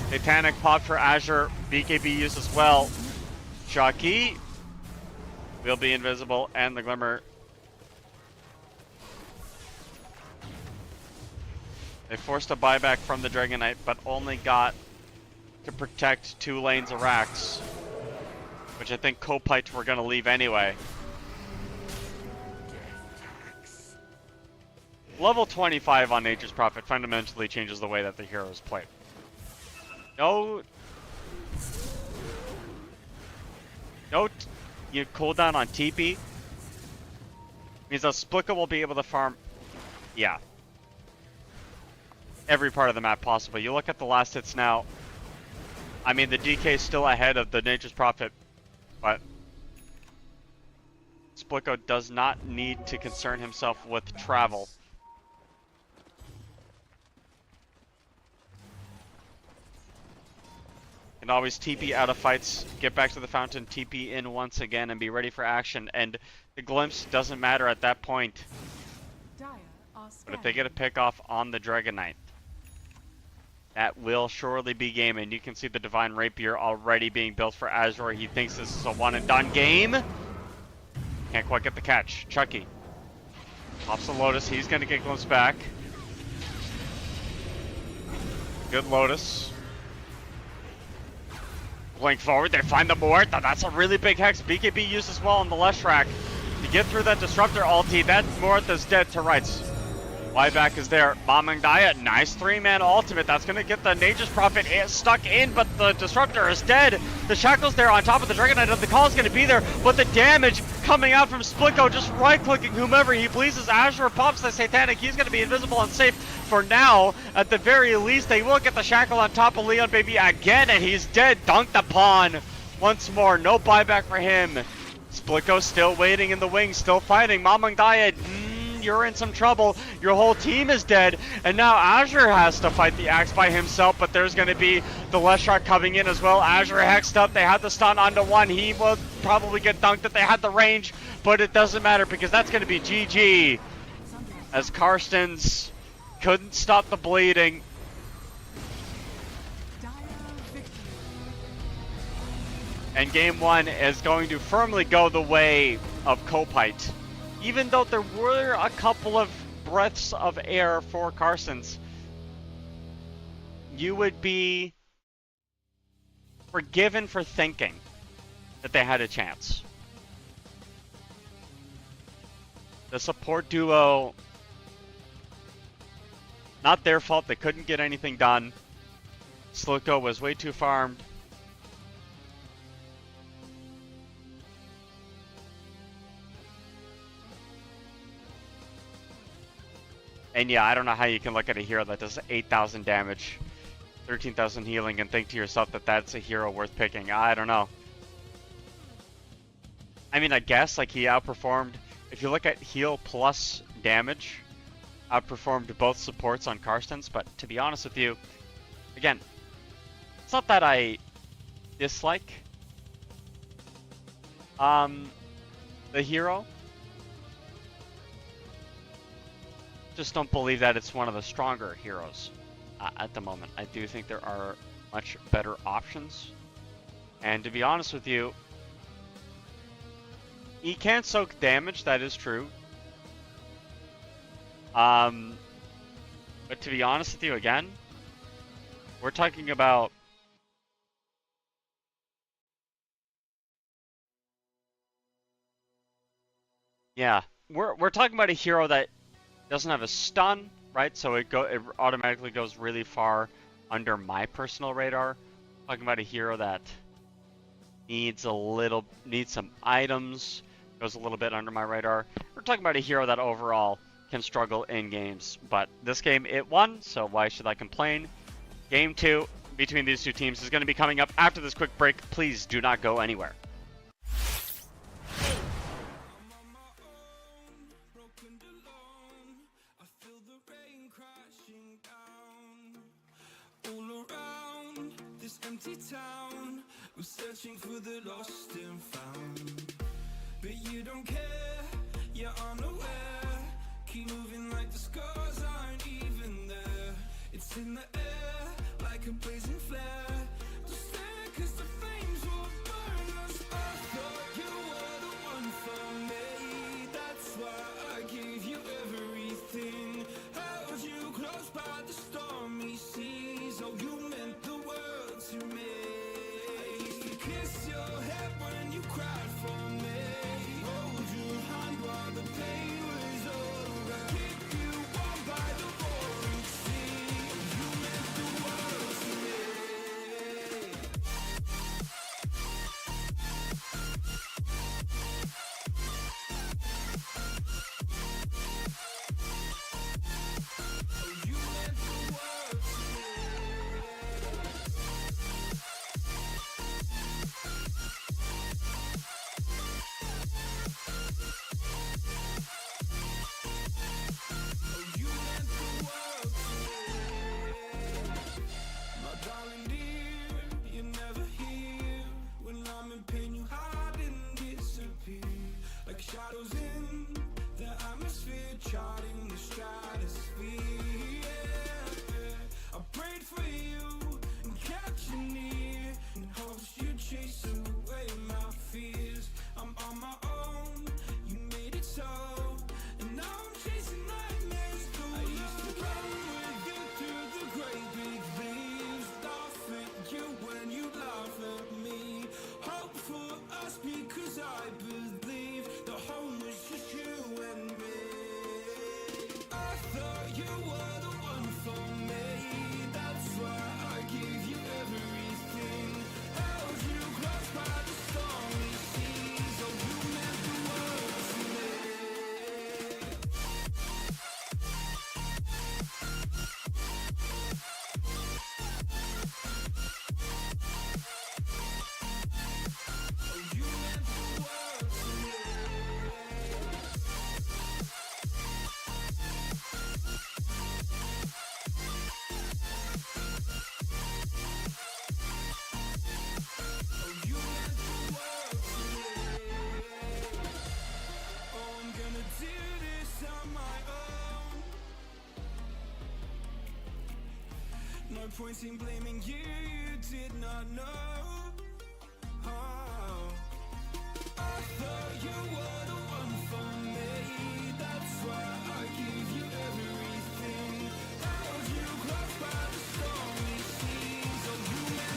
Speaker 4: Satanic pop for Azure. BKB used as well. Chucky will be invisible, and the Glimmer. They forced a buyback from the Dragon Knight, but only got to protect 2 lanes of Rax, which I think Kopite were going to leave anyway. Level 25 on Nature's Prophet fundamentally changes the way that the heroes play. No cooldown on TP means that Splitgo will be able to farm, yeah, every part of the map possible. You look at the last hits now. I mean, the DK is still ahead of the Nature's Prophet, but Splitgo does not need to concern himself with travel. Can always TP out of fights, get back to the fountain, TP in once again, and be ready for action. And the glimpse doesn't matter at that point. But if they get a pick off on the Dragon Knight, that will surely be game. And you can see the Divine Rapier already being built for Azure. He thinks this is a one and done game. Can't quite get the catch. Chucky pops the Lotus. He's going to get glimpse back. Good Lotus. Going forward, they find the Muerta. That's a really big Hex. BKB used as well on the left track. To get through that Disruptor ulti, that Muerta's dead to rights. Buyback is there. Mamangdaya, nice 3-man ultimate. That's going to get the Nature's Prophet stuck in, but the Disruptor is dead. The Shackle's there on top of the Dragon Knight. The call is going to be there, but the damage coming out from Splitgo, just right-clicking whomever he pleases. Azure pops the Satanic. He's going to be invisible and safe for now. At the very least, they will get the Shackle on top of Leon Baby again, and he's dead. Dunked upon once more. No buyback for him. Splitgo still waiting in the wings, still fighting. Mamangdaya, you're in some trouble. Your whole team is dead, and now Azure has to fight the Axe by himself, but there's going to be the Leshrac coming in as well. Azure hexed up. They had the stun onto one. He will probably get dunked if they had the range, but it doesn't matter because that's going to be GG, as Carstenz couldn't stop the bleeding. And game one is going to firmly go the way of Kopite. Even though there were a couple of breaths of air for Carstenz, you would be forgiven for thinking that they had a chance. The support duo, not their fault, they couldn't get anything done. Slicko was way too farmed. And yeah, I don't know how you can look at a hero that does 8,000 damage, 13,000 healing, and think to yourself that that's a hero worth picking. I don't know. I mean, I guess, like, he outperformed, if you look at heal plus damage, outperformed both supports on Carstenz, but to be honest with you, again, it's not that I dislike the hero. Just don't believe that it's one of the stronger heroes at the moment. I do think there are much better options. And to be honest with you, he can soak damage, that is true. But to be honest with you, again, we're talking about we're talking about a hero that doesn't have a stun, right? So it automatically goes really far under my personal radar. Talking about a hero that needs some items, goes a little bit under my radar. We're talking about a hero that overall can struggle in games, but this game it won, so why should I complain? Game 2 between these two teams is going to be coming up after this quick break. Please do not go anywhere.
Speaker 8: Empty town, we're searching for the lost and found, but you don't care, you're unaware, keep moving like the scars aren't even there, it's in the air, like a blazing flare, just stare cause the flames will burn us. I thought you were the one for me, that's why I gave you everything, held you close by the stormy seas, oh you meant the world to me. I used to kiss your head when you cried for me, hold your hand while the pain was over, keep you warm by the roaring sea, you meant the world to me. You meant the world to me. Shadows in the atmosphere, charting the stratosphere. I prayed for you and kept you near, in hopes you'd chase away my fears. I'm on my own, you made it so, and now I'm chasing nightmares too. I used to run with you through the great big leaves, laugh at you when you laugh at me, hope for us because I believe the home was just you and me. I thought you were the one for me, that's why I gave you everything, held you close by the stormy seas, oh you meant the world to me. Oh you meant the world to me. point in blaming you, you did not know. Oh. I thought you were the one for me. That's why I give you everything. Held you close by the stormy seas. Oh, you meant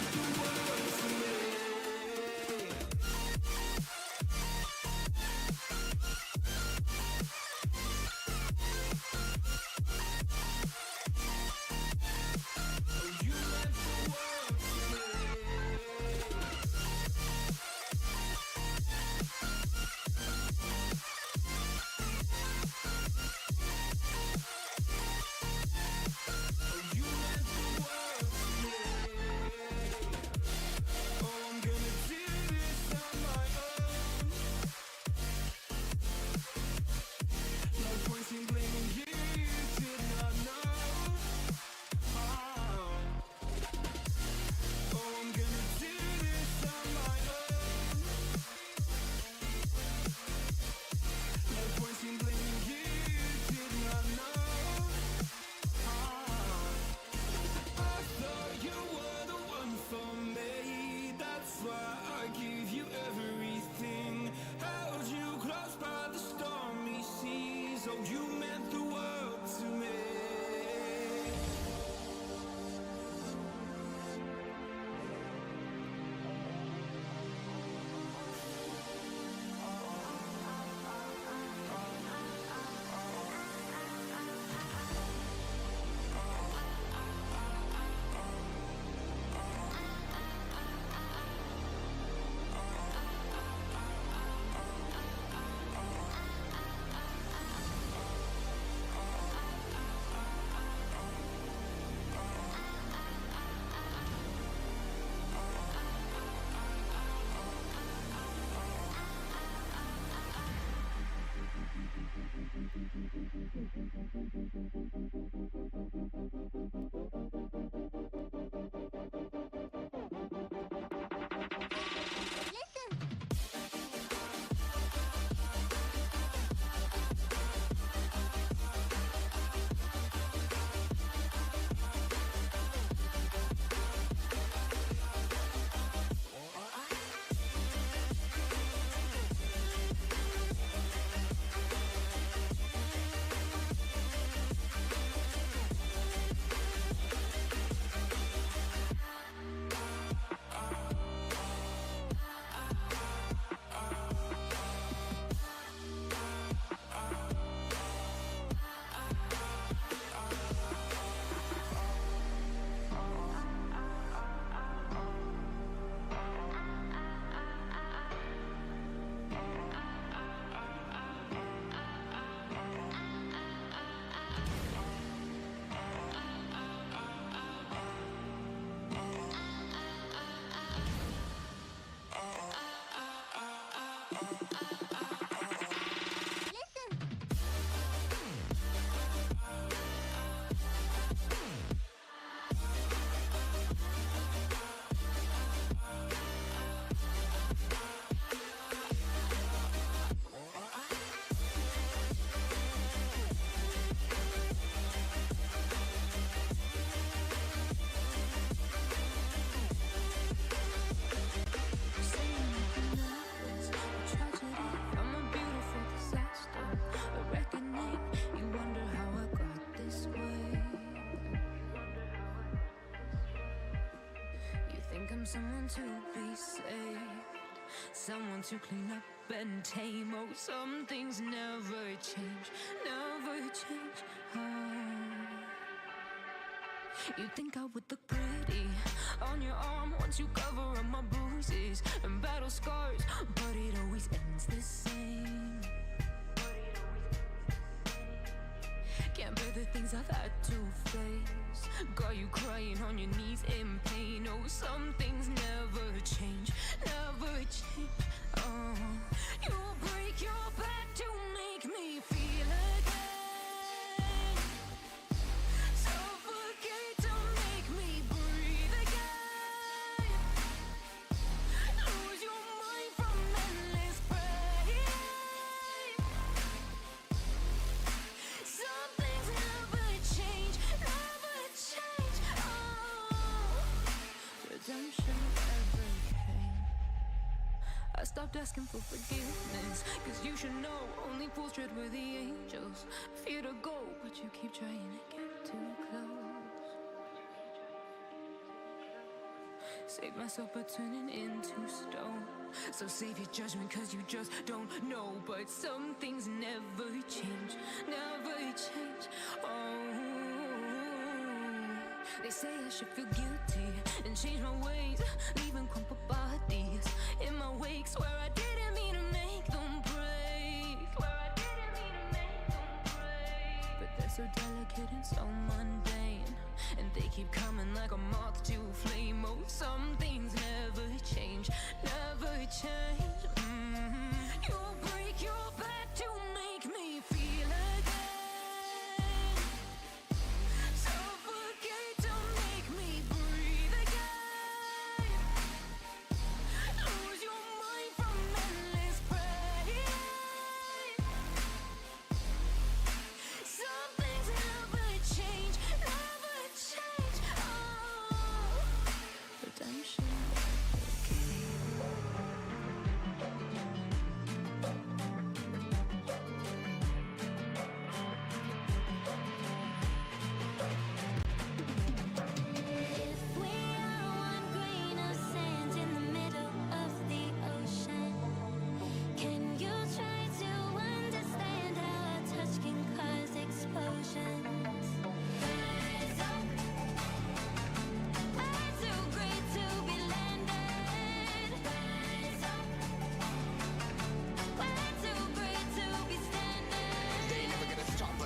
Speaker 8: the world to me.
Speaker 10: Someone to be saved, someone to clean up and tame. Oh, some things never change, never change. Oh. You think I would look pretty on your arm once you cover up my bruises and battle scars, but it always ends the same. Can't bear the things I've had to face. Got you crying on your knees in pain. Oh, some things never change, never change. Oh, you break your back to make me feel again. Suffocate to make me breathe again. Lose your mind from endless pain. Some things never change, never change. Oh. redemption ever came. I stopped asking for forgiveness, cause you should know only fools tread with the angels. Fear to go, but you keep trying to get too close. Save myself by turning into stone. So save your judgment cause you just don't know. But some things never change, never change. Oh, they say I should feel guilty and change my ways, leaving crumpled bodies in my wake. Swear I didn't mean to make them break. Swear I didn't mean to make them break. But they're so delicate and so mundane, and they keep coming like a moth to a flame. Oh, some things never change, never change. You break your back to make me feel again. Suffocate to make me breathe again. Lose your mind from endless pain. Some things never change, never change. Oh, redemption If we are one grain of sand in the middle of the ocean, can you try to understand how our touch can cause explosions? Rise up, we're too great to be landed. Rise up, we're too great to be standing.
Speaker 9: They never gonna stop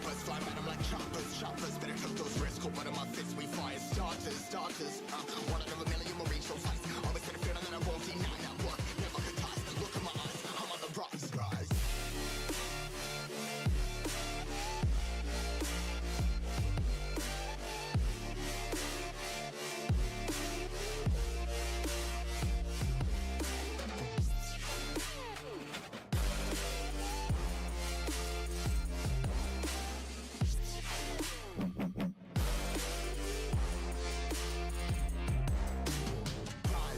Speaker 9: us, fly at 'em like choppers. Better cook those risks, cold blood on my fists, we fire starters. One out of a million will reach those heights. Always been a feeling that I won't deny, not what, never could toss. Look in my eyes, I'm on the rise.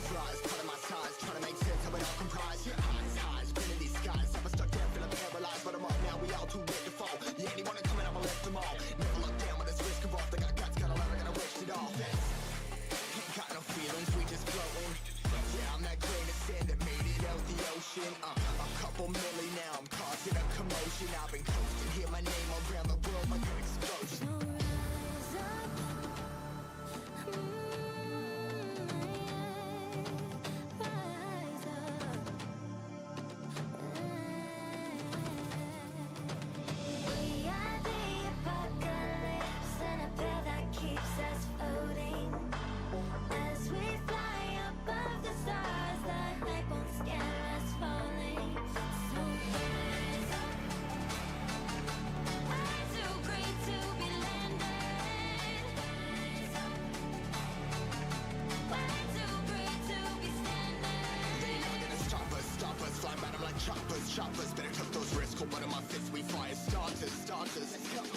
Speaker 9: Rise, put in my size, trying to make sense of it all comprise. Yeah, highs, been in these skies. Never stuck down, feeling paralyzed, but I'm up now, we all too late to fall. Yeah, anyone coming up, I left them all. Never look down when it's risk involved. They got guts, got a lot, I gotta waste it all. Ain't got no feelings, we just floating. Yeah, I'm that grain of sand that made it out the ocean. A couple milli now, I'm causing a commotion. I've been coasting, hear my name around the world like an explosion.
Speaker 10: So rise up, rise up. We are the apocalypse, and a pill that keeps us floating. As we fly above the stars, the night won't scare us falling. So rise up, we're too great to be landed. Rise up, we're too great to be standing.
Speaker 9: They never gonna stop us, fly at 'em like choppers. Better cook those risks, cold blood on my fists, we fire starters.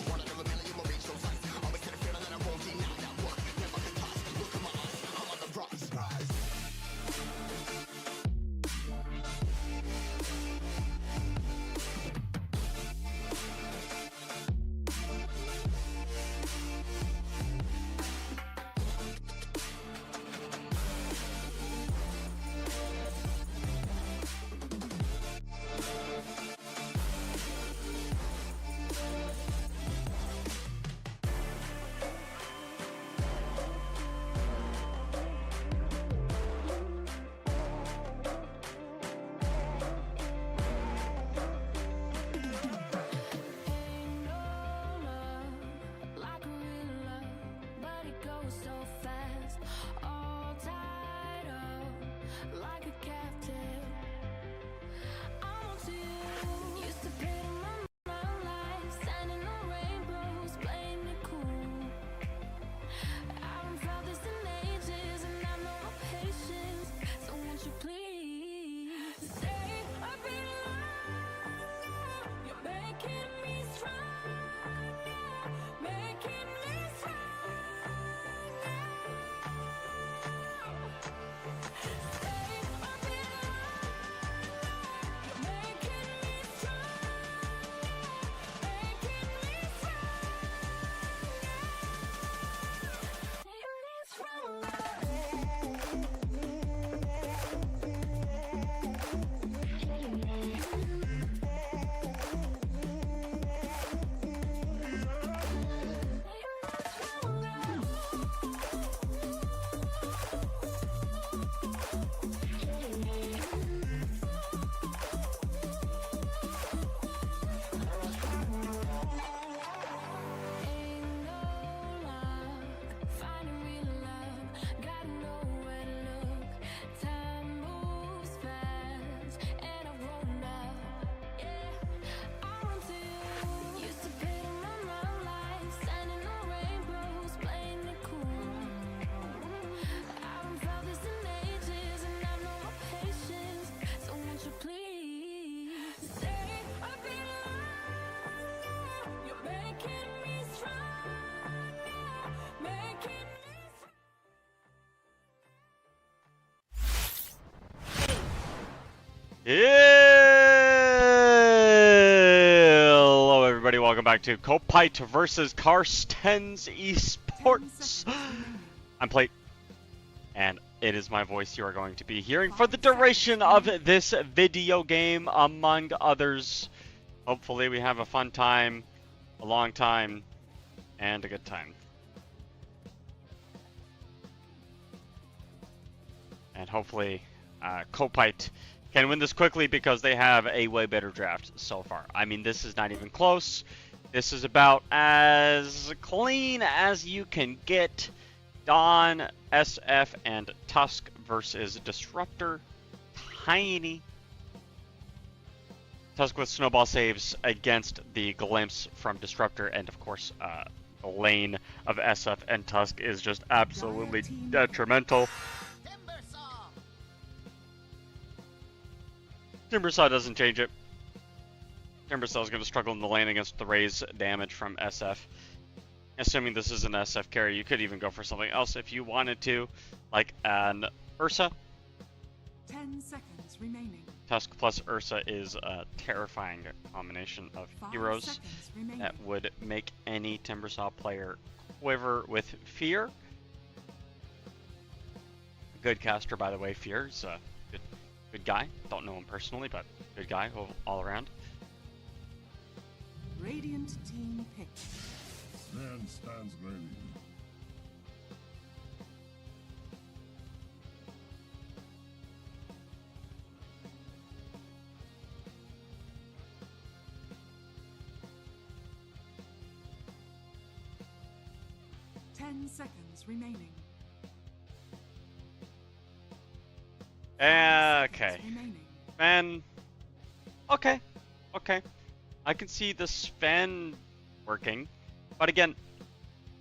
Speaker 9: One out of a million will reach those heights. Always been a feeling that I won't deny, not what, never could toss. Look in my eyes, I'm on the rise.
Speaker 10: Ain't no love like real love, but it goes so fast. All tied up like a captive. I'm on to you. Used to pay my life, standing on rainbows, playing it cool. I haven't felt this in ages, and I know no patience. So won't you please stay a bit longer? You're making me stronger, making me stronger.
Speaker 4: Hello, everybody. Welcome back to Kopite versus Carstenz eSports. I'm Plate, and it is my voice you are going to be hearing for the duration of this video game, among others. Hopefully, we have a fun time, a long time, and a good time. And hopefully, Kopite can win this quickly because they have a way better draft so far. I mean, this is not even close. This is about as clean as you can get. Dawn, SF, and Tusk versus Disruptor. Tiny. Tusk with snowball saves against the glimpse from Disruptor, and of course, the lane of SF and Tusk is just absolutely detrimental. Timbersaw doesn't change it. Timbersaw is going to struggle in the lane against the raise damage from SF. Assuming this is an SF carry, you could even go for something else if you wanted to, like an Ursa.
Speaker 7: 10 seconds remaining.
Speaker 4: Tusk plus Ursa is a terrifying combination of heroes that would make any Timbersaw player quiver with fear. Good caster, by the way. Fear is a good guy. Don't know him personally, but good guy all around.
Speaker 7: Radiant team pick.
Speaker 11: Man stands ready.
Speaker 7: Ten seconds remaining.
Speaker 4: Okay. Man. Okay. I can see the Sven working. But again,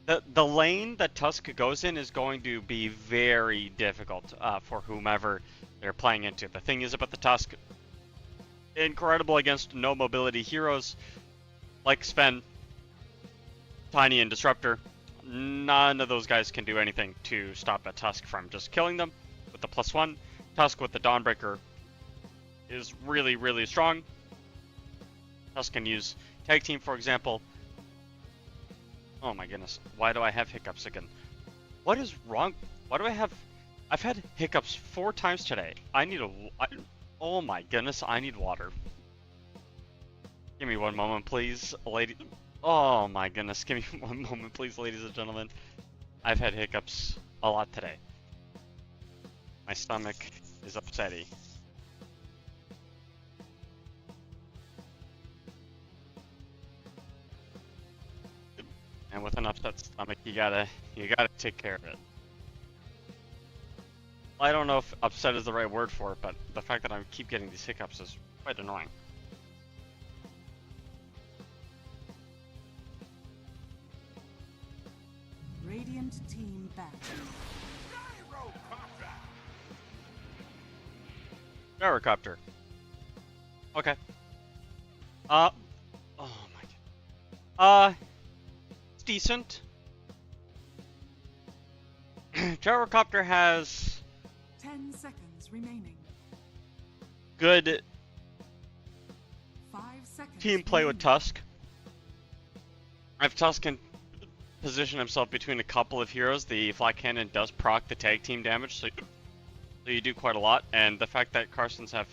Speaker 4: the lane that Tusk goes in is going to be very difficult for whomever they're playing into. The thing is about the Tusk, incredible against no mobility heroes like Sven, Tiny, and Disruptor. None of those guys can do anything to stop a Tusk from just killing them with the +1. Tusk with the Dawnbreaker is really, really strong. Tusk can use Tag Team, for example. Oh my goodness, why do I have hiccups again? What is wrong? Why do I have... I've had hiccups 4 times today. I need oh my goodness, I need water. Give me one moment, please, lady. Oh my goodness, give me one moment, please, ladies and gentlemen. I've had hiccups a lot today. My stomach is upsetty. And with an upset stomach, you gotta take care of it. I don't know if upset is the right word for it, but the fact that I keep getting these hiccups is quite annoying.
Speaker 7: Radiant team back.
Speaker 4: Gyrocopter. Okay. Oh my god. It's decent. Gyrocopter has
Speaker 7: 10 seconds remaining.
Speaker 4: Good
Speaker 7: 5 seconds
Speaker 4: team play with Tusk. If Tusk can position himself between a couple of heroes, the Flat Cannon does proc the tag team damage, so you do quite a lot. And the fact that Carstenz have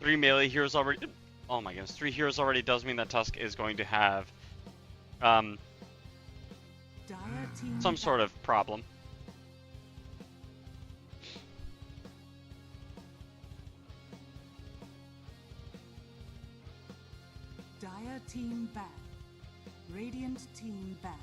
Speaker 4: 3 melee heroes already, oh my goodness, 3 heroes already does mean that Tusk is going to have some sort of problem.
Speaker 7: Dire team back. Radiant team back.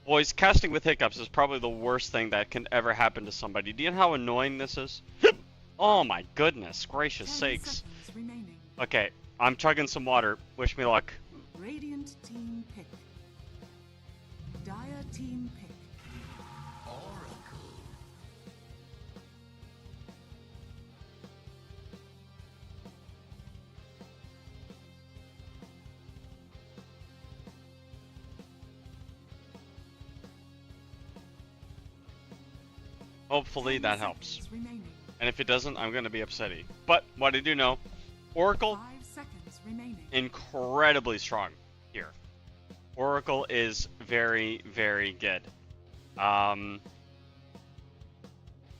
Speaker 4: Boys, casting with hiccups is probably the worst thing that can ever happen to somebody. Do you know how annoying this is? Oh my goodness, gracious sakes. Okay, I'm chugging some water. Wish me luck.
Speaker 7: Radiant team pick. Dire team pick.
Speaker 4: Hopefully that helps.
Speaker 7: Seconds remaining.
Speaker 4: And if it doesn't, I'm going to be upsetty. But what I do know, Oracle,
Speaker 7: 5 seconds remaining.
Speaker 4: incredibly strong here. Oracle is very, very good.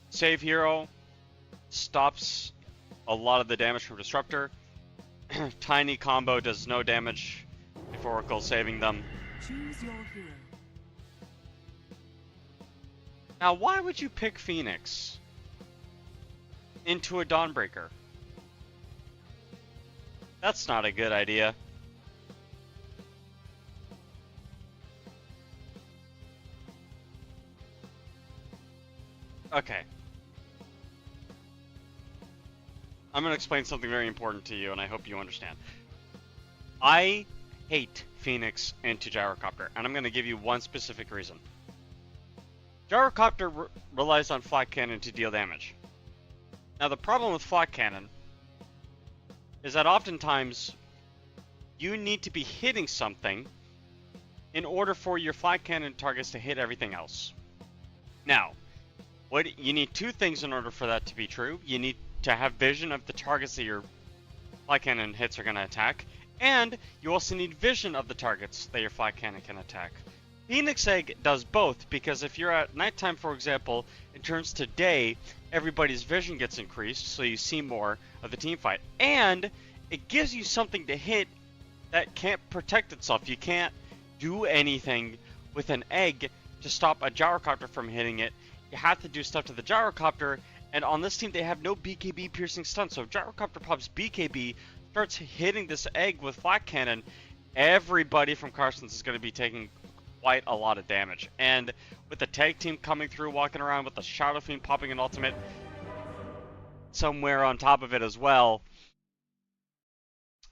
Speaker 4: Save Hero stops a lot of the damage from Disruptor. Tiny combo does no damage if Oracle's saving them.
Speaker 7: Choose your hero.
Speaker 4: Now, why would you pick Phoenix into a Dawnbreaker? That's not a good idea. Okay. I'm going to explain something very important to you, and I hope you understand. I hate Phoenix into Gyrocopter, and I'm going to give you one specific reason. Gyrocopter relies on Flat Cannon to deal damage. Now, the problem with Flat Cannon is that oftentimes you need to be hitting something in order for your Flat Cannon targets to hit everything else. Now, you need two things in order for that to be true. You need to have vision of the targets that your Flat Cannon hits are going to attack, and you also need vision of the targets that your Flat Cannon can attack. Phoenix Egg does both, because if you're at nighttime, for example, it turns to day, everybody's vision gets increased, so you see more of the team fight. And it gives you something to hit that can't protect itself. You can't do anything with an egg to stop a Gyrocopter from hitting it. You have to do stuff to the Gyrocopter, and on this team they have no BKB piercing stun, so if Gyrocopter pops BKB, starts hitting this egg with Flat Cannon, everybody from Carstenz is going to be taking quite a lot of damage. And with the tag team coming through, walking around with the Shadow Fiend popping an ultimate somewhere on top of it as well,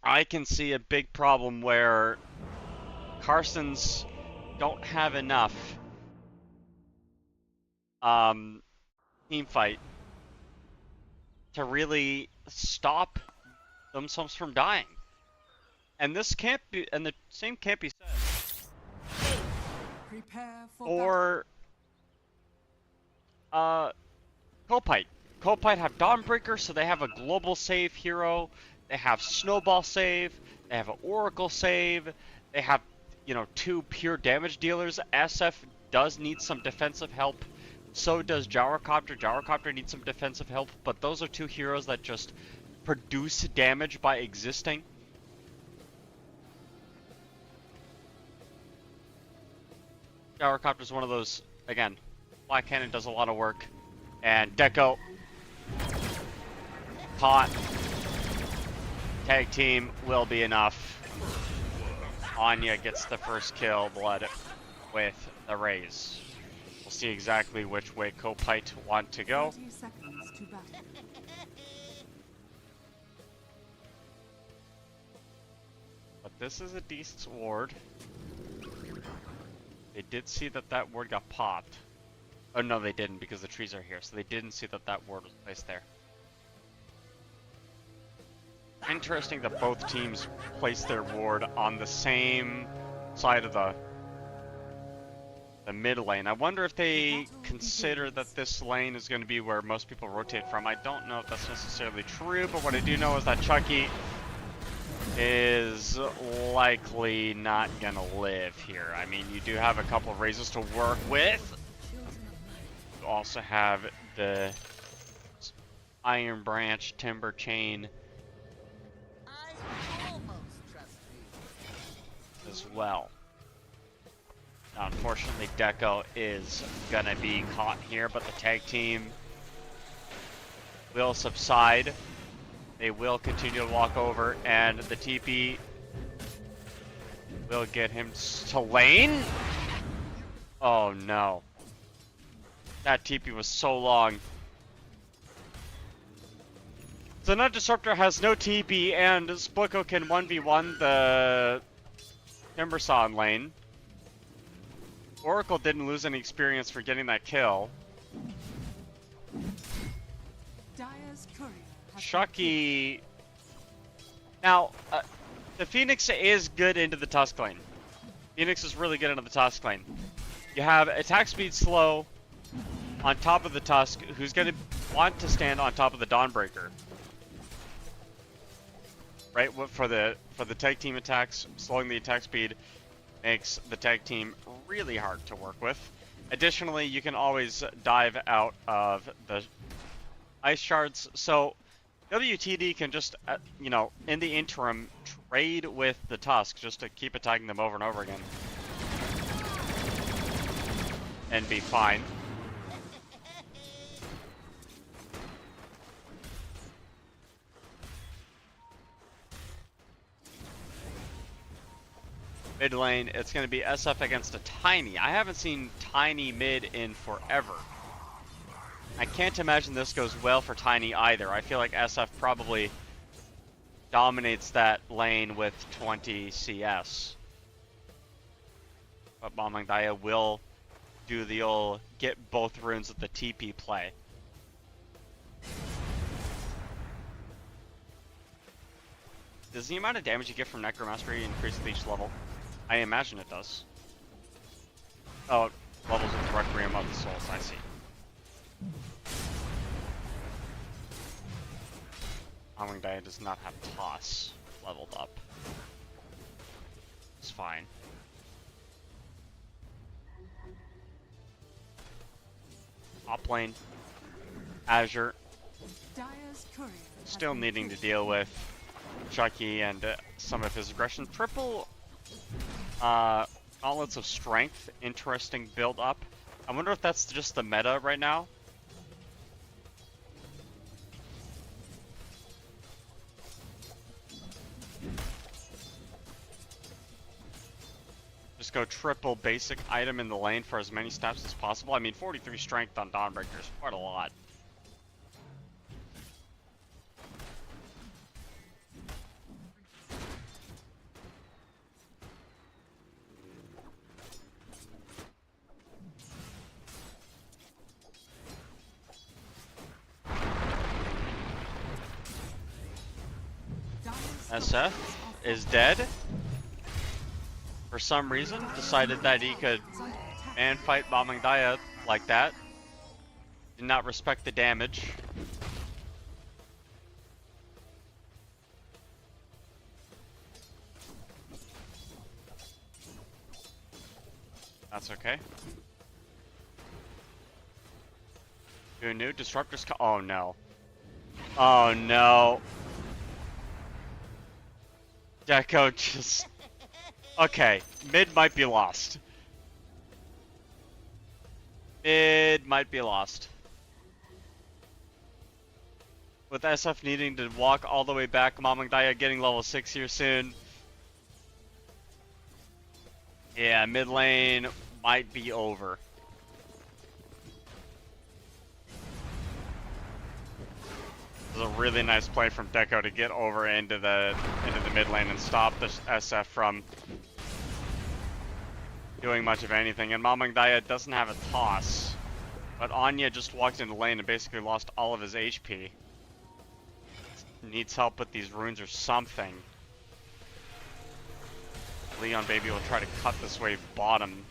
Speaker 4: I can see a big problem where Carstenz don't have enough team fight to really stop themselves from dying. And this can't be, and the same can't be said
Speaker 7: Prepare
Speaker 4: for Kopite. Kopite have Dawnbreaker, so they have a global save hero. They have Snowball save. They have an Oracle save. They have, you know, 2 pure damage dealers. SF does need some defensive help. So does Gyrocopter. Gyrocopter needs some defensive help, but those are 2 heroes that just produce damage by existing. Gyrocopter is one of those, again, Black Cannon does a lot of work. And Deco caught. Tag team will be enough. Anya gets the first kill, Blood with the raise. We'll see exactly which way Kopite want to go.
Speaker 7: 30 seconds to battle.
Speaker 4: But this is a decent ward. They did see that that ward got popped. Oh no, they didn't, because the trees are here, so they didn't see that that ward was placed there. Interesting that both teams placed their ward on the same side of the mid lane. I wonder if they consider that this lane is going to be where most people rotate from. I don't know if that's necessarily true, but what I do know is that Chucky is likely not gonna live here. I mean, you do have a couple of raises to work with. You also have the Iron Branch, Timber Chain as well. Now, unfortunately, Deco is gonna be caught here, but the tag team will subside. They will continue to walk over, and the TP will get him to lane. Oh no. That TP was so long. So now Disruptor has no TP, and Spliko can 1v1 the Timbersaw in lane. Oracle didn't lose any experience for getting that kill.
Speaker 7: Dire's courier has
Speaker 4: Chucky. Now, the Phoenix is good into the Tusk lane. Phoenix is really good into the Tusk lane. You have attack speed slow on top of the Tusk, who's going to want to stand on top of the Dawnbreaker. Right, for the tag team attacks, slowing the attack speed makes the tag team really hard to work with. Additionally, you can always dive out of the ice shards, so WTD can just, you know, in the interim, trade with the Tusk just to keep attacking them over and over again. And be fine. Mid lane, it's going to be SF against a Tiny. I haven't seen Tiny mid in forever. I can't imagine this goes well for Tiny either. I feel like SF probably dominates that lane with 20 CS. But Mamangdaya will do the old get both runes with the TP play. Does the amount of damage you get from Necromastery increase with each level? I imagine it does. Oh, it levels with the Requiem of the Souls, I see. Mamangdaya does not have Toss leveled up. It's fine. Top lane, Azure, still needing to deal with Chucky and some of his aggression. Triple Gauntlets of Strength, interesting build up. I wonder if that's just the meta right now. Just go triple basic item in the lane for as many steps as possible. I mean, 43 strength on Dawnbreaker is quite a lot. SF is dead. For some reason, decided that he could man fight Mamangdaya like that. Did not respect the damage. That's okay. Who knew? Disruptors oh no. Oh no. Deco just... Okay, mid might be lost. Mid might be lost. With SF needing to walk all the way back, Mamangdaya getting level 6 here soon. Yeah, mid lane might be over. This is a really nice play from Deco to get over into the mid lane and stop the SF from doing much of anything. And Mamangdaya doesn't have a toss, but Anya just walked into lane and basically lost all of his HP. Needs help with these runes or something. Leon Baby will try to cut this wave bottom.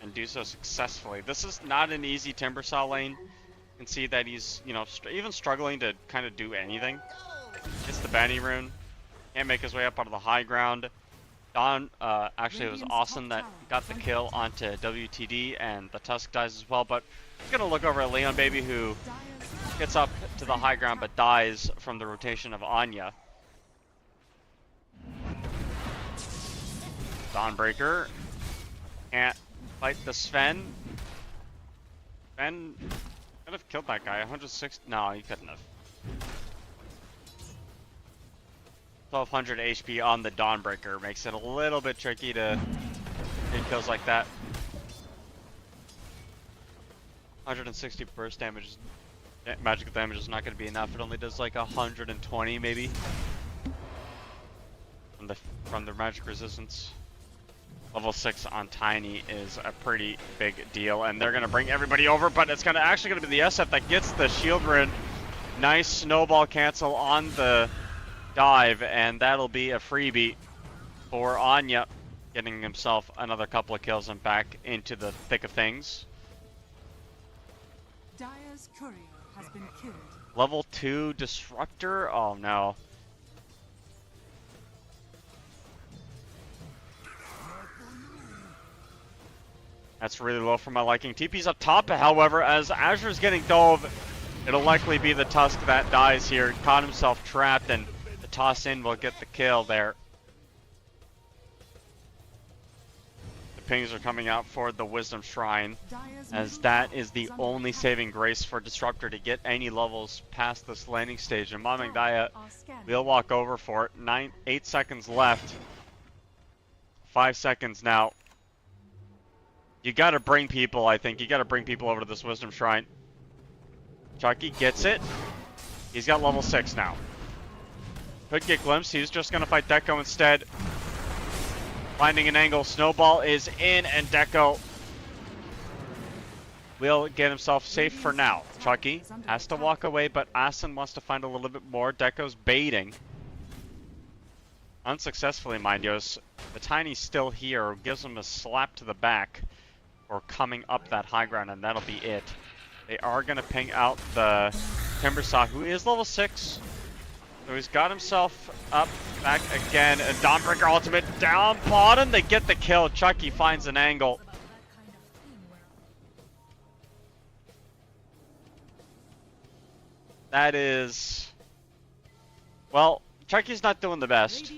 Speaker 4: And do so successfully. This is not an easy Timbersaw lane. You can see that he's, you know, even struggling to kind of do anything. It's the Benny rune. Can't make his way up onto the high ground. Don, actually it was awesome that he got the kill onto WTD and the Tusk dies as well, but we're gonna look over at Leon Baby, who gets up to the high ground but dies from the rotation of Anya. Dawnbreaker can't fight the Sven. Sven could have killed that guy. 106. No, he couldn't have. 1200 HP on the Dawnbreaker makes it a little bit tricky to get kills like that. 160 burst damage, magical damage is not going to be enough. It only does like 120 maybe from the magic resistance. Level 6 on Tiny is a pretty big deal, and they're going to bring everybody over, but it's actually going to be the SF that gets the shield rune. Nice snowball cancel on the dive, and that'll be a freebie for Anya. getting himself another couple of kills and back into the thick of things.
Speaker 7: Dire's courier has been killed.
Speaker 4: Level 2 Disruptor? Oh no. That's really low for my liking. TP's up top, however, as Azure's getting dove. It'll likely be the Tusk that dies here. Caught himself trapped, and the toss in will get the kill there. The pings are coming out for the Wisdom Shrine, as that is the only saving grace for Disruptor to get any levels past this landing stage. And Mamang Daya will walk over for it. 8 seconds left. 5 seconds now. You gotta bring people, I think. You gotta bring people over to this Wisdom Shrine. Chucky gets it. He's got level 6 now. Could get glimpsed. He's just gonna fight Deco instead. Finding an angle. Snowball is in, and Deco will get himself safe for now. Chucky has to walk away, but Asen wants to find a little bit more. Deco's baiting. Unsuccessfully, mind you. The Tiny's still here. Gives him a slap to the back. Or coming up that high ground, and that'll be it. They are going to ping out the Timbersaw, who is level 6. So he's got himself up, back again. And Dawnbreaker ultimate down bottom. They get the kill. Chucky finds an angle. That is... Well, Chucky's not doing the best.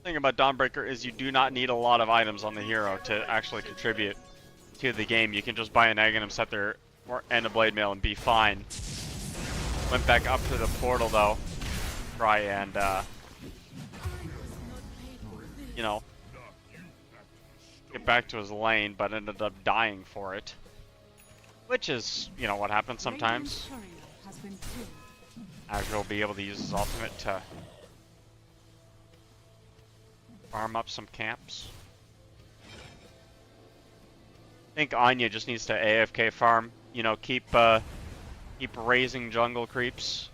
Speaker 4: The thing about Dawnbreaker is you do not need a lot of items on the hero to actually contribute to the game. You can just buy an egg and set there and a blade mail and be fine. Went back up to the portal though. Try and you know, get back to his lane, but ended up dying for it. Which is, you know, what happens sometimes. Azure will be able to use his ultimate to farm up some camps. I think Anya just needs to AFK farm. You know, keep raising jungle creeps.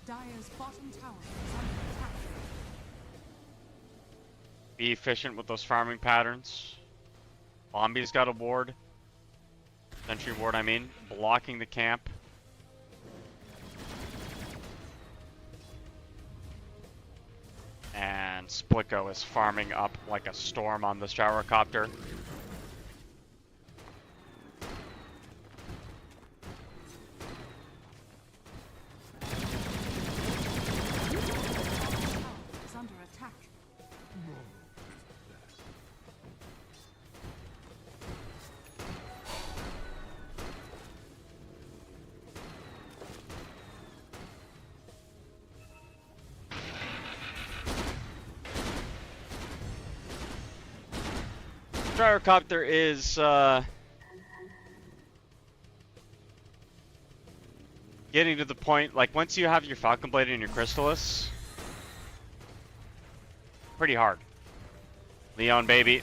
Speaker 4: Be efficient with those farming patterns. Bombi's got a ward. Sentry ward, I mean. Blocking the camp. And Splicko is farming up like a storm on the shower copter.
Speaker 7: Is under attack.
Speaker 4: Gyrocopter is getting to the point, like once you have your Falcon Blade and your Crystallis, pretty hard. Leon baby.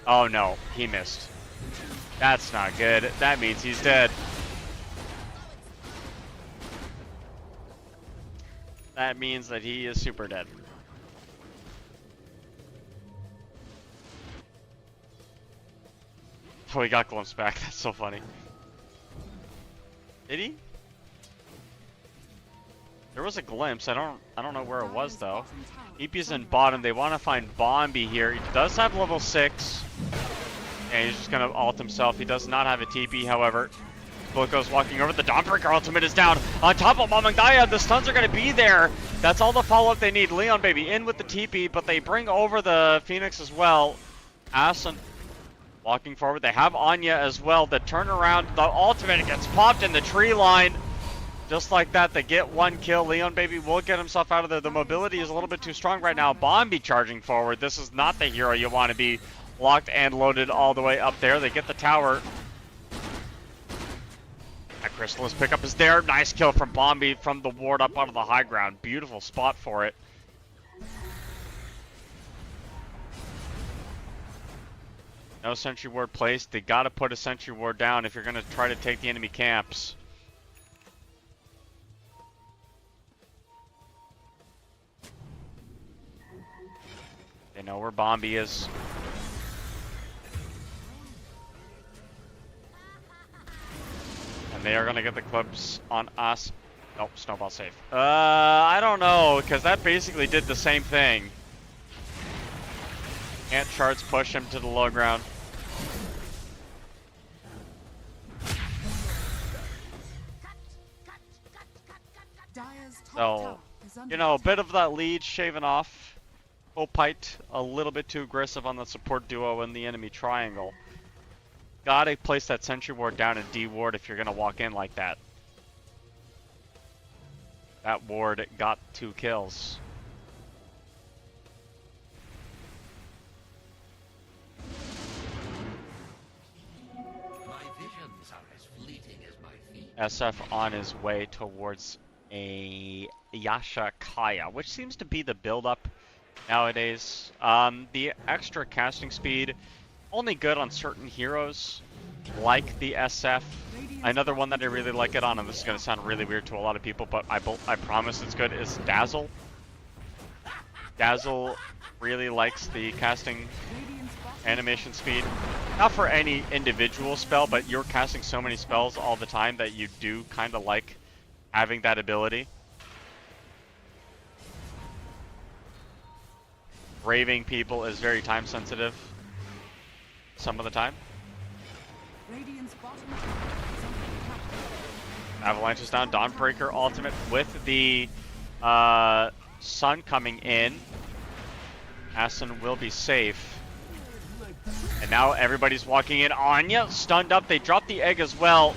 Speaker 4: Oh no, he missed. That's not good. That means he's dead. That means that he is super dead. Oh, he got glimpsed back. That's so funny. Did he? There was a glimpse. I don't know where it was though. EP's in bottom. They want to find Bombi here. He does have level 6. And he's just gonna ult himself. He does not have a TP, however. Splicko's walking over. The Dawnbreaker ultimate is down. On top of Mamang Daya, the stuns are gonna be there. That's all the follow-up they need. Leon baby in with the TP, but they bring over the Phoenix as well. Asen walking forward. They have Anya as well. The turnaround, the ultimate gets popped in the tree line. Just like that, they get one kill. Leon baby will get himself out of there. The mobility is a little bit too strong right now. Bombi charging forward. This is not the hero you want to be locked and loaded all the way up there. They get the tower. That Crystallis pickup is there. Nice kill from Bombi from the ward up out of the high ground. Beautiful spot for it. No sentry ward placed. They gotta put a sentry ward down if you're gonna try to take the enemy camps. know where Bombi is. And they are going to get the clips on us. Nope, snowball safe. I don't know, because that basically did the same thing. Can't charge push him to the low ground. So, you know, a bit of that lead shaving off. Kopite a little bit too aggressive on the support duo in the enemy triangle. Gotta place that sentry ward down and D ward if you're gonna walk in like that. That ward got 2 kills.
Speaker 12: My visions are as fleeting as my feet.
Speaker 4: SF on his way towards a Yasha Kaya, which seems to be the build-up nowadays. The extra casting speed, only good on certain heroes, like the SF. Another one that I really like it on, and this is going to sound really weird to a lot of people, but I promise it's good, is Dazzle. Dazzle really likes the casting animation speed. Not for any individual spell, but you're casting so many spells all the time that you do kind of like having that ability. Raving people is very time sensitive some of the time. Avalanche is down. Dawnbreaker ultimate with the sun coming in. Asin will be safe. And now everybody's walking in. Anya stunned up. They dropped the egg as well.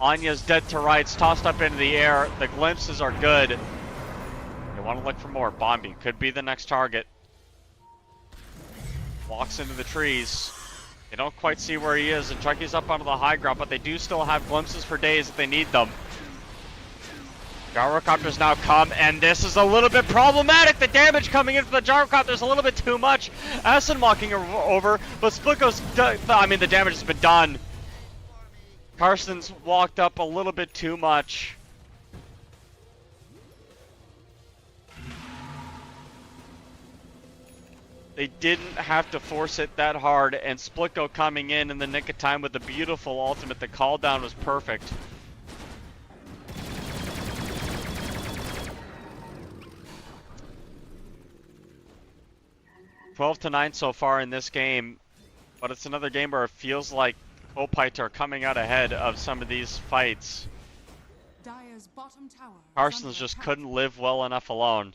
Speaker 4: Anya's dead to rights, tossed up into the air. The glimpses are good. They want to look for more. Bombi could be the next target. Walks into the trees. They don't quite see where he is, and Chucky's up onto the high ground, but they do still have glimpses for days if they need them. Gyrocopters now come, and this is a little bit problematic. The damage coming in from the Gyrocopter is a little bit too much. Asin walking over, but Splitgo's the damage has been done. Carstenz walked up a little bit too much. They didn't have to force it that hard, and Splitgo coming in the nick of time with a beautiful ultimate. The call down was perfect. (12-9) so far in this game, but it's another game where it feels like Kopite are coming out ahead of some of these fights. Carstenz just couldn't live well enough alone.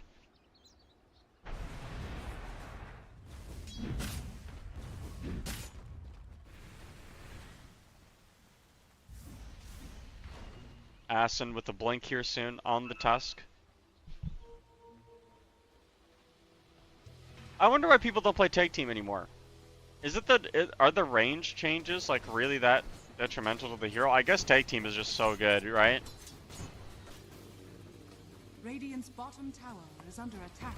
Speaker 4: Asin with the blink here soon on the Tusk. I wonder why people don't play tag team anymore. Is it are the range changes like really that detrimental to the hero? I guess tag team is just so good, right?
Speaker 7: Radiant's bottom tower is under attack.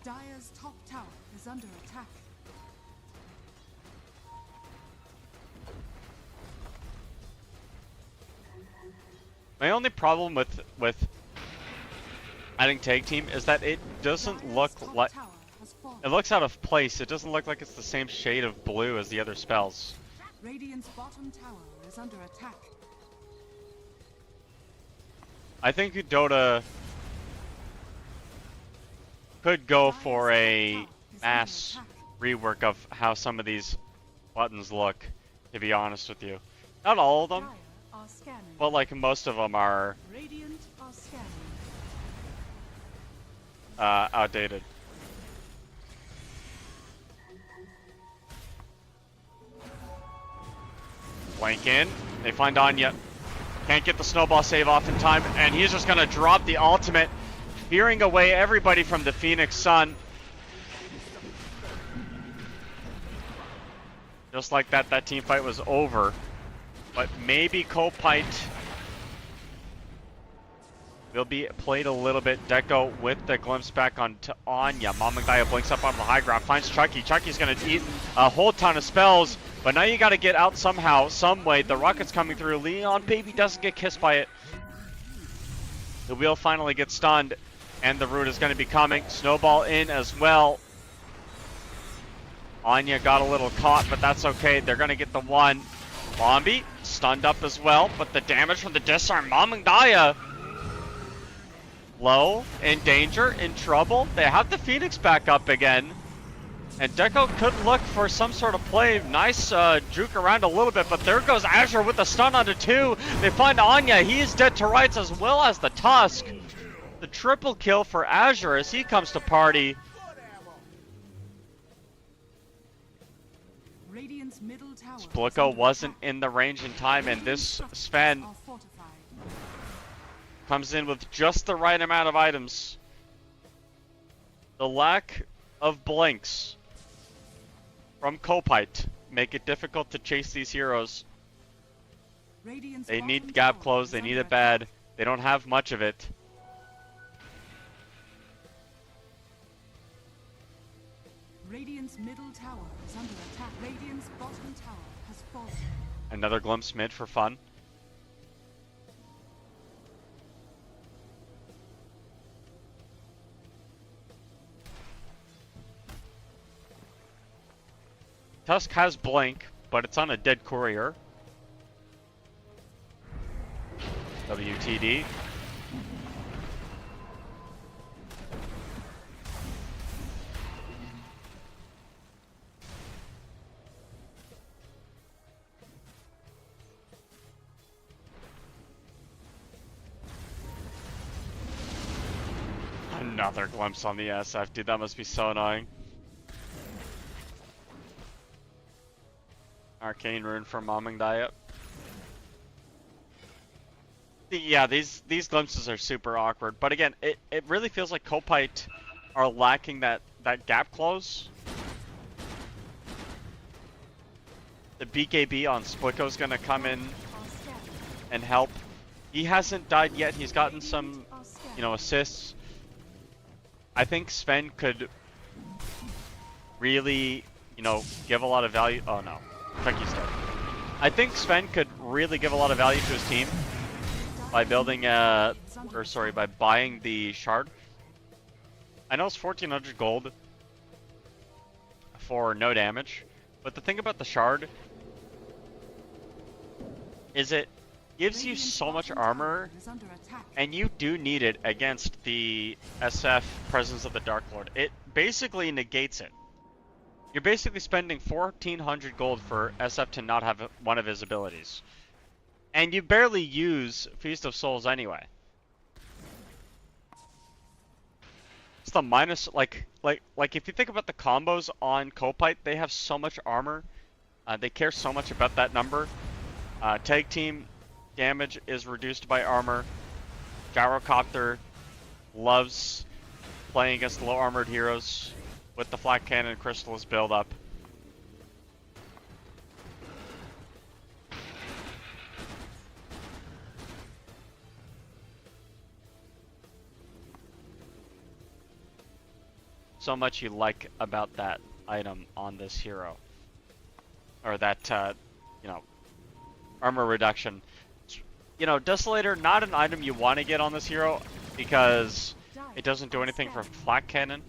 Speaker 7: Dire's top tower is under attack.
Speaker 4: My only problem with adding tag team is that it doesn't look like, it looks out of place. It doesn't look like it's the same shade of blue as the other spells.
Speaker 7: Radiant's bottom tower is under attack.
Speaker 4: I think Dota could go for a mass rework of how some of these buttons look, to be honest with you. Not all of them, but like most of them are outdated. Blank in. They find Anya. Can't get the snowball save off in time, and he's just gonna drop the ultimate, fearing away everybody from the Phoenix Sun. Just like that, that team fight was over. But maybe Kopite will be played a little bit. Deco with the glimpse back onto Anya. Mamagaya blinks up on the high ground, finds Chucky. Chucky's gonna eat a whole ton of spells, but now you gotta get out somehow, some way. The rocket's coming through. Leon Baby doesn't get kissed by it. The wheel finally gets stunned, and the root is gonna be coming. Snowball in as well. Anya got a little caught, but that's okay. They're gonna get the one. Bombi stunned up as well, but the damage from the disarm. Mamangdaya low, in danger, in trouble. They have the Phoenix back up again. And Deco could look for some sort of play. Nice juke around a little bit, but there goes Azure with the stun onto 2. They find Anya. He is dead to rights as well as the Tusk. The triple kill for Azure as he comes to party.
Speaker 7: Radiant's middle tower
Speaker 4: Spliko wasn't in the range in time, and this Sven comes in with just the right amount of items. The lack of blinks from Kopite make it difficult to chase these heroes. They need gap close, they need it bad. They don't have much of it.
Speaker 7: Radiant's middle tower is under attack. Radiant's bottom tower has fallen.
Speaker 4: Another glimpse mid for fun. Tusk has blink, but it's on a dead courier. WTD. Another glimpse on the SF, dude, that must be so annoying. Arcane rune from Mamangdaya. Yeah, these glimpses are super awkward, but again, it really feels like Kopite are lacking that gap close. The BKB on Spliko is gonna come in and help. He hasn't died yet. He's gotten some, assists. I think Sven could really, give a lot of value. Oh no, Chucky's dead. I think Sven could really give a lot of value to his team by building by buying the shard. I know it's 1400 gold for no damage, but the thing about the shard is it gives you so much armor, and you do need it against the SF Presence of the Dark Lord. It basically negates it. You're basically spending 1400 gold for SF to not have one of his abilities. And you barely use Feast of Souls anyway. It's the minus, like if you think about the combos on Kopite, they have so much armor. They care so much about that number. Tag team damage is reduced by armor. Gyrocopter loves playing against low armored heroes with the Flat Cannon Crystallis build up. So much you like about that item on this hero. Or that, armor reduction. Desolator, not an item you want to get on this hero because it doesn't do anything for Flak Cannon.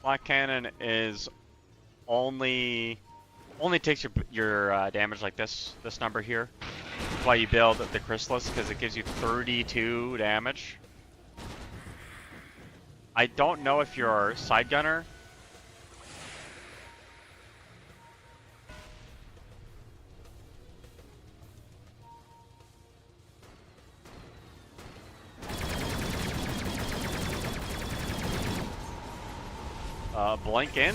Speaker 4: Flak Cannon is only takes your damage like this number here. That's why you build the Crystallis, because it gives you 32 damage. I don't know if you're side gunner. Blink in.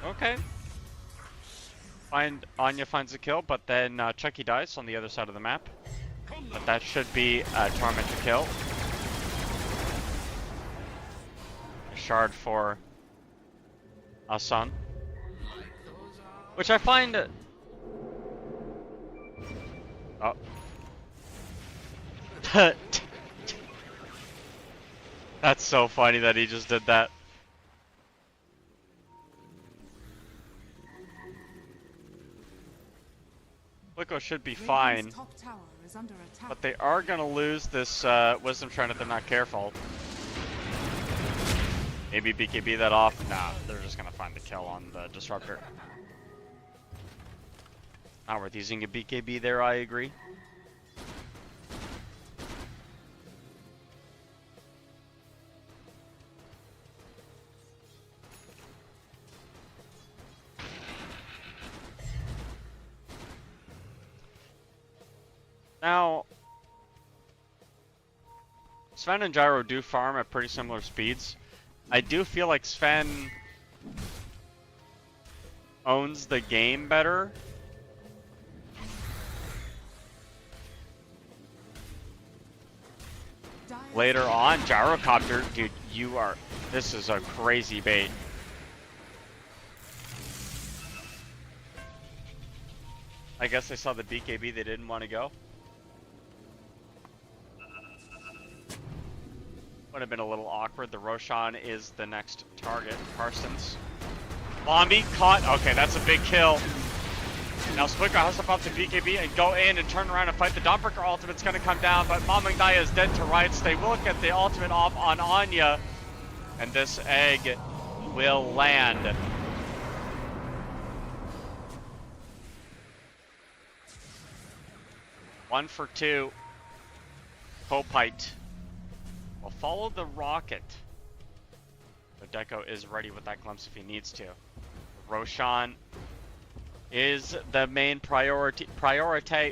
Speaker 4: Okay. Anya finds a kill, but then Chucky dies on the other side of the map. But that should be a Torment to kill. A shard for Asan. Which I find... Oh. That's so funny that he just did that. Spliko should be fine.
Speaker 7: Top tower is under attack.
Speaker 4: But they are going to lose this Wisdom Trend if they're not careful. Maybe BKB that off. Nah, they're just going to find the kill on the Disruptor. Not worth using a BKB there, I agree. Now, Sven and Gyro do farm at pretty similar speeds. I do feel like Sven owns the game better. Later on, Gyrocopter, dude, this is a crazy bait. I guess they saw the BKB, they didn't want to go. Would have been a little awkward. The Roshan is the next target. Carstenz. Bombi caught. Okay, that's a big kill. Now Splicker has to pop the BKB and go in and turn around and fight. The Dawnbreaker ultimate's going to come down, but Mamangdaya is dead to rights. They will get the ultimate off on Anya, and this egg will land. One for two. Kopite will follow the rocket. The Deco is ready with that glimpse if he needs to. Roshan is the main priority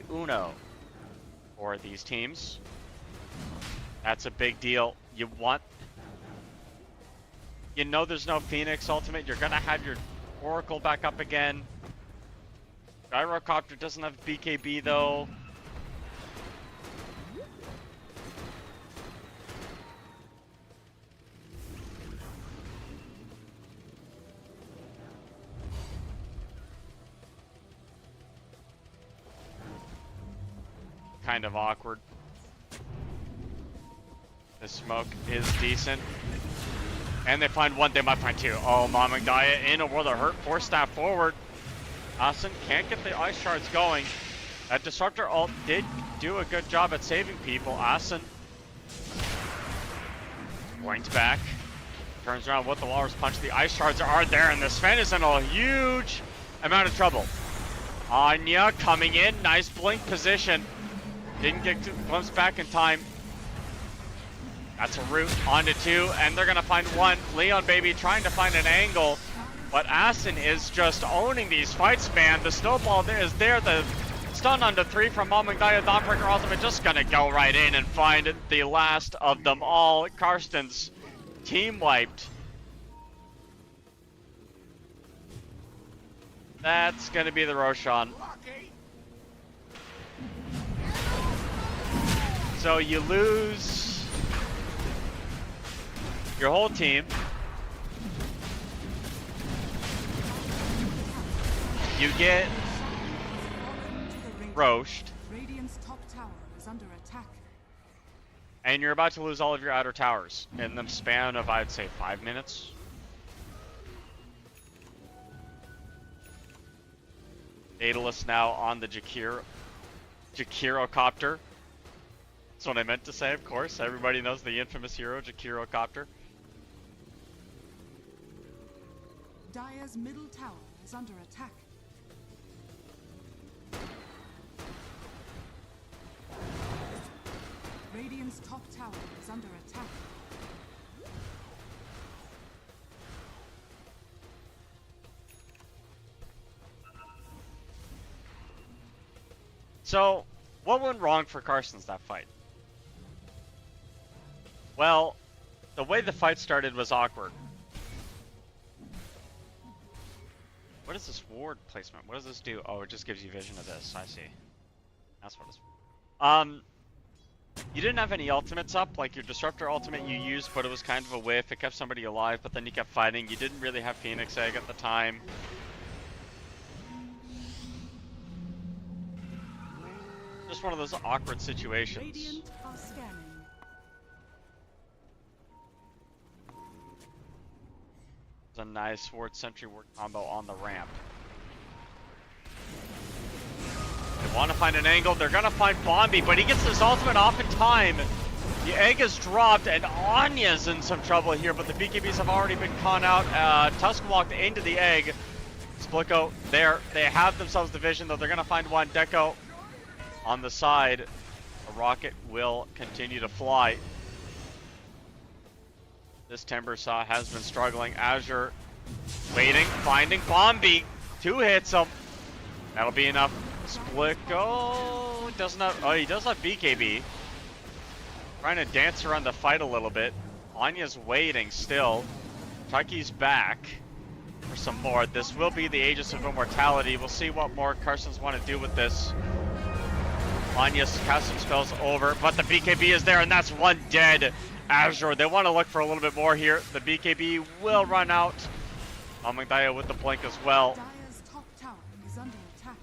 Speaker 4: uno for these teams. That's a big deal. You know there's no Phoenix ultimate. You're gonna have your Oracle back up again. Gyrocopter doesn't have BKB though. Kind of awkward. The smoke is decent. And they find one, they might find two. Oh, Mamangdaya in a world of hurt. Force staff forward. Asen can't get the ice shards going. That Disruptor ult did do a good job at saving people. Asen blinks back. Turns around with the Walrus Punch. The ice shards are there, and the Sven is in a huge amount of trouble. Anya coming in. Nice blink position. Didn't get glimpse back in time. That's a root onto two, and they're gonna find one. Leon baby trying to find an angle, but Asen is just owning these fights, man. The snowball there is there. The stun onto three from Mamangdaya. Dawnbreaker ultimate just gonna go right in and find the last of them all. Carstenz team wiped. That's gonna be the Roshan. So you lose your whole team. You get roashed.
Speaker 7: Radiant's top tower is under attack.
Speaker 4: And you're about to lose all of your outer towers in the span of, I'd say, 5 minutes. Daedalus now on the Jakirocopter. That's what I meant to say, of course. Everybody knows the infamous hero, Jakirocopter.
Speaker 7: Dire's middle tower is under attack. Radiant's top tower is under attack.
Speaker 4: So, what went wrong for Carstenz that fight? Well, the way the fight started was awkward. What is this ward placement? What does this do? Oh, it just gives you vision of this. I see. That's what it's... You didn't have any ultimates up. Like, your Disruptor ultimate you used, but it was kind of a whiff. It kept somebody alive, but then you kept fighting. You didn't really have Phoenix Egg at the time. Just one of those awkward situations.
Speaker 7: Radiant are scanning.
Speaker 4: It's a nice Ward Sentry Ward combo on the ramp. Want to find an angle. They're going to find Bombi, but he gets his ultimate off in time. The egg is dropped, and Anya's in some trouble here, but the BKBs have already been caught out. Tusk walked into the egg. Splico there. They have themselves the vision, though. They're going to find one. Deco on the side. A rocket will continue to fly. This Timber Saw has been struggling. Azure waiting, finding Bombi. 2 hits him. That'll be enough. Splico does not. Oh, he does have BKB. Trying to dance around the fight a little bit. Anya's waiting still. Chucky's back for some more. This will be the Aegis of Immortality. We'll see what more Carstenz want to do with this. Anya's casting spells over, but the BKB is there, and that's one dead. Azure, they want to look for a little bit more here. The BKB will run out. Amangdaya with the blink as well.
Speaker 7: Dire's top tower is under attack.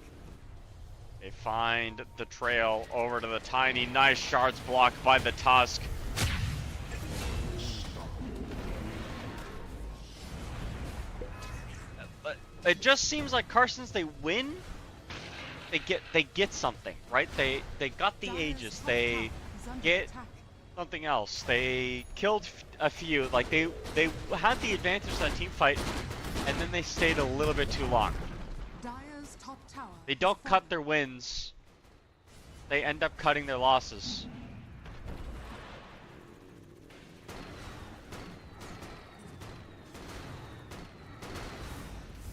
Speaker 4: They find the trail over to the Tiny. Nice shards blocked by the Tusk. But it just seems like Carstenz, they win. They get something, right? They got the Aegis. They get something else. They killed a few. Like they had the advantage in that team fight, and then they stayed a little bit too long.
Speaker 7: Dire's top tower.
Speaker 4: They don't cut their wins. They end up cutting their losses.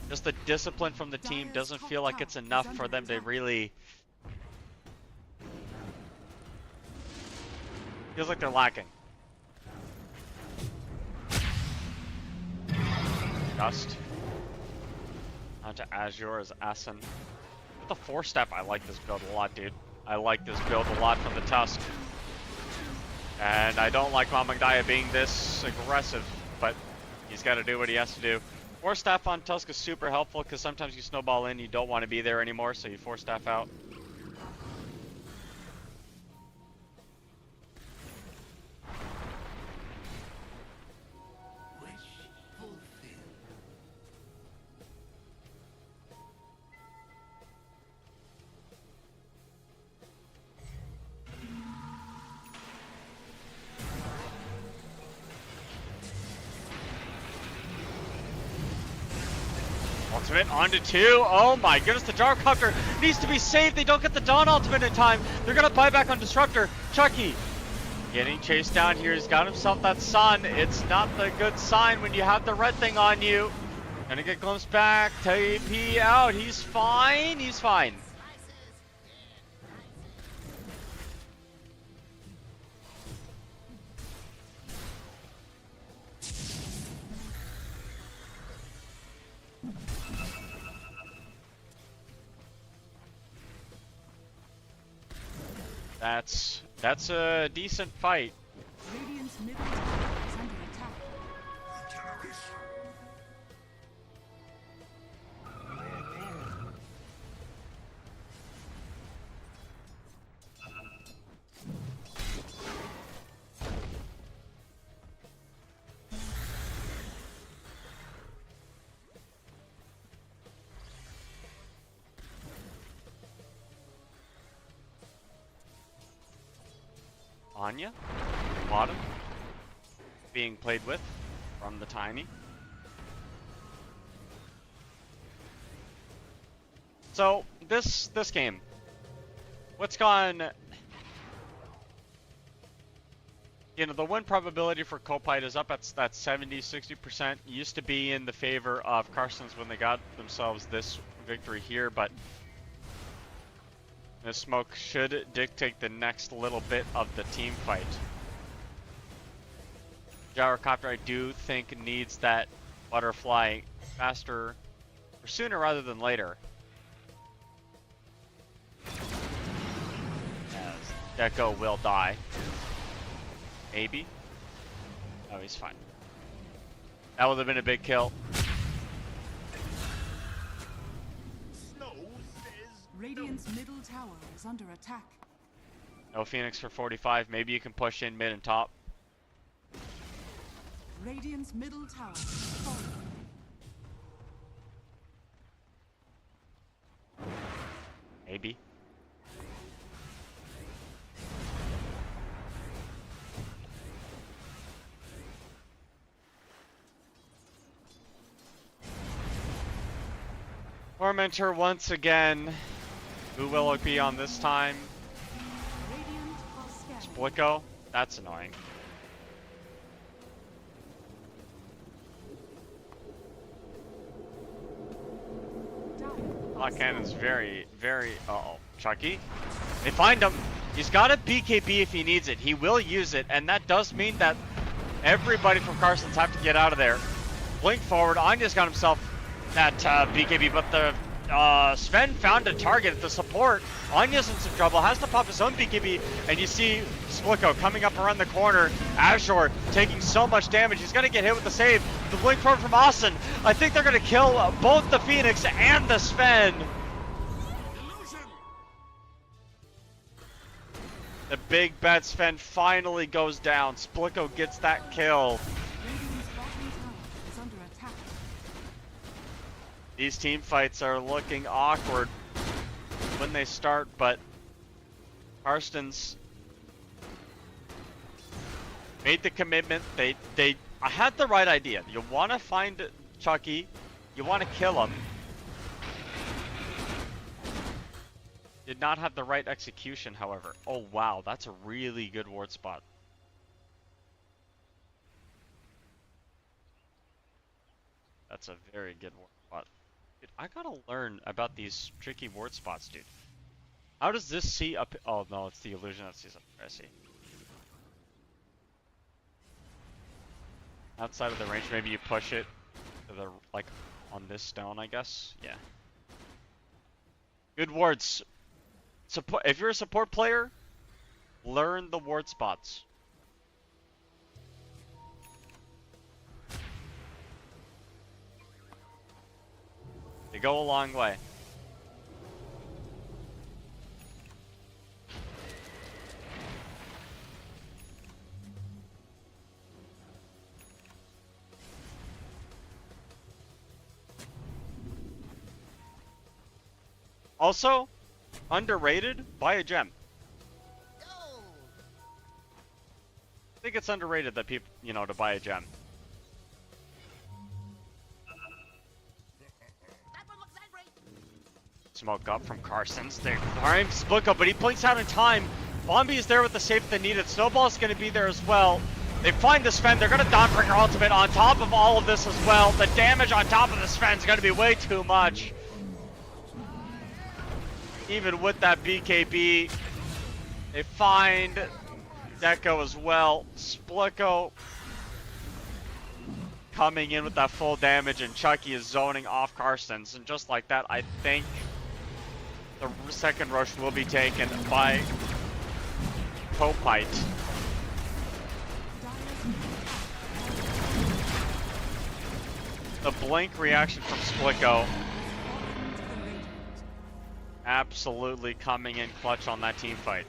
Speaker 4: Just the discipline from the team doesn't feel like it's enough for them to really... Feels like they're lacking. Dust. Onto Azure as Asen. With the 4-step, I like this build a lot, dude. I like this build a lot from the Tusk. And I don't like Amangdaya being this aggressive, but he's got to do what he has to do. 4-staff on Tusk is super helpful because sometimes you snowball in, you don't want to be there anymore, so you 4-staff out. Ultimate onto 2. Oh my goodness, the Gyrocopter needs to be saved. They don't get the Dawn ultimate in time. They're gonna buy back on Disruptor. Chucky getting chased down here. He's got himself that Sun. It's not the good sign when you have the red thing on you. Gonna get glimpsed back. TP out. He's fine. He's fine. That's a decent fight.
Speaker 7: Radiant's middle tower is under attack.
Speaker 4: Anya, bottom, being played with from the Tiny. So this game, what's gone? You know, the win probability for Kopite is up at that 70-60%. Used to be in the favor of Carstenz when they got themselves this victory here, but this smoke should dictate the next little bit of the team fight. Gyrocopter, I do think, needs that butterfly faster, or sooner rather than later. As Deco will die. Maybe? Oh, he's fine. That would have been a big kill.
Speaker 7: Radiant's middle tower is under attack.
Speaker 4: No Phoenix for 45. Maybe you can push in mid and top.
Speaker 7: Radiant's middle tower is falling.
Speaker 4: Maybe. Tormentor once again. Who will it be on this time? Splicko? That's annoying. Black Cannon's very, very... Uh-oh. Chucky? They find him. He's got a BKB if he needs it. He will use it, and that does mean that everybody from Carstenz have to get out of there. Blink forward. Anya's got himself that BKB, but the Sven found a target at the support. Anya's in some trouble, has to pop his own BKB, and you see Splicko coming up around the corner. Azure taking so much damage. He's going to get hit with the save. The blink forward from Austin. I think they're going to kill both the Phoenix and the Sven. The big bet Sven finally goes down. Splicko gets that kill. These team fights are looking awkward when they start, but Carstenz made the commitment. I had the right idea. You want to find Chucky, you want to kill him. Did not have the right execution, however. Oh wow, that's a really good ward spot. That's a very good ward spot. Dude, I gotta learn about these tricky ward spots, dude. How does this see up? Oh no, it's the illusion that sees up there. I see. Outside of the range, maybe you push it to the, like, on this stone, I guess. Yeah. Good wards. Support. If you're a support player, learn the ward spots. They go a long way. Also, underrated, buy a gem. I think it's underrated that people, you know, to buy a gem. Smoke up from Carstenz. They're trying to split up, but he blinks out in time. Bombi is there with the save that needed. Snowball's going to be there as well. They find the Sven. They're going to Dawnbreaker ultimate on top of all of this as well. The damage on top of the Sven is going to be way too much. Even with that BKB, they find Deco as well. Splicko coming in with that full damage, and Chucky is zoning off Carstenz. And just like that, I think the second rush will be taken by Kopite. The blink reaction from Splicko absolutely coming in clutch on that team fight.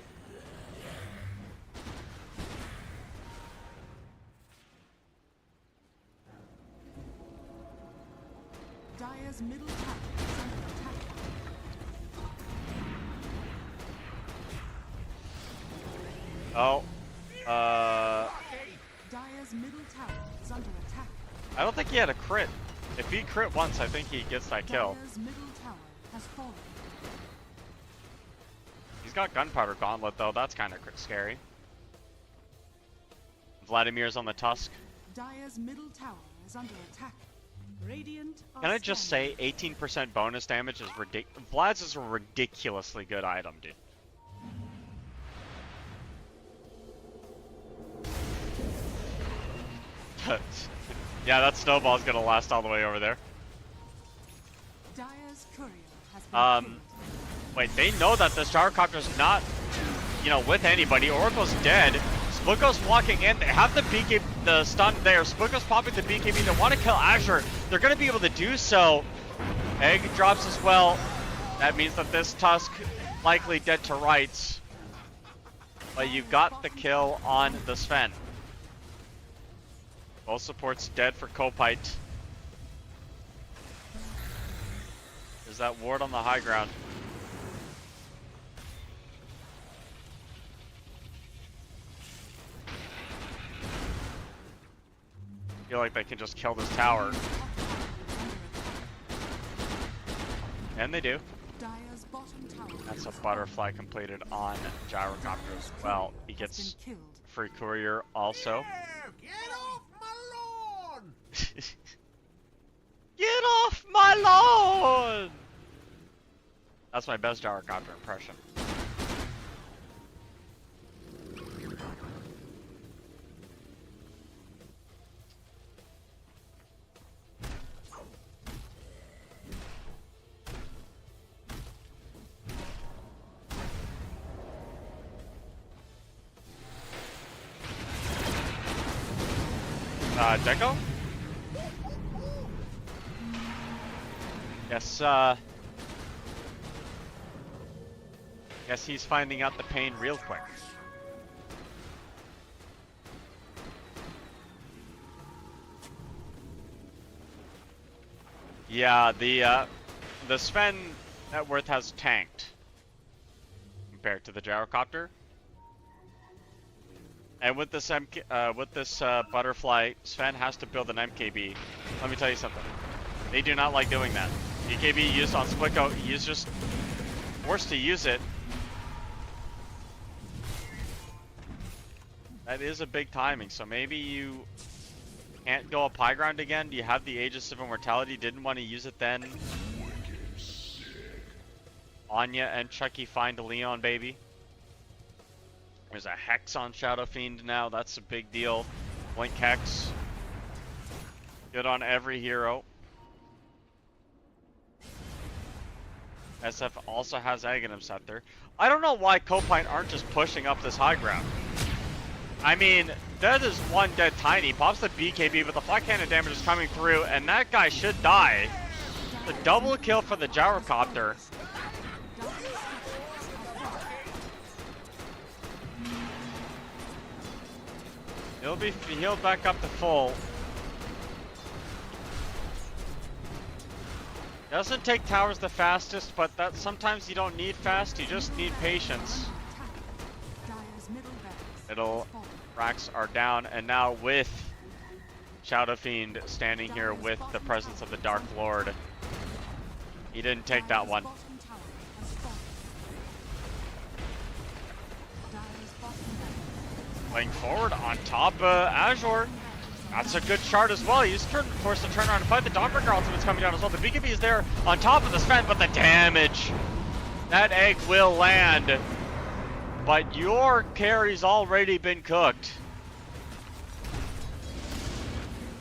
Speaker 7: Dire's middle tower is under attack.
Speaker 4: Oh,
Speaker 7: Dire's middle tower is under attack.
Speaker 4: I don't think he had a crit. If he crit once, I think he gets that kill.
Speaker 7: Dire's middle tower has fallen.
Speaker 4: He's got Gunpowder Gauntlet though, that's kind of scary. Vladimir's on the Tusk.
Speaker 7: Dire's middle tower is under attack. Radiant are
Speaker 4: Can I just say 18% bonus damage is ridiculous. Vlad's is a ridiculously good item, dude. Yeah, that snowball's gonna last all the way over there.
Speaker 7: Dire's courier has been
Speaker 4: wait, they know that the Starcopter's not, you know, with anybody. Oracle's dead. Splicko's walking in. They have the BKB, the stun there. Splicko's popping the BKB. They want to kill Azure. They're going to be able to do so. Egg drops as well. That means that this Tusk likely dead to rights. But you got the kill on the Sven. Both supports dead for Kopite. There's that ward on the high ground. I feel like they can just kill this tower. And they do.
Speaker 7: Dire's bottom tower.
Speaker 4: That's a butterfly completed on Gyrocopter as well. He gets free courier also.
Speaker 13: Get off my lawn!
Speaker 4: Get off my lawn! That's my best Gyrocopter impression. Deco? Yes, guess he's finding out the pain real quick. Yeah, the Sven net worth has tanked compared to the Gyrocopter. And with this butterfly, Sven has to build an MKB. Let me tell you something. They do not like doing that. EKB used on Splitco, he's just forced to use it. That is a big timing, so maybe you can't go up high ground again. Do you have the Aegis of Immortality? Didn't want to use it then. Anya and Chucky find a Leon, baby. There's a Hex on Shadow Fiend now. That's a big deal. Blink Hex. Good on every hero. SF also has Aghanim Scepter. I don't know why Kopite aren't just pushing up this high ground. I mean, that is one dead Tiny. Pops the BKB, but the flat cannon damage is coming through, and that guy should die. The double kill for the Gyrocopter. He'll be healed back up to full. Doesn't take towers the fastest, but that sometimes you don't need fast, you just need patience. Middle racks are down, and now with Shadow Fiend standing here with the presence of the Dark Lord, he didn't take that one. Playing forward on top Azure. That's a good shard as well. He's forced to turn around and fight. The Dawnbreaker ultimate's coming down as well. The BKB is there on top of the Sven, but the damage. That egg will land. But your carry's already been cooked.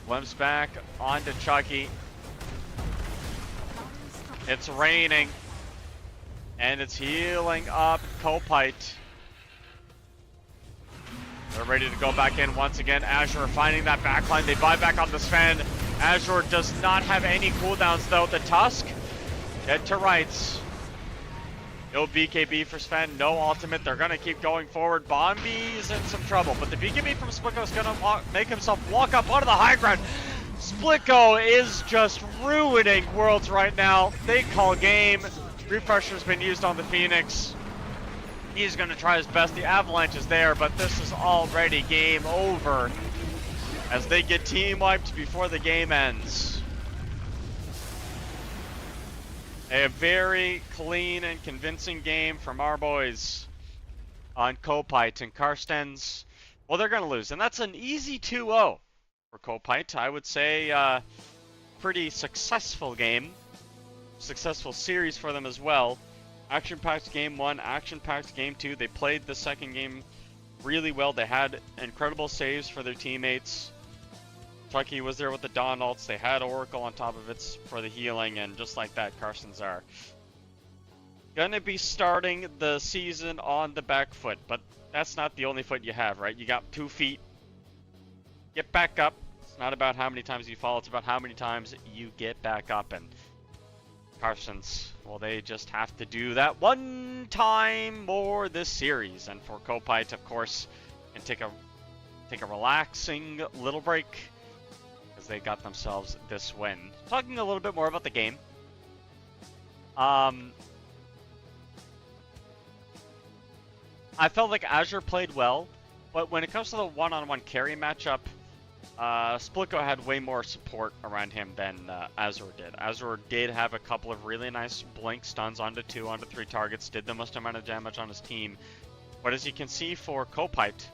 Speaker 4: Glimpse back onto Chucky. It's raining. And it's healing up Kopite. They're ready to go back in once again. Azure finding that backline. They buy back on the Sven. Azure does not have any cooldowns though. The Tusk, dead to rights. No BKB for Sven, no ultimate. They're gonna keep going forward. Bombi's in some trouble, but the BKB from Splitco is gonna make himself walk up onto the high ground. Splitco is just ruining Worlds right now. They call game. Refresher's been used on the Phoenix. He's going to try his best. The Avalanche is there, but this is already game over as they get team wiped before the game ends. A very clean and convincing game from our boys on Kopite and Carstenz. Well, they're going to lose, and that's an easy 2-0 for Kopite. I would say pretty successful game. Successful series for them as well. Action-packed game 1, action-packed game 2. They played the second game really well. They had incredible saves for their teammates. Chucky was there with the Dawn ults. They had Oracle on top of it for the healing, and just like that, Carstenz are gonna be starting the season on the back foot, but that's not the only foot you have, right? You got 2 feet. Get back up. It's not about how many times you fall, it's about how many times you get back up, and Carstenz, well, they just have to do that one time more this series. And for Kopite, of course, can take a relaxing little break because they got themselves this win. Talking a little bit more about the game. I felt like Azure played well, but when it comes to the one-on-one carry matchup, Splitko had way more support around him than Azure did. Azure did have a couple of really nice blink stuns onto 2, onto 3 targets, did the most amount of damage on his team. But as you can see for Kopite,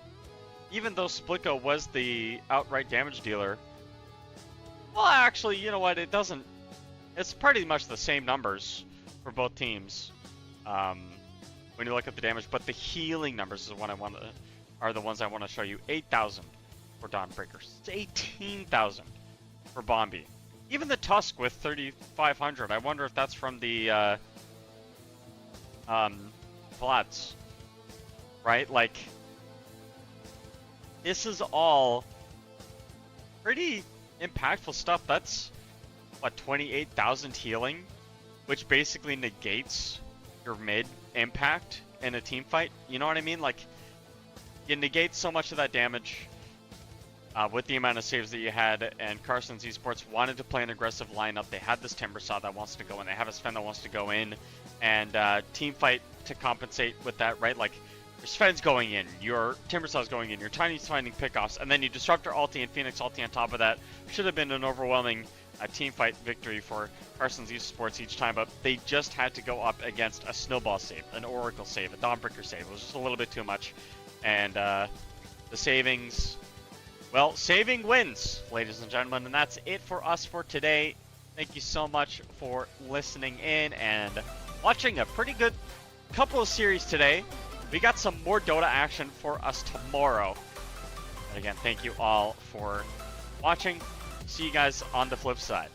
Speaker 4: even though Splitko was the outright damage dealer, well, actually, you know what? It doesn't. It's pretty much the same numbers for both teams when you look at the damage. But the healing numbers is what are the ones I want to show you. 8,000 for Dawnbreakers. It's 18,000 for Bombi. Even the Tusk with 3,500. I wonder if that's from the Vlads, right? Like, this is all pretty impactful stuff. That's what, 28,000 healing, which basically negates your mid impact in a team fight. You know what I mean? Like, you negate so much of that damage with the amount of saves that you had. And Carstenz eSports wanted to play an aggressive lineup. They had this Timbersaw that wants to go in. They have a Sven that wants to go in, and team fight to compensate with that, right? Like, your Sven's going in, your Timbersaw's going in, your Tiny's finding pickoffs, and then you Disruptor ulti and Phoenix ulti on top of that. Should have been an overwhelming team fight victory for Carstenz eSports each time, but they just had to go up against a Snowball save, an Oracle save, a Dawnbreaker save. It was just a little bit too much. And the savings, well, saving wins, ladies and gentlemen, and that's it for us for today. Thank you so much for listening in and watching a pretty good couple of series today. We got some more Dota action for us tomorrow. And again, thank you all for watching. See you guys on the flip side.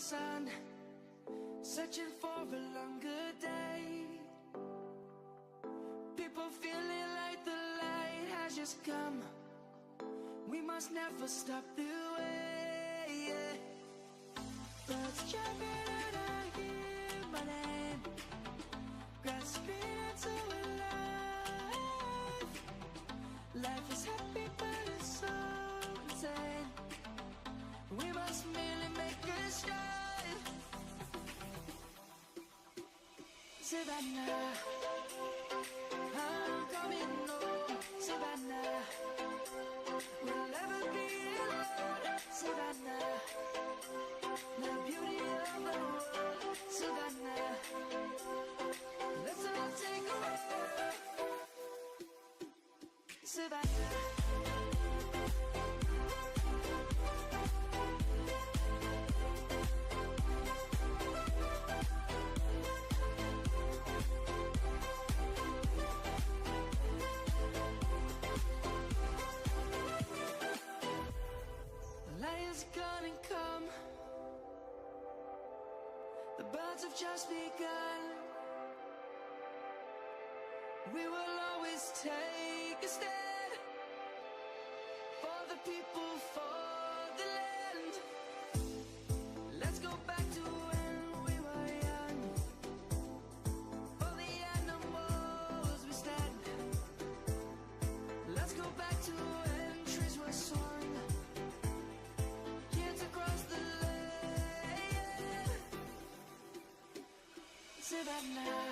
Speaker 8: sun, searching for a longer day. People feeling like the light has just come. We must never stop the way, yeah. Birds jumping and I hear my name, grasping into a life. Life is happy but it's so insane. We must merely make a start. Savannah, I'm coming home. Savannah, we'll never be alone. Savannah, the beauty of the world. Savannah, let's all take a walk. Savannah. Gonna come. The birds have just begun. We will always take a stand for the people, for the land. Let's go back to when we were young. For the animals we stand. Let's go back to when trees were swung. Kids across the land. Savannah.